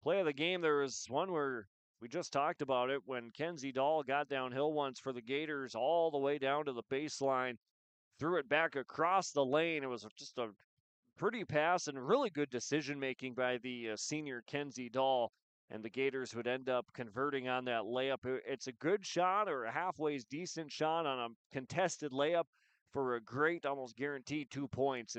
play of the game, there was one where we just talked about it when Kenzie Dahl got downhill once for the Gators all the way down to the baseline, threw it back across the lane. It was just a pretty pass and really good decision-making by the senior Kenzie Dahl, and the Gators would end up converting on that layup. It's a good shot, or a halfway decent shot on a contested layup for a great, almost guaranteed 2 points.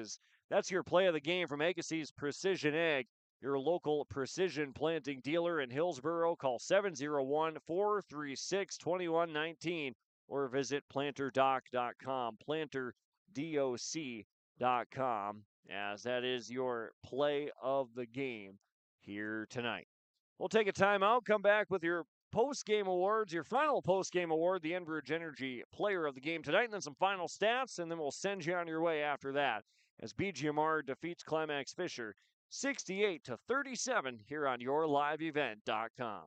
That's your play of the game from Agassiz Precision Ag, your local precision planting dealer in Hillsboro. Call 701-436-2119 or visit planterdoc.com, planterdoc.com, as that is your play of the game here tonight. We'll take a timeout, come back with your post-game awards, your final post-game award, the Enbridge Energy Player of the Game tonight, and then some final stats, and then we'll send you on your way after that as BGMR defeats Climax-Fisher 68-37 here on YourLiveEvent.com.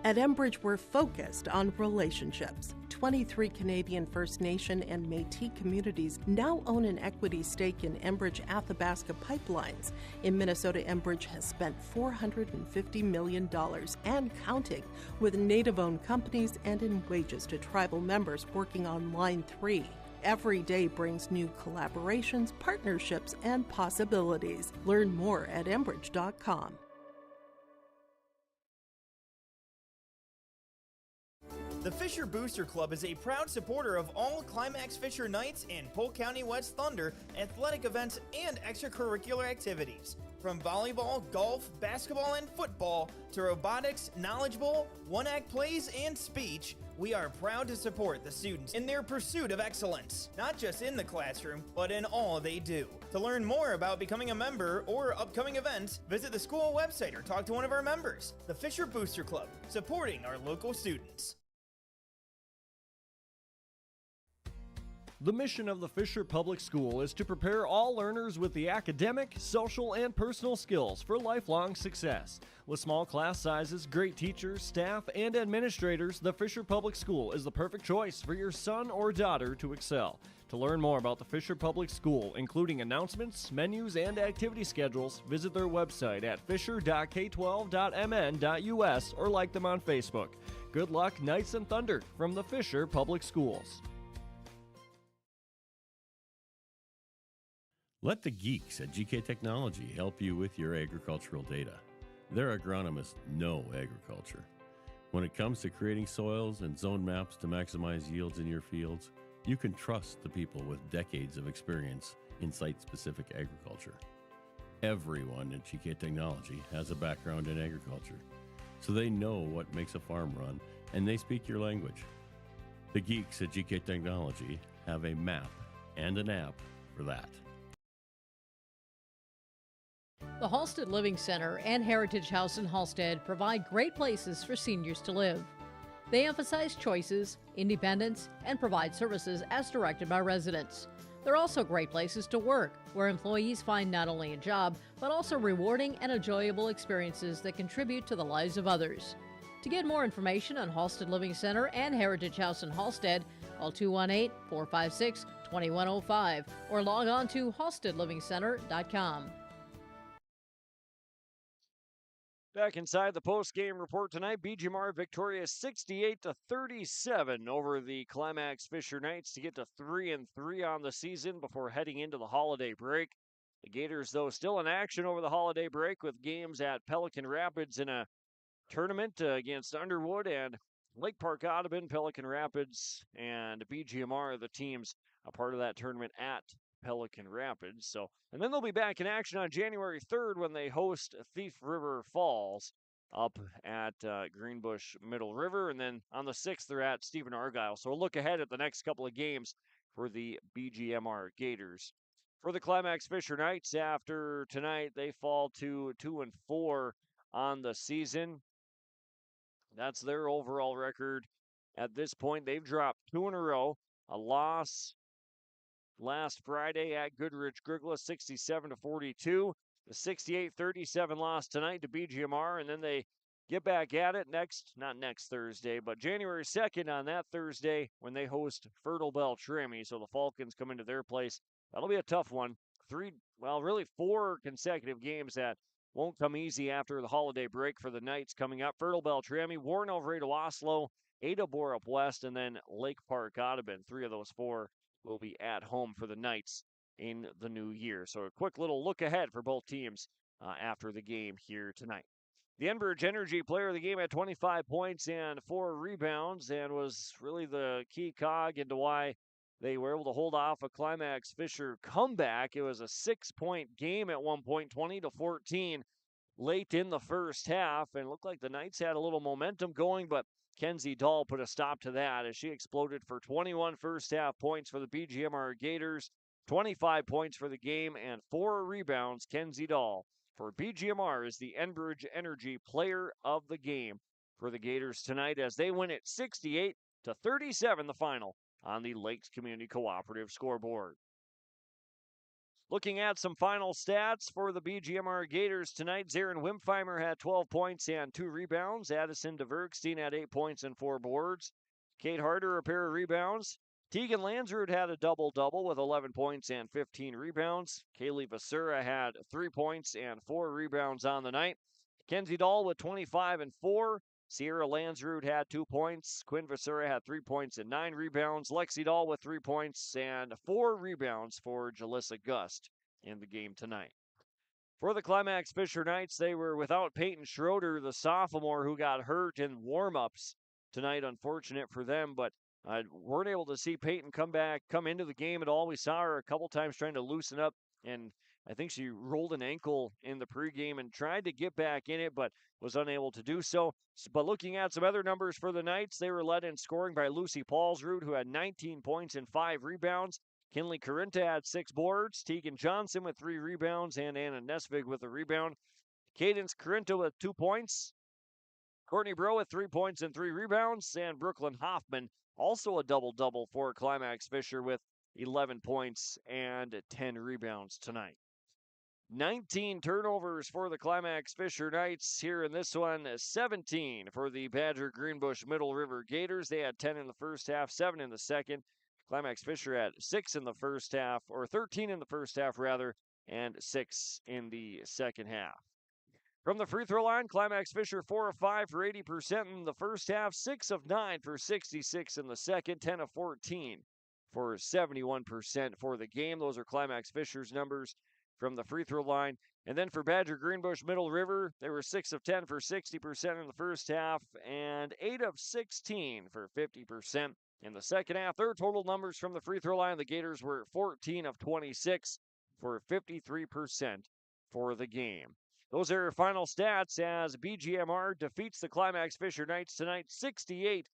At Enbridge, we're focused on relationships. 23 Canadian First Nation and Métis communities now own an equity stake in Enbridge Athabasca Pipelines. In Minnesota, Enbridge has spent $450 million and counting, with Native-owned companies and in wages to tribal members working on Line 3. Every day brings new collaborations, partnerships, and possibilities. Learn more at Enbridge.com. The Fisher Booster Club is a proud supporter of all Climax-Fisher Knights and Polk County West Thunder athletic events and extracurricular activities. From volleyball, golf, basketball, and football to robotics, knowledge bowl, one-act plays, and speech, we are proud to support the students in their pursuit of excellence, not just in the classroom, but in all they do. To learn more about becoming a member or upcoming events, visit the school website or talk to one of our members. The Fisher Booster Club, supporting our local students. The mission of the Fisher Public School is to prepare all learners with the academic, social, and personal skills for lifelong success. With small class sizes, great teachers, staff, and administrators, the Fisher Public School is the perfect choice for your son or daughter to excel. To learn more about the Fisher Public School, including announcements, menus, and activity schedules, visit their website at fisher.k12.mn.us or like them on Facebook. Good luck, Knights and Thunder, from the Fisher Public Schools. Let the geeks at GK Technology help you with your agricultural data. Their agronomists know agriculture. When it comes to creating soils and zone maps to maximize yields in your fields, you can trust the people with decades of experience in site-specific agriculture. Everyone at GK Technology has a background in agriculture, so they know what makes a farm run, and they speak your language. The geeks at GK Technology have a map and an app for that. The Halstead Living Center and Heritage House in Halstead provide great places for seniors to live. They emphasize choices, independence, and provide services as directed by residents. They're also great places to work, where employees find not only a job, but also rewarding and enjoyable experiences that contribute to the lives of others. To get more information on Halstead Living Center and Heritage House in Halstead, call 218-456-2105 or log on to halsteadlivingcenter.com. Back inside the post-game report tonight, BGMR victorious 68-37 over the Climax-Fisher Knights to get to 3-3 on the season before heading into the holiday break. The Gators, though, still in action over the holiday break with games at Pelican Rapids in a tournament against Underwood and Lake Park Audubon. Pelican Rapids and BGMR are the teams a part of that tournament at Pelican Rapids. And then they'll be back in action on January 3rd when they host Thief River Falls up at Greenbush Middle River. And then on the 6th, they're at Stephen Argyle. So we'll look ahead at the next couple of games for the BGMR Gators. For the Climax-Fisher Knights, after tonight, they fall to 2-4 on the season. That's their overall record at this point. They've dropped 2 in a row. A loss last Friday at Goodrich Grigla, 67-42. The 68-37 loss tonight to BGMR, and then they get back at it not next Thursday, but January 2nd on that Thursday when they host Fertile Beltrami. So the Falcons come into their place. That'll be a tough one. 4 consecutive games that won't come easy after the holiday break for the Knights coming up. Fertile Beltrami, Warren Alvarado Oslo, Ada Borup West, and then Lake Park Audubon. 3 of those 4 will be at home for the Knights in the new year. So a quick little look ahead for both teams after the game here tonight. The Enbridge Energy player of the game had 25 points and 4 rebounds and was really the key cog into why they were able to hold off a Climax-Fisher comeback. It was a 6-point game at one point, 20-14 late in the first half, and it looked like the Knights had a little momentum going, but Kenzie Dahl put a stop to that as she exploded for 21 first-half points for the BGMR Gators, 25 points for the game, and 4 rebounds. Kenzie Dahl for BGMR is the Enbridge Energy Player of the Game for the Gators tonight as they win it 68-37 the final on the Lakes Community Cooperative scoreboard. Looking at some final stats for the BGMR Gators tonight, Zarin Wimpfheimer had 12 points and 2 rebounds. Addison DeVerkstein had 8 points and 4 boards. Kate Harder, a pair of rebounds. Tegan Landsrud had a double-double with 11 points and 15 rebounds. Kaylee Vasura had 3 points and 4 rebounds on the night. Kenzie Dahl with 25 and 4. Sierra Landsrud had 2 points. Quinn Vasura had 3 points and 9 rebounds. Lexi Dahl with 3 points and 4 rebounds for Jalissa Gust in the game tonight. For the Climax-Fisher Knights, they were without Peyton Schroeder, the sophomore who got hurt in warm-ups tonight. Unfortunate for them, but weren't able to see Peyton come into the game at all. We saw her a couple times trying to loosen up, and I think she rolled an ankle in the pregame and tried to get back in it, but was unable to do so. But looking at some other numbers for the Knights, they were led in scoring by Lucy Paulsrud, who had 19 points and 5 rebounds. Kinley Carinta had 6 boards. Tegan Johnson with 3 rebounds, and Anna Nesvig with a rebound. Cadence Carinta with 2 points. Courtney Bro with 3 points and 3 rebounds. And Brooklyn Hoffman, also a double-double for Climax-Fisher with 11 points and 10 rebounds tonight. 19 turnovers for the Climax-Fisher Knights here in this one, 17 for the Badger-Greenbush Middle River Gators. They had 10 in the first half, 7 in the second. Climax-Fisher had 6 in the first half, or 13 in the first half rather, and 6 in the second half. From the free throw line, Climax-Fisher 4 of 5 for 80% in the first half, 6 of 9 for 66 in the second, 10 of 14 for 71% for the game. Those are Climax-Fisher's numbers from the free throw line. And then for Badger-Greenbush Middle River, they were 6 of 10 for 60% in the first half and 8 of 16 for 50% in the second half. Their total numbers from the free throw line, the Gators were 14 of 26 for 53% for the game. Those are your final stats as BGMR defeats the Climax-Fisher Knights tonight, 68-37,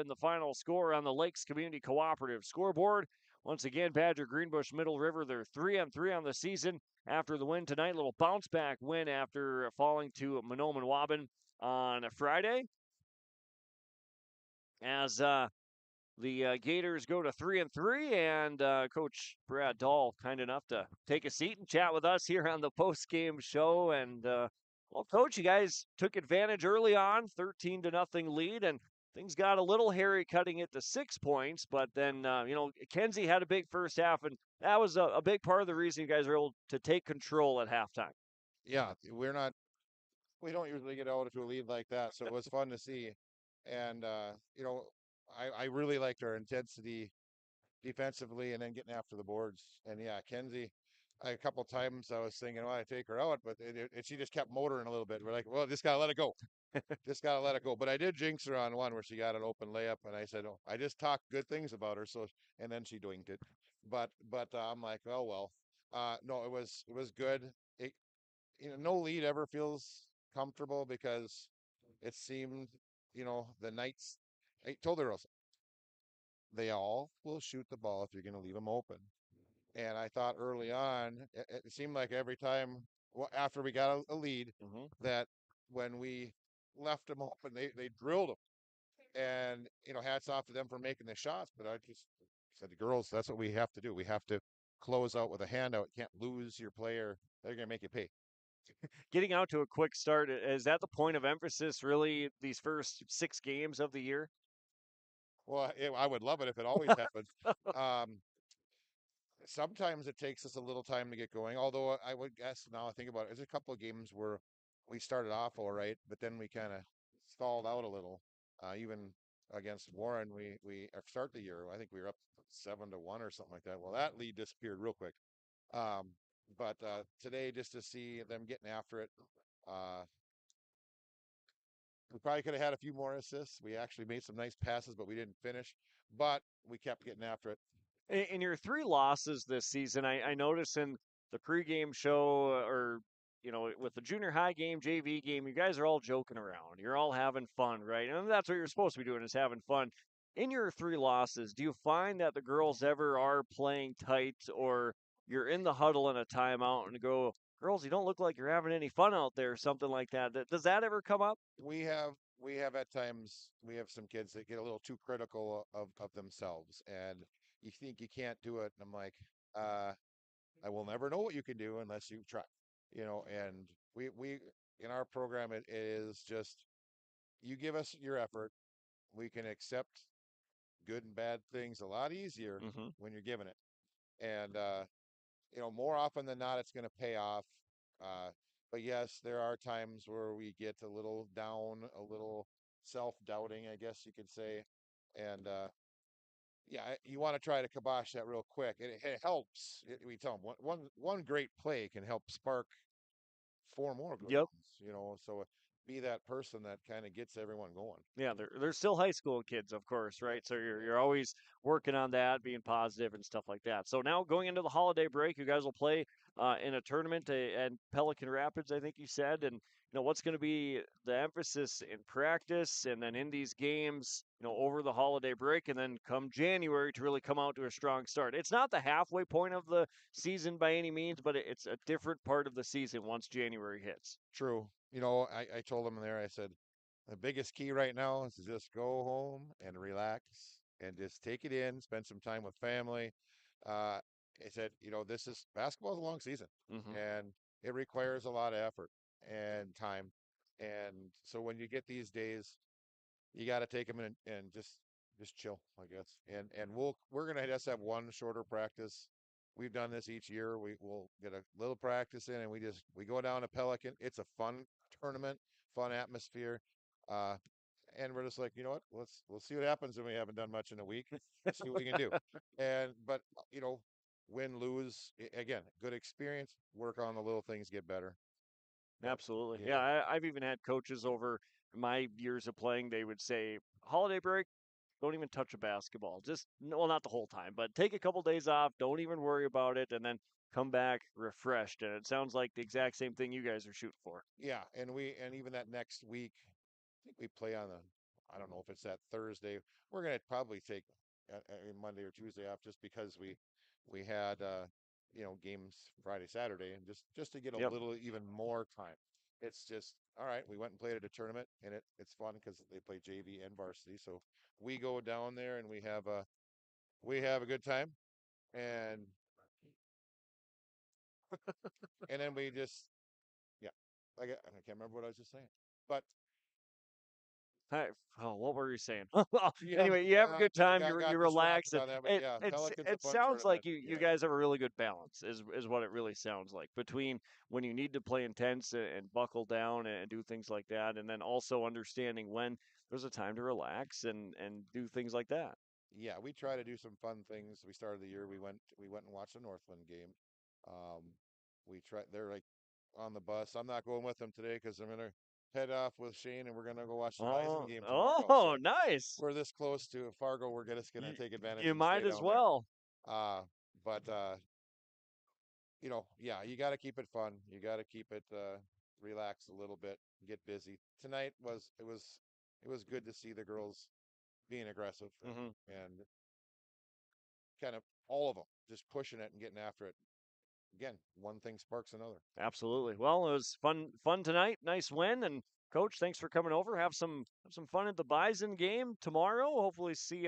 the final score on the Lakes Community Cooperative scoreboard. Once again, Badger-Greenbush Middle River, they're 3-3 on the season after the win tonight. Little bounce-back win after falling to Mahnomen-Waubun on Friday. as the Gators go to 3-3, and Coach Brad Dahl kind enough to take a seat and chat with us here on the post-game show. And well, Coach, you guys took advantage early on, 13-0 lead, and things got a little hairy, cutting it to 6 points. But then Kenzie had a big first half, and that was a big part of the reason you guys were able to take control at halftime. Yeah, we don't usually get out to a lead like that, so it was fun to see. And I really liked our intensity defensively and then getting after the boards. And yeah, Kenzie, a couple times I was thinking, well, I take her out, but she just kept motoring a little bit. We're like, well, just gotta let it go. Just gotta let it go. But I did jinx her on one where she got an open layup, and I said, oh, I just talked good things about her. So, and then she doinked it. But I'm like, oh well. No, it was good. It, no lead ever feels comfortable because it seemed, the Knights. I told the girls they all will shoot the ball if you're going to leave them open. And I thought early on, it seemed like every time after we got a lead, that when we left them open, they drilled them. And, hats off to them for making the shots. But I just said to girls, that's what we have to do. We have to close out with a handout. You can't lose your player. They're going to make you pay. Getting out to a quick start, is that the point of emphasis, really, these first 6 games of the year? Well, I would love it if it always happened. Sometimes it takes us a little time to get going. Although I would guess now I think about it, there's a couple of games where we started off all right, but then we kind of stalled out a little. Even against Warren, we start the year. I think we were up 7-1 or something like that. Well, that lead disappeared real quick. But today, just to see them getting after it, we probably could have had a few more assists. We actually made some nice passes, but we didn't finish. But we kept getting after it. In your 3 losses this season, I noticed in the pregame show, or with the junior high game, JV game, you guys are all joking around. You're all having fun, right? And that's what you're supposed to be doing, is having fun. In your 3 losses, do you find that the girls ever are playing tight, or you're in the huddle in a timeout and go, girls, you don't look like you're having any fun out there, something like that? Does that ever come up? We have at times, we have some kids that get a little too critical of themselves, and you think you can't do it. And I'm like, I will never know what you can do unless you try, and we in our program, it is just, you give us your effort, we can accept good and bad things a lot easier when you're given it. And more often than not, it's going to pay off. But yes, there are times where we get a little down, a little self-doubting, I guess you could say. And yeah, you want to try to kibosh that real quick. It helps. We tell them one great play can help spark 4 more good ones. So be that person that kind of gets everyone going. Yeah, they're still high school kids, of course, right? So you're always working on that, being positive and stuff like that. So now going into the holiday break, you guys will play in a tournament at Pelican Rapids, I think you said. And what's going to be the emphasis in practice, and then in these games, over the holiday break, and then come January to really come out to a strong start. It's not the halfway point of the season by any means, but it's a different part of the season once January hits. True. I told them there, I said, the biggest key right now is to just go home and relax and just take it in, spend some time with family. I said, this is basketball is a long season, and it requires a lot of effort and time. And so when you get these days, you got to take them and just chill, I guess. And we're gonna just have one shorter practice. We've done this each year. We'll get a little practice in, and we go down to Pelican. It's a fun tournament, fun atmosphere. Uh, and we're just like, you know what? We'll see what happens when we haven't done much in a week. See what we can do. But win, lose, again, good experience. Work on the little things, get better. Absolutely. Yeah, I've even had coaches over my years of playing. They would say, holiday break, don't even touch a basketball. Just, well, not the whole time, but take a couple days off. Don't even worry about it. And then come back refreshed. And it sounds like the exact same thing you guys are shooting for. Yeah. And even that next week, I think we play on I don't know if it's that Thursday. We're going to probably take Monday or Tuesday off just because we had, games Friday, Saturday, and just to get a little even more time. it's just all right. We went and played at a tournament, and it's fun because they play JV and varsity. So we go down there and we have a good time, and and then we just yeah. I can't remember what I was just saying, but Hey, oh, what were you saying? yeah, Anyway, you have a good time. You got relax, distracted and on that. But yeah, Pelicans a it fun sounds like tournament. you Yeah, guys have a really good balance. Is what it really sounds like between when you need to play intense and buckle down and do things like that, and then also understanding when there's a time to relax and do things like that. yeah. We try to do some fun things. We started the year. We went and watched a Northland game. Um, we tried. They're like on the bus. I'm not going with them today because I'm gonna head off with Shane and we're gonna go watch the Bison game tomorrow. Oh, So nice. we're this close to Fargo. We're just gonna You, take advantage you and stay might as down there. well. But yeah, you got to keep it fun. You got to keep it relaxed a little bit. Get busy. Tonight it was good to see the girls being aggressive and kind of all of them just pushing it and getting after it. Again, one thing sparks another. Absolutely. Well, it was fun tonight. Nice win, and Coach, thanks for coming over. Have some fun at the Bison game tomorrow. Hopefully, see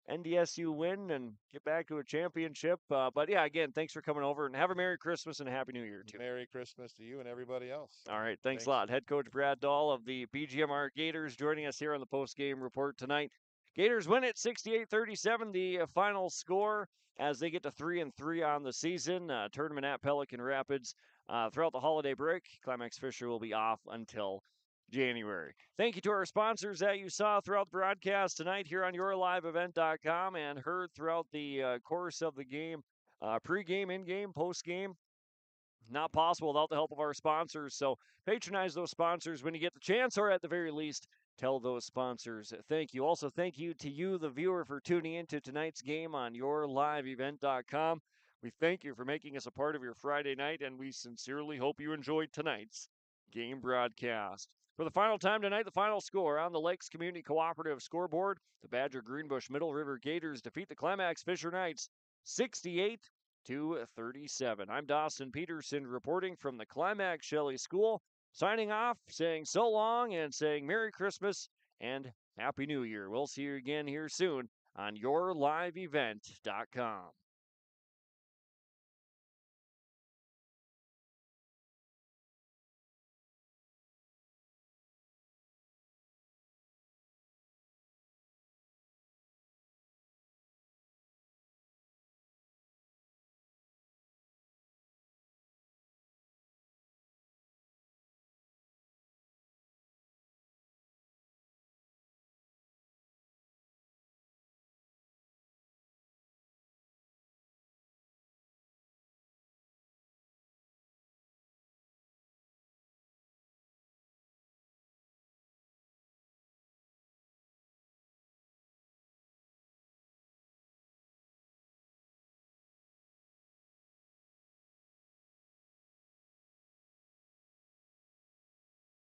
NDSU win and get back to a championship. But yeah, again, thanks for coming over, and have a Merry Christmas and a Happy New Year too. Merry Christmas to you and everybody else. All right, thanks a lot. Head coach Brad Dahl of the BGMR Gators joining us here on the post-game report tonight. Gators win it 68-37, the final score as they get to 3-3 on the season. Tournament at Pelican Rapids. Throughout the holiday break, Climax-Fisher will be off until January. Thank you to our sponsors that you saw throughout the broadcast tonight here on yourliveevent.com and heard throughout the course of the game, pre-game, in-game, post-game. Not possible without the help of our sponsors. So patronize those sponsors when you get the chance, or at the very least, tell those sponsors thank you. Also, thank you to you, the viewer, for tuning into tonight's game on yourliveevent.com. We thank you for making us a part of your Friday night, and we sincerely hope you enjoyed tonight's game broadcast. For the final time tonight, the final score on the Lakes Community Cooperative scoreboard, the Badger-Greenbush Middle River Gators defeat the Climax-Fisher Knights 68-37. I'm Dawson Peterson reporting from the Climax Shelley School, signing off, saying so long and saying Merry Christmas and Happy New Year. We'll see you again here soon on yourliveevent.com.